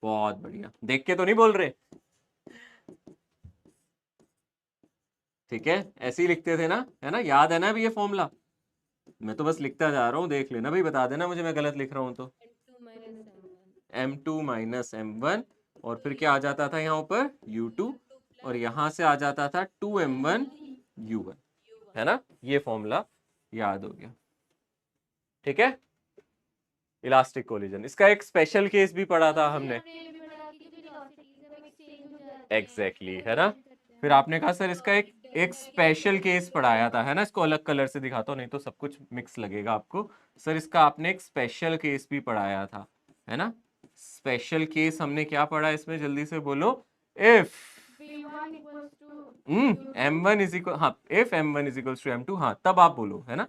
A: बहुत बढ़िया, देख के तो नहीं बोल रहे, ठीक है। ऐसे ही लिखते थे ना, है ना, याद है ना अभी ये फॉर्मूला? मैं तो बस लिखता जा रहा हूँ, देख लेना भाई, बता देना मुझे मैं गलत लिख रहा हूँ तो। m2 माइनस m1, और फिर क्या आ जाता था यहाँ ऊपर? u2, और यहाँ से आ जाता था 2m1 u1, है ना। ये फॉर्मूला याद हो गया, ठीक है। इलास्टिक कोलिजन, इसका एक स्पेशल केस भी पढ़ा था हमने, एग्जैक्टली, है ना। फिर आपने कहा सर इसका एक स्पेशल केस पढ़ाया था, है ना। इसको अलग कलर से दिखाता हूँ नहीं तो सब कुछ मिक्स लगेगा आपको। सर इसका आपने एक स्पेशल केस भी पढ़ाया था, है ना। स्पेशल केस हमने क्या पढ़ा इसमें, जल्दी से बोलो। इफ m1 इज इक्वल, हाँ, if m1 is equals to m2, हाँ तब आप बोलो, है ना।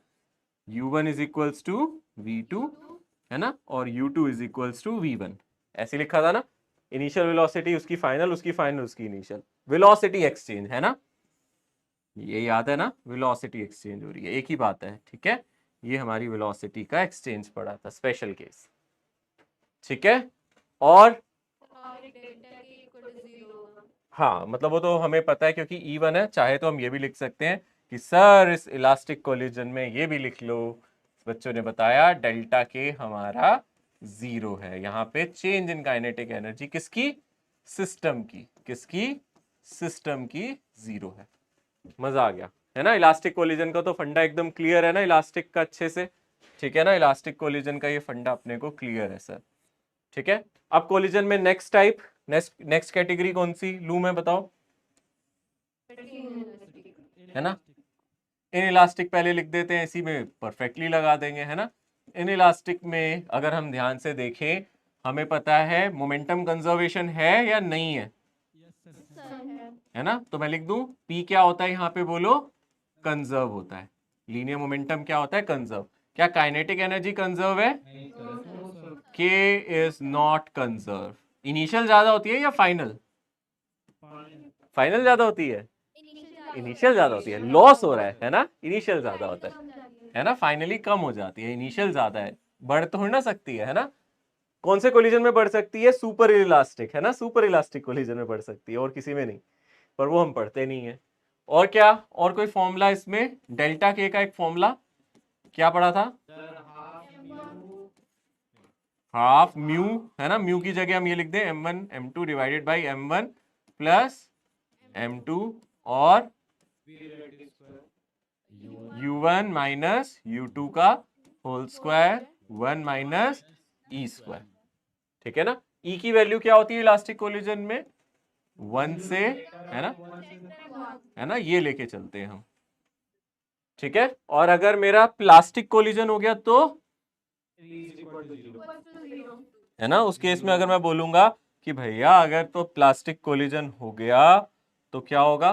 A: u1 is equals to v2, है ना, और u2 is equals to v1, ऐसे लिखा था ना। इनिशियल वेलोसिटी उसकी फाइनल, उसकी फाइनल उसकी इनिशियल, वेलोसिटी एक्सचेंज, है ना। ये याद है ना, वेलोसिटी एक्सचेंज हो रही है, एक ही बात है, ठीक है। ये हमारी वेलोसिटी का एक्सचेंज पड़ा था, स्पेशल केस, ठीक है। और हाँ मतलब वो तो हमें पता है क्योंकि E1 है। चाहे तो हम ये भी लिख सकते हैं कि सर इस इलास्टिक कोलिजन में ये भी लिख लो, बच्चों ने बताया डेल्टा के हमारा 0 है। यहाँ पे चेंज इन काइनेटिक एनर्जी किसकी? सिस्टम की, किसकी? सिस्टम की 0 है। मजा आ गया, है ना। इलास्टिक कोलिजन का तो फंडा एकदम क्लियर है ना, इलास्टिक का अच्छे से, ठीक है ना। इलास्टिक कोलिजन का ये फंडा अपने को क्लियर है सर, ठीक है। अब कोलिजन में नेक्स्ट टाइप, नेक्स्ट कैटेगरी कौन सी लूं मैं, बताओ, है ना। इन इलास्टिक पहले लिख देते हैं, इसी में परफेक्टली लगा देंगे, है ना। इन इलास्टिक में अगर हम ध्यान से देखें, हमें पता है मोमेंटम कंजर्वेशन है या नहीं है, है ना। तो मैं लिख दूं P क्या होता है यहाँ पे, बोलो? कंजर्व होता है। लीनियर मोमेंटम क्या होता है? कंजर्व। क्या काइनेटिक एनर्जी कंजर्व है? K is not conserve. Initial ज्यादा होती है या फाइनल? फाइनल ज्यादा होती है, इनिशियल ज्यादा होती है। लॉस हो रहा है ना, इनिशियल ज्यादा होता है ना। फाइनली कम हो जाती है, इनिशियल ज्यादा है, बढ़ तो ना सकती है ना। कौन से कोलिजन में बढ़ सकती है? सुपर इलास्टिक, है ना। सुपर इलास्टिक कोलिजन में बढ़ सकती है, और किसी में नहीं, पर वो हम पढ़ते नहीं है। और क्या, और कोई फॉर्मूला इसमें? डेल्टा के का एक फॉर्मूला क्या पढ़ा था? हाफ म्यू, है ना, म्यू की जगह हम ये लिख दें m1 m2 divided by m1 plus m2 और u1 माइनस u2 का whole square 1 minus E square. ठीक है ना। ई की वैल्यू क्या होती है इलास्टिक कोलिजन में? 1 से, है ना, ये लेके चलते हैं हम। ठीक है। और अगर मेरा प्लास्टिक कोलिजन हो गया तो, है ना, उस केस में अगर मैं बोलूंगा कि भैया अगर तो प्लास्टिक कोलिजन हो गया तो क्या होगा,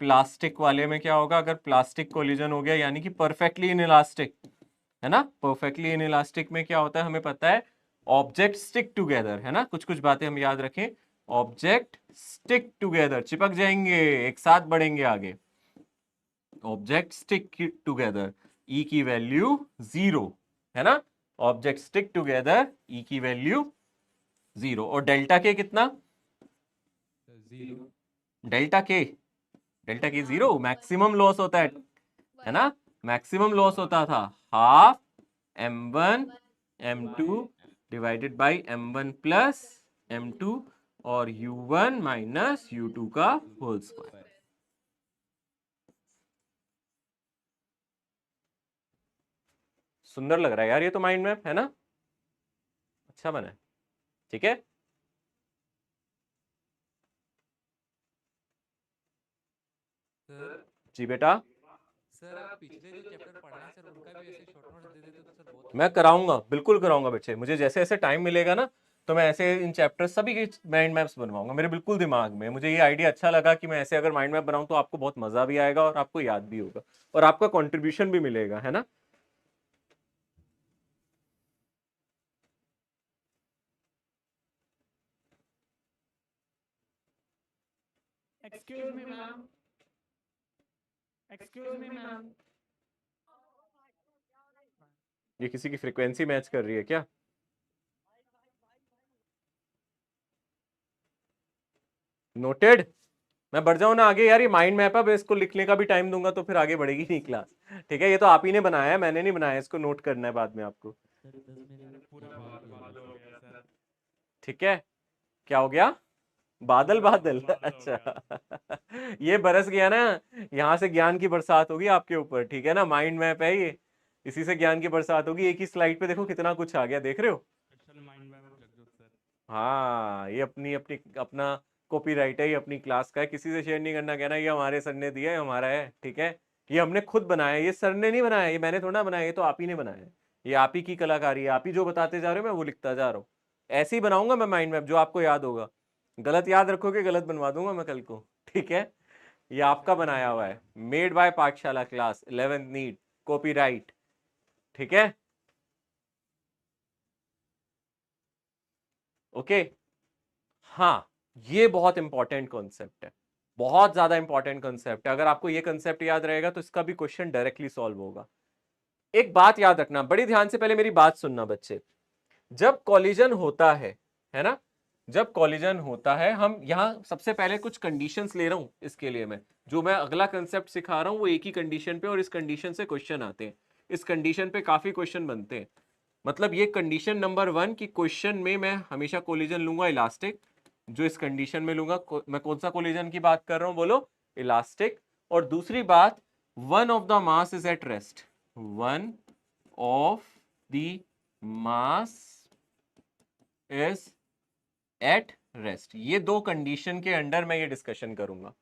A: प्लास्टिक वाले में क्या होगा, अगर प्लास्टिक कोलिजन हो गया यानी कि परफेक्टली इनइलास्टिक, है ना, परफेक्टली इनइलास्टिक में क्या होता है हमें पता है, ऑब्जेक्ट स्टिक टुगेदर, है ना, कुछ कुछ बातें हम याद रखें, ऑब्जेक्ट स्टिक टुगेदर, चिपक जाएंगे, एक साथ बढ़ेंगे आगे, ऑब्जेक्ट स्टिक टुगेदर, ई की वैल्यू 0, है ना, ऑब्जेक्ट स्टिक टुगेदर, ई की वैल्यू 0। और डेल्टा के कितना?
G: 0।
A: डेल्टा के 0, मैक्सिमम लॉस होता है ना, मैक्सिमम लॉस होता था half m1 m2 divided by m1 plus m2 और u1 माइनस u2 का होल स्क्वायर। सुंदर लग रहा है यार ये तो माइंड मैप, है ना, अच्छा बना है। ठीक है।
G: सर
A: जी बेटा,
G: सर आप पिछले जो चैप्टर पढ़ाए हैं सर उनका भी ऐसे शॉर्ट नोट्स दे देते तो सर बहुत
A: मैं कराऊंगा, बिल्कुल कराऊंगा बच्चे, मुझे जैसे जैसे टाइम मिलेगा ना तो मैं ऐसे इन चैप्टर्स सभी के माइंड मैप्स बनवाऊंगा, मेरे बिल्कुल दिमाग में, मुझे ये आइडिया अच्छा लगा कि मैं ऐसे अगर माइंड मैप बनाऊं तो आपको बहुत मजा भी आएगा और आपको याद भी होगा और आपका कंट्रीब्यूशन भी मिलेगा, है ना।
C: Excuse me ma'am, excuse me ma'am.
A: ये किसी की फ्रीक्वेंसी मैच कर रही है क्या? नोटेड। मैं बढ़ जाऊं ना आगे यार, ये माइंड मैप है, इसको लिखने का भी टाइम दूंगा तो फिर आगे बढ़ेगी नहीं क्लास। ठीक है, ये तो आप ही ने बनाया है, मैंने नहीं बनाया, इसको नोट करना है बाद में आपको। ठीक है, क्या हो गया? बादल बादल, अच्छा ये बरस गया ना, यहाँ से ज्ञान की बरसात होगी आपके ऊपर। ठीक है ना, माइंड मैप है ये, इसी से ज्ञान की बरसात होगी। एक ही स्लाइड पे देखो कितना कुछ आ गया, देख रहे हो? हाँ, ये अपनी अपनी अपना कॉपीराइट है, ये अपनी क्लास का है, किसी से शेयर नहीं करना, कहना ये हमारे सर ने दिया है, हमारा है। ठीक है, ये हमने खुद बनाया है, ये सर ने नहीं बनाया, ये मैंने थोड़ा बनाया, ये तो आप ही ने बनाया है, ये आप ही की कलाकारी है, आप ही जो बताते जा रहे हो मैं वो लिखता जा रहा हूँ। ऐसे ही बनाऊंगा मैं माइंड मैप, जो आपको याद होगा। गलत याद रखोगे गलत बनवा दूंगा मैं कल को। ठीक है, ये आपका बनाया हुआ है, मेड बाय पाठशाला क्लास 11th नीट, कॉपीराइट। ठीक है, ओके। हाँ, ये बहुत इंपॉर्टेंट कॉन्सेप्ट है, बहुत ज्यादा इंपॉर्टेंट कॉन्सेप्ट है। अगर आपको ये कॉन्सेप्ट याद रहेगा तो इसका भी क्वेश्चन डायरेक्टली सॉल्व होगा। एक बात याद रखना, बड़ी ध्यान से पहले मेरी बात सुनना बच्चे, जब कॉलिजन होता है ना, जब कॉलिजन होता है, हम यहां सबसे पहले कुछ कंडीशंस ले रहा हूं इसके लिए, मैं जो मैं अगला कंसेप्ट सिखा रहा हूं वो एक ही कंडीशन पे और इस कंडीशन से क्वेश्चन आते हैं, इस कंडीशन पे काफी क्वेश्चन बनते हैं। मतलब ये कंडीशन नंबर 1 की क्वेश्चन में मैं हमेशा कोलिजन लूंगा इलास्टिक, जो इस कंडीशन में लूंगा, मैं कौन सा कोलिजन की बात कर रहा हूं बोलो? इलास्टिक। और दूसरी बात, one of the mass is at rest, one of the mass is at rest. ये दो कंडीशन के अंडर मैं ये डिस्कशन करूंगा।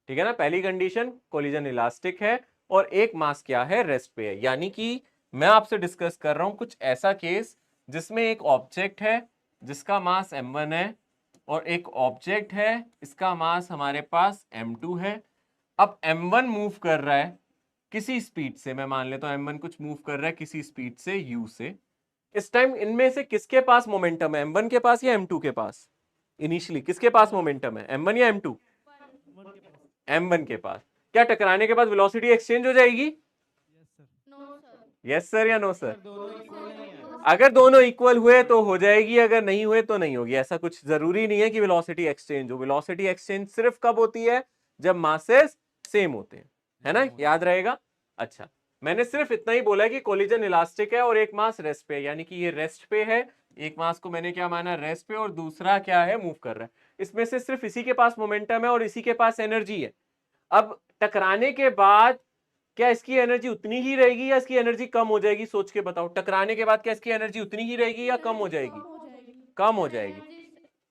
A: ठीक है ना, पहली कंडीशन कोलिजन इलास्टिक है और एक मास क्या है, रेस्ट पे है। यानी कि मैं आपसे डिस्कस कर रहा हूं कुछ ऐसा केस जिसमें एक ऑब्जेक्ट है जिसका मास m1 है और एक ऑब्जेक्ट है इसका मास हमारे पास m2 है। अब m1 मूव कर रहा है किसी स्पीड से, मैं मान लेता हूं m1 कुछ मूव कर रहा है किसी स्पीड से u से। इस टाइम इनमें से किसके पास मोमेंटम है, m1 के पास या m2 के पास? इनिशियली किसके पास मोमेंटम है, m1 या m2? m1 के पास। क्या टकराने के बाद वेलोसिटी एक्सचेंज हो जाएगी? यस सर या नो सर? अगर दोनों इक्वल हुए तो हो जाएगी, अगर नहीं हुए तो नहीं होगी। ऐसा कुछ जरूरी नहीं है कि वेलोसिटी एक्सचेंज हो, वेलोसिटी एक्सचेंज सिर्फ कब होती है, जब मासेस सेम होते हैं, है ना, याद रहेगा। अच्छा, मैंने सिर्फ इतना ही बोला है कि कोलिजन इलास्टिक है और एक मास रेस्ट पे है, यानी कि ये रेस्ट पे है, एक मास को मैंने क्या माना, रेस्ट पे, और दूसरा क्या है, मूव कर रहा है। इसमें से सिर्फ इसी के पास मोमेंटम है और इसी के पास एनर्जी है। अब टकराने के बाद क्या इसकी एनर्जी उतनी ही रहेगी या इसकी एनर्जी कम हो जाएगी? सोच के बताओ, टकराने के बाद क्या इसकी एनर्जी उतनी ही रहेगी या कम हो जाएगी? कम हो जाएगी,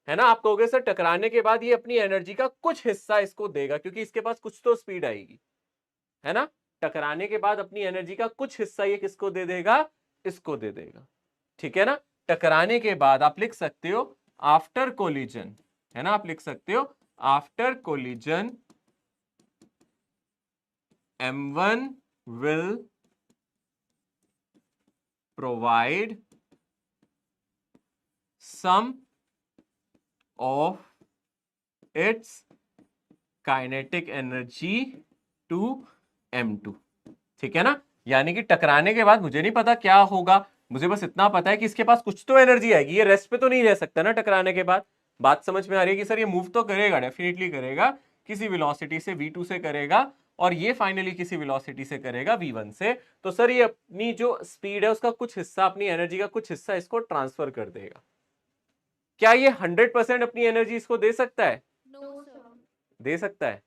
A: है ना। आप कहोगे सर टकराने के बाद ये अपनी एनर्जी का कुछ हिस्सा इसको देगा, क्योंकि इसके पास कुछ तो स्पीड आएगी, है ना। टकराने के बाद अपनी एनर्जी का कुछ हिस्सा ये किसको दे देगा? इसको दे देगा, ठीक है ना। टकराने के बाद आप लिख सकते हो आफ्टर कोलिजन, है ना, आप लिख सकते हो after collision M1 will provide some of its kinetic energy to M2, ठीक है ना। यानी कि टकराने के बाद मुझे नहीं पता क्या होगा, मुझे बस इतना पता है कि इसके पास कुछ तो एनर्जी आएगी, ये रेस्ट पे तो नहीं रह सकता ना टकराने के बाद। बात समझ में आ रही है कि सर ये मूव तो करेगा, डेफिनेटली करेगा, किसी वेलोसिटी से v2 से करेगा, और ये फाइनली किसी वेलोसिटी से करेगा v1 से। तो सर ये अपनी जो स्पीड है उसका कुछ हिस्सा, अपनी एनर्जी का कुछ हिस्सा इसको ट्रांसफर कर देगा। क्या ये 100% अपनी एनर्जी इसको दे सकता है?
H: No sir.
A: दे सकता है।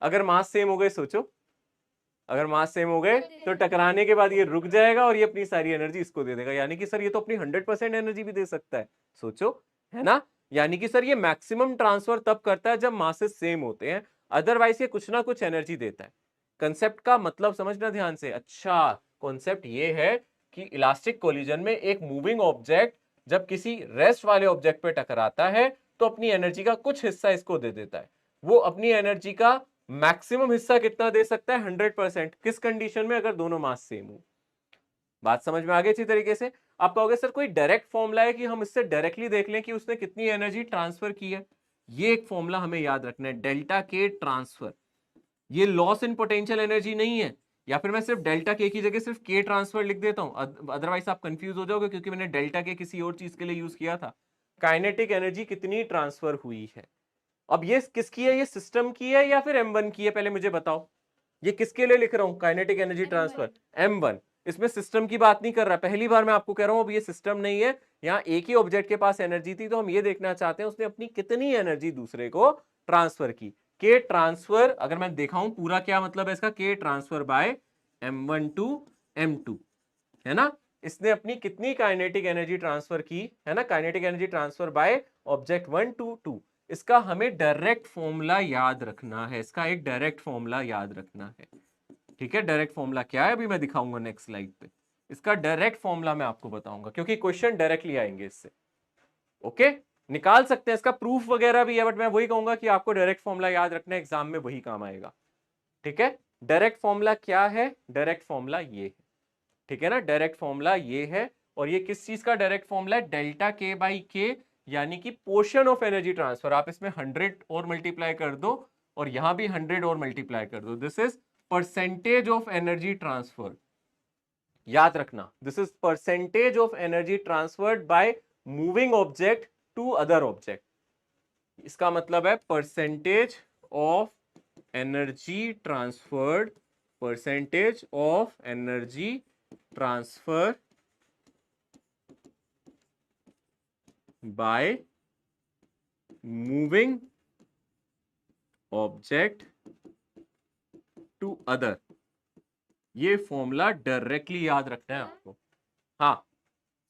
A: अगर मास सेम हो गए, सोचो, अगर मास सेम हो गए तो टकराने के बाद ये रुक जाएगा और ये अपनी सारी एनर्जी इसको दे देगा, यानी कि सर ये तो अपनी 100% एनर्जी भी दे सकता है, सोचो, है ना। यानी कि सर ये मैक्सिमम ट्रांसफर तब करता है जब मासेस सेम होते हैं, अदरवाइज ये कुछ ना कुछ एनर्जी देता है। कंसेप्ट का मतलब समझना ध्यान से। अच्छा, कॉन्सेप्ट ये है कि इलास्टिक कोलिजन में एक मूविंग ऑब्जेक्ट जब किसी रेस्ट वाले ऑब्जेक्ट पे टकराता है तो अपनी एनर्जी का कुछ हिस्सा इसको दे देता है। वो अपनी एनर्जी का मैक्सिमम हिस्सा कितना दे सकता है? 100%। किस कंडीशन में? अगर दोनों मास सेम हो। बात समझ में आ गई अच्छी तरीके से। आप कहोगे सर कोई डायरेक्ट फॉर्मूला है कि हम इससे डायरेक्टली देख लें कि उसने कितनी एनर्जी ट्रांसफर की है? ये एक फॉर्मूला हमें याद रखना है, डेल्टा के ट्रांसफर। ये लॉस इन पोटेंशियल एनर्जी नहीं है, या फिर मैं सिर्फ डेल्टा के की जगह सिर्फ के ट्रांसफर लिख देता हूं, अदरवाइज आप कंफ्यूज हो जाओगे, क्योंकि मैंने डेल्टा के किसी और चीज के लिए यूज किया था। काइनेटिक एनर्जी कितनी ट्रांसफर हुई है। अब ये किसकी है? ये सिस्टम की है या फिर M1 की है? पहले मुझे बताओ, ये किसके लिए लिख रहा हूं काइनेटिक एनर्जी ट्रांसफर? M1। इसमें सिस्टम की बात नहीं कर रहा, पहली बार मैं आपको कह रहा हूं अब ये सिस्टम नहीं है, यहाँ एक ही ऑब्जेक्ट के पास एनर्जी थी, तो हम ये देखना चाहते हैं उसने अपनी कितनी एनर्जी दूसरे को ट्रांसफर की। के ट्रांसफर अगर मैं दिखाऊं पूरा क्या मतलब है इसका, के transfer by M1 to M2, है ना। इसने अपनी कितनी काइनेटिक एनर्जी ट्रांसफर की, है ना, kinetic energy transfer by object 1 to 2। इसका हमें डायरेक्ट फॉर्मूला याद रखना है, इसका एक डायरेक्ट फॉर्मूला याद रखना है, ठीक है। डायरेक्ट फॉर्मूला क्या है अभी मैं दिखाऊंगा नेक्स्ट स्लाइड पे। इसका डायरेक्ट फॉर्मूला मैं आपको बताऊंगा, क्योंकि क्वेश्चन डायरेक्टली आएंगे इससे। ओके, निकाल सकते हैं, इसका प्रूफ वगैरह भी है, बट मैं वही कहूंगा कि आपको डायरेक्ट फॉर्मूला याद रखना है, एग्जाम में वही काम आएगा, ठीक है। डायरेक्ट फॉर्मूला क्या है? डायरेक्ट फॉर्मूला ये है, ठीक है ना। डायरेक्ट फॉर्मूला ये है, और ये किस चीज का डायरेक्ट फॉर्मूला है? डेल्टा के बाई के, यानी कि पोर्शन ऑफ एनर्जी ट्रांसफर। आप इसमें 100 और मल्टीप्लाई कर दो और यहां भी 100 और मल्टीप्लाई कर दो। This is percentage of energy transfer, याद रखना, this is percentage of energy transferred by moving object to other object. इसका मतलब है percentage of energy transferred, percentage of energy transfer by moving object to other। ये formula directly याद रखना है आपको। हाँ,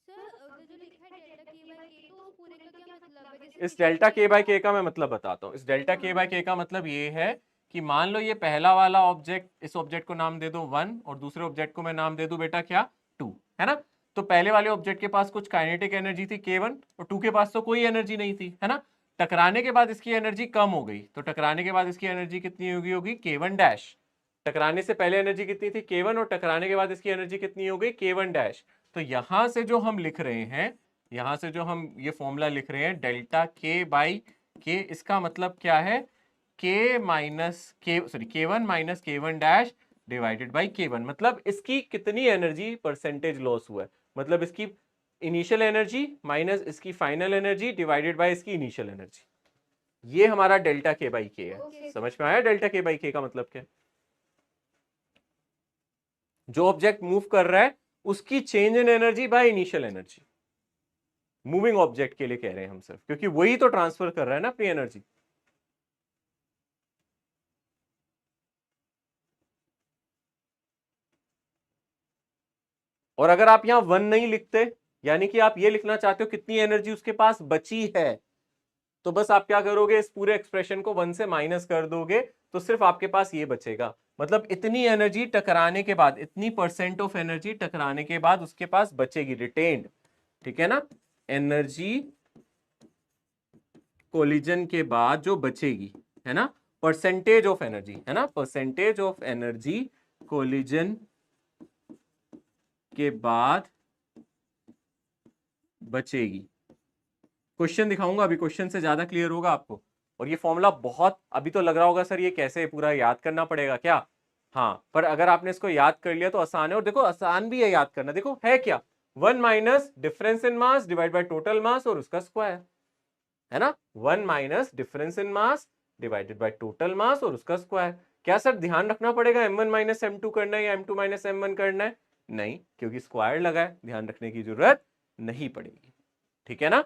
H: सर उधर जो लिखा है डेल्टा के बाय के, तो उस पूरे का क्या मतलब है?
A: इस डेल्टा के बाय के का मैं मतलब बताता हूँ। इस डेल्टा के बाय के का मतलब ये है कि मान लो ये पहला वाला ऑब्जेक्ट, इस ऑब्जेक्ट को नाम दे दो 1 और दूसरे ऑब्जेक्ट को मैं नाम दे दूं बेटा क्या 2, है ना। तो पहले वाले ऑब्जेक्ट के पास कुछ काइनेटिक एनर्जी थी K1 और 2 के पास तो कोई एनर्जी नहीं थी, है ना। टकराने के बाद इसकी एनर्जी कम हो गई, तो टकराने के बाद इसकी एनर्जी कितनी होगी K1 डैश। टकराने से पहले एनर्जी कितनी थी K1 और टकराने के बाद इसकी एनर्जी कितनी हो गई K1 डैश। तो यहां से जो हम लिख रहे हैं, यहां से जो हम ये फॉर्मूला लिख रहे हैं डेल्टा के बाई के, इसका मतलब क्या है? K1 minus K1 dash divided by K1। मतलब इसकी कितनी एनर्जी परसेंटेज लॉस हुआ है, मतलब इसकी इनिशियल एनर्जी माइनस इसकी फाइनल एनर्जी डिवाइडेड बाय इसकी इनिशियल एनर्जी। ये हमारा डेल्टा के बाई के है। समझ में आया डेल्टा के बाई के का मतलब क्या है? जो ऑब्जेक्ट मूव कर रहा है उसकी change in energy by initial energy. Moving object के लिए कह रहे हैं हम सिर्फ, क्योंकि वही तो ट्रांसफर कर रहा है ना अपनी एनर्जी। और अगर आप यहां 1 नहीं लिखते, यानी कि आप ये लिखना चाहते हो कितनी एनर्जी उसके पास बची है, तो बस आप क्या करोगे, इस पूरे एक्सप्रेशन को 1 से माइनस कर दोगे, तो सिर्फ आपके पास ये बचेगा। मतलब इतनी एनर्जी टकराने के बाद, इतनी % ऑफ एनर्जी टकराने के बाद उसके पास बचेगी, रिटेन्ड। ठीक है ना, एनर्जी कोलिजन के बाद जो बचेगी, है ना, परसेंटेज ऑफ एनर्जी, है ना, परसेंटेज ऑफ एनर्जी कोलिजन के बाद बचेगी। क्वेश्चन दिखाऊंगा अभी, क्वेश्चन से ज्यादा क्लियर होगा आपको। और ये फॉर्मूला बहुत, अभी तो लग रहा होगा सर ये कैसे पूरा याद करना पड़ेगा क्या, हाँ, पर अगर आपने इसको याद कर लिया तो आसान है। और देखो आसान भी है याद करना, देखो है क्या, 1 minus difference in mass divide by total mass और उसका स्क्वायर, है ना, 1 minus difference in mass divided by total mass और उसका स्क्वायर। क्या सर ध्यान रखना पड़ेगा m1 माइनस m2 करना है या m2 माइनस m1 करना है? नहीं, क्योंकि स्क्वायर लगा है, ध्यान रखने की जरूरत नहीं पड़ेगी। ठीक है ना,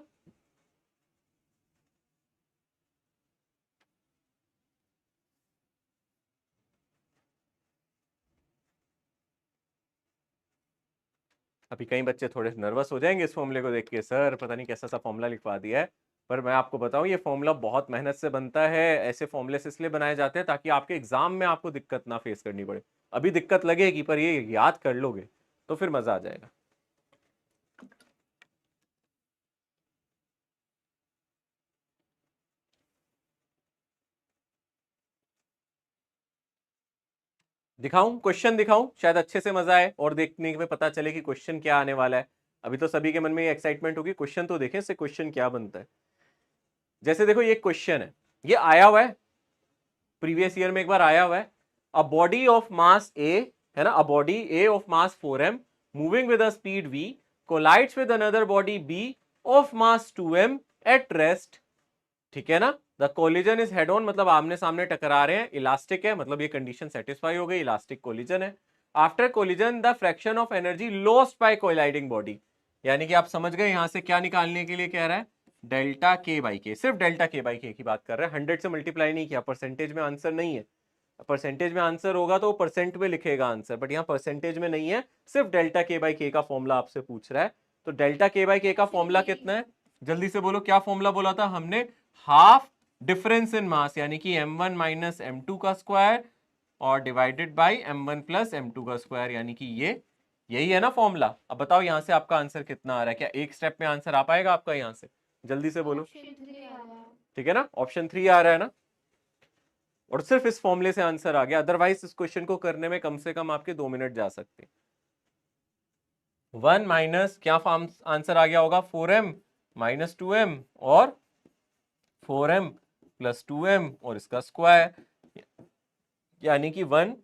A: अभी कई बच्चे थोड़े नर्वस हो जाएंगे इस फॉर्मूले को देख के, सर पता नहीं कैसा सा फॉर्मूला लिखवा दिया है। पर मैं आपको बताऊं ये फॉर्मूला बहुत मेहनत से बनता है। ऐसे फॉर्मूले से इसलिए बनाए जाते हैं ताकि आपके एग्जाम में आपको दिक्कत ना फेस करनी पड़े। अभी दिक्कत लगेगी पर ये याद कर लोगे तो फिर मजा आ जाएगा। दिखाऊं, क्वेश्चन दिखाऊं, शायद अच्छे से मजा आए और देखने में पता चले कि क्वेश्चन क्या आने वाला है। अभी तो सभी के मन में ये एक्साइटमेंट होगी, क्वेश्चन तो देखें इससे क्वेश्चन क्या बनता है। जैसे देखो ये क्वेश्चन है, ये आया हुआ है प्रीवियस ईयर में, एक बार आया हुआ है। A body of mass A, है ना, a body A of mass 4m moving with a speed v collides with another body b of mass 2m at rest. ठीक है ना, the collision is head on, मतलब आमने सामने टकरा रहे हैं, इलास्टिक है, मतलब ये कंडीशन सेटिस्फाई हो गई, इलास्टिक कोलिजन है। After collision the fraction of energy lost by colliding body, यानी कि आप समझ गए यहां से क्या निकालने के लिए कह रहा है, डेल्टा के बाई के, सिर्फ डेल्टा के बाई के की बात कर रहे हैं, 100 से मल्टीप्लाई नहीं किया, परसेंटेज में आंसर नहीं है। परसेंटेज में आंसर होगा तो परसेंट में लिखेगा आंसर, बट यहाँ परसेंटेज में नहीं है, सिर्फ डेल्टा के बाई के का फॉर्मूला आपसे पूछ रहा है। तो डेल्टा के बाई के का फॉर्मूला कितना है, जल्दी से बोलो, क्या फॉर्मूला बोला था हमने, हाफ डिफरेंस इन मास, यानी कि m1 माइनस m2 का स्क्वायर और divided by m1 plus m2 का स्क्वायर, यानी कि ये यही है ना फॉर्मूला। अब बताओ यहां से आपका आंसर कितना आ रहा है, क्या एक स्टेप में आंसर आ पाएगा आपका यहां से, जल्दी से बोलो। ठीक है ना, ऑप्शन 3 आ रहा है ना, और सिर्फ इस फॉर्मूले से आंसर आ गया, अदरवाइज इस क्वेश्चन को करने में कम से कम आपके 2 मिनट जा सकते हैं। 1 माइनस क्या आंसर आ गया होगा, 4m माइनस 2m और 4m प्लस 2m और इसका स्क्वायर, यानी कि 1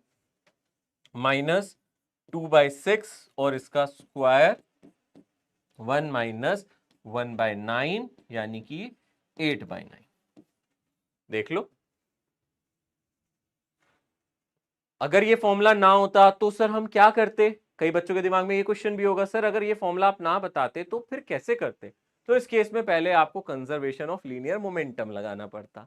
A: माइनस 2/6 और इसका स्क्वायर 1 माइनस 1/9, यानी कि 8/9। देख लो, अगर ये फॉर्मूला ना होता तो सर हम क्या करते, कई बच्चों के दिमाग में ये क्वेश्चन भी होगा, सर अगर ये फॉर्मूला आप ना बताते तो फिर कैसे करते। तो इस केस में पहले आपको कंजर्वेशन ऑफ लीनियर मोमेंटम लगाना पड़ता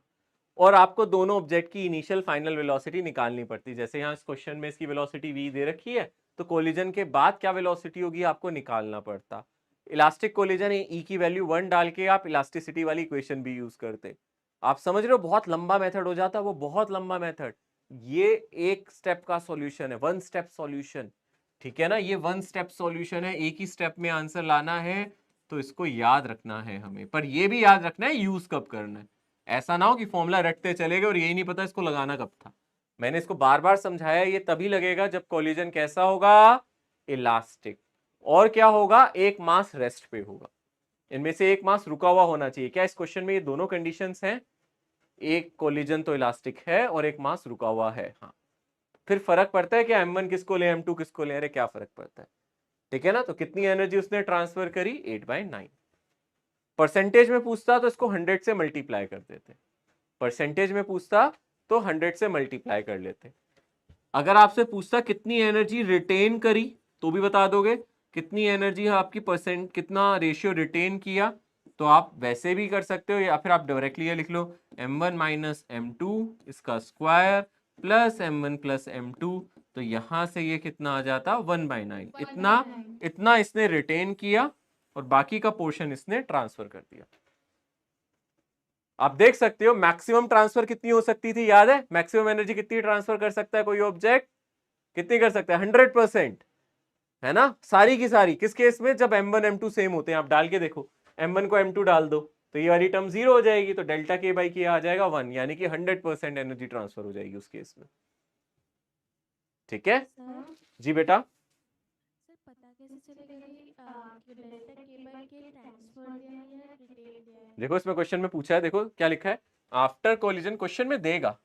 A: और आपको दोनों ऑब्जेक्ट की इनिशियल फाइनल वेलोसिटी निकालनी पड़ती। जैसे यहाँ इस क्वेश्चन में इसकी वेलोसिटी v दे रखी है, तो कोलिजन के बाद क्या वेलोसिटी होगी आपको निकालना पड़ता। इलास्टिक कोलिजन ई की वैल्यू 1 डाल के आप इलास्टिसिटी वाली इक्वेशन भी यूज करते। आप समझ रहे हो, बहुत लंबा मेथड हो जाता, वो बहुत लंबा मेथड। ये एक स्टेप का सॉल्यूशन है, 1 स्टेप सॉल्यूशन। ठीक है ना, ये 1 स्टेप सॉल्यूशन है, एक ही स्टेप में आंसर लाना है, तो इसको याद रखना है हमें। पर ये भी याद रखना है यूज कब करना है, ऐसा ना हो कि फॉर्मूला रटते चले गए और यही नहीं पता इसको लगाना कब था। मैंने इसको बार बार समझाया, ये तभी लगेगा जब कोलिजन कैसा होगा, इलास्टिक, और क्या होगा, एक मास रेस्ट पे होगा। इनमें से एक मास रुका हुआ होना चाहिए। क्या इस क्वेश्चन में ये दोनों कंडीशंस हैं, एक कोलिजन तो इलास्टिक है और एक मास रुका हुआ है। हाँ, फिर फर्क पड़ता है कि m1 किसको ले m2 किसको ले, अरे क्या फर्क पड़ता है। ठीक है ना, तो कितनी एनर्जी उसने ट्रांसफर करी, 8/9। परसेंटेज में पूछता तो इसको 100 से मल्टीप्लाई कर देते, परसेंटेज में पूछता तो 100 से मल्टीप्लाई कर लेते। अगर आपसे पूछता कितनी एनर्जी रिटेन करी तो भी बता दोगे, कितनी एनर्जी आपकी परसेंट, कितना रेशियो रिटेन किया, तो आप वैसे भी कर सकते हो, या फिर आप डायरेक्टली ये लिख लो m1 माइनस m2 इसका square plus m1 plus m2, तो यहां से ये कितना आ जाता 1/9। इतना इसने रिटेन किया और बाकी का पोर्शन इसने ट्रांसफर कर दिया। आप देख सकते हो मैक्सिमम ट्रांसफर कितनी हो सकती थी, याद है मैक्सिमम एनर्जी कितनी ट्रांसफर कर सकता है कोई ऑब्जेक्ट, कितनी कर सकता है 100%, है ना, सारी की सारी। किस केस में, जब m1 m2 सेम होते हैं। आप डाल के देखो, m1 को m2 डाल दो तो ये वाली टर्म 0 हो जाएगी, तो डेल्टा k बाई के आ जाएगा 1, यानी कि 100% एनर्जी ट्रांसफर हो जाएगी उस केस में। ठीक है
H: सर
A: जी बेटा।
H: सर पता कैसे चलेगा कि डेल्टा के बाई के ट्रांसफर दिया है या रिटेन दिया है?
A: देखो इसमें क्वेश्चन में पूछा है, देखो क्या लिखा है, आफ्टर कोलिजन, क्वेश्चन में देगा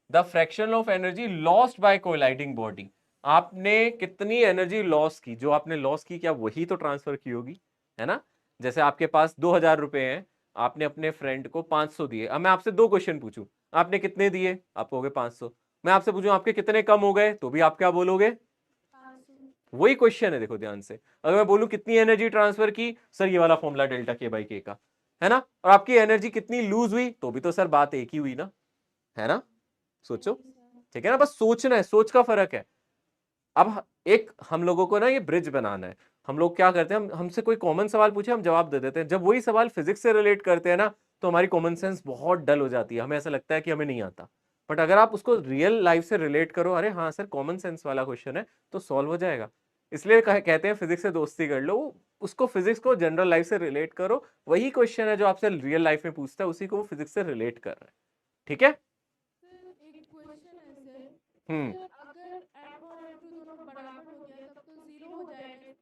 A: the fraction of energy lost by colliding body. आपने कितनी एनर्जी लॉस की, जो आपने लॉस की क्या वही तो ट्रांसफर की होगी, है ना। जैसे आपके पास 2000 रुपए हैं, आपने अपने फ्रेंड को 500 दिए। अब मैं आपसे 2 क्वेश्चन पूछूं, आपने कितने दिए, आप कहोगे 500। मैं आपसे पूछूं आपके कितने कम हो गए, तो भी आप क्या बोलोगे,
H: 500।
A: वही क्वेश्चन है। देखो ध्यान से, अगर मैं बोलूं कितनी एनर्जी ट्रांसफर की, सर ये वाला फॉर्मूला डेल्टा के बाई के का, है ना, और आपकी एनर्जी कितनी लूज हुई, तो भी तो सर बात एक ही हुई ना, है ना। सोचो, ठीक है ना, बस सोचना है, सोच का फर्क है। अब एक हम लोगों को ना ये ब्रिज बनाना है। हम लोग क्या करते हैं, हमसे कोई कॉमन सवाल पूछे हम जवाब दे देते हैं, जब वही सवाल फिजिक्स से रिलेट करते हैं ना, तो हमारी कॉमन सेंस बहुत डल हो जाती है, हमें ऐसा लगता है कि हमें नहीं आता। बट अगर आप उसको रियल लाइफ से रिलेट करो, अरे हाँ सर कॉमन सेंस वाला क्वेश्चन है, तो सॉल्व हो जाएगा। इसलिए कहते हैं फिजिक्स से दोस्ती कर लो, उसको फिजिक्स को जनरल लाइफ से रिलेट करो, वही क्वेश्चन है जो आपसे रियल लाइफ में पूछता है, उसी को वो फिजिक्स से रिलेट कर रहा है। ठीक है।
H: सर एक क्वेश्चन है सर,
A: हम्म,
H: सर अगर m और m2 दोनों बराबर हो गया तब तो 0 हो जाएगा।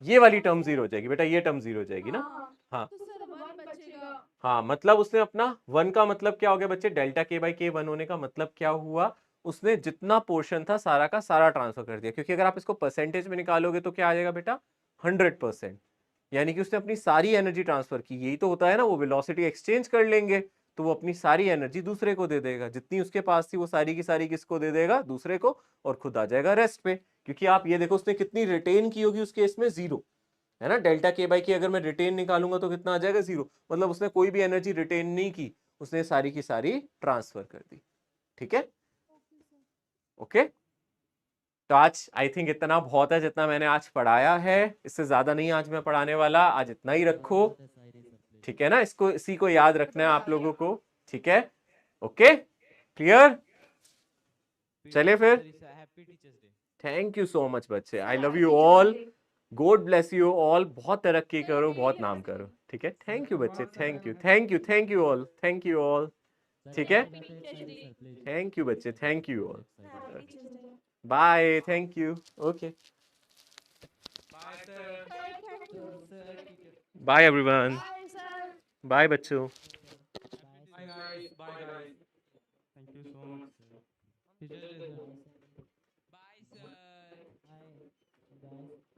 A: ये वाली टर्म 0 हो जाएगी बेटा, ये टर्म 0 हो जाएगी ना।
H: हाँ
A: हाँ
H: तो सर 1 बचेगा।
A: हाँ, मतलब उसने अपना 1 का मतलब क्या हो गया बच्चे, डेल्टा के बाई के 1 होने का मतलब क्या हुआ, उसने जितना पोर्शन था सारा का सारा ट्रांसफर कर दिया। क्योंकि अगर आप इसको परसेंटेज में निकालोगे तो क्या आ जाएगा बेटा 100%, यानी कि उसने अपनी सारी एनर्जी ट्रांसफर की। यही तो होता है ना, वो वेलोसिटी एक्सचेंज कर लेंगे तो वो अपनी सारी एनर्जी दूसरे को दे देगा, जितनी उसके पास थी वो सारी की सारी किसको दे देगा, दूसरे को, और खुद आ जाएगा रेस्ट पे। क्योंकि आप ये देखो उसने कितनी रिटेन की होगी उस केस में, 0, है ना। डेल्टा के बाई की अगर मैं रिटेन निकालूंगा तो कितना आ जाएगा 0, मतलब उसने कोई भी एनर्जी रिटेन नहीं की, उसने सारी की सारी ट्रांसफर कर दी। ठीक है, ओके। तो आज आई थिंक इतना बहुत है जितना मैंने आज पढ़ाया है, इससे ज्यादा नहीं आज मैं पढ़ाने वाला, आज इतना ही रखो। ठीक है ना, इसको इसी को याद रखना है आप लोगों को। ठीक है, ओके, क्लियर। चलिए फिर, थैंक यू सो मच बच्चे, I love you all, God bless you all, बहुत तरक्की करो, बहुत नाम करो। ठीक है, थैंक यू बच्चे, thank you thank you thank you all, thank you all. ठीक है, थैंक यू बच्चे, thank you all, bye, thank you, okay, bye everyone, bye बच्चों।
G: Bye guys. Bye guys.
E: Thank you so much, sir.
B: Bye, sir.
C: Guys.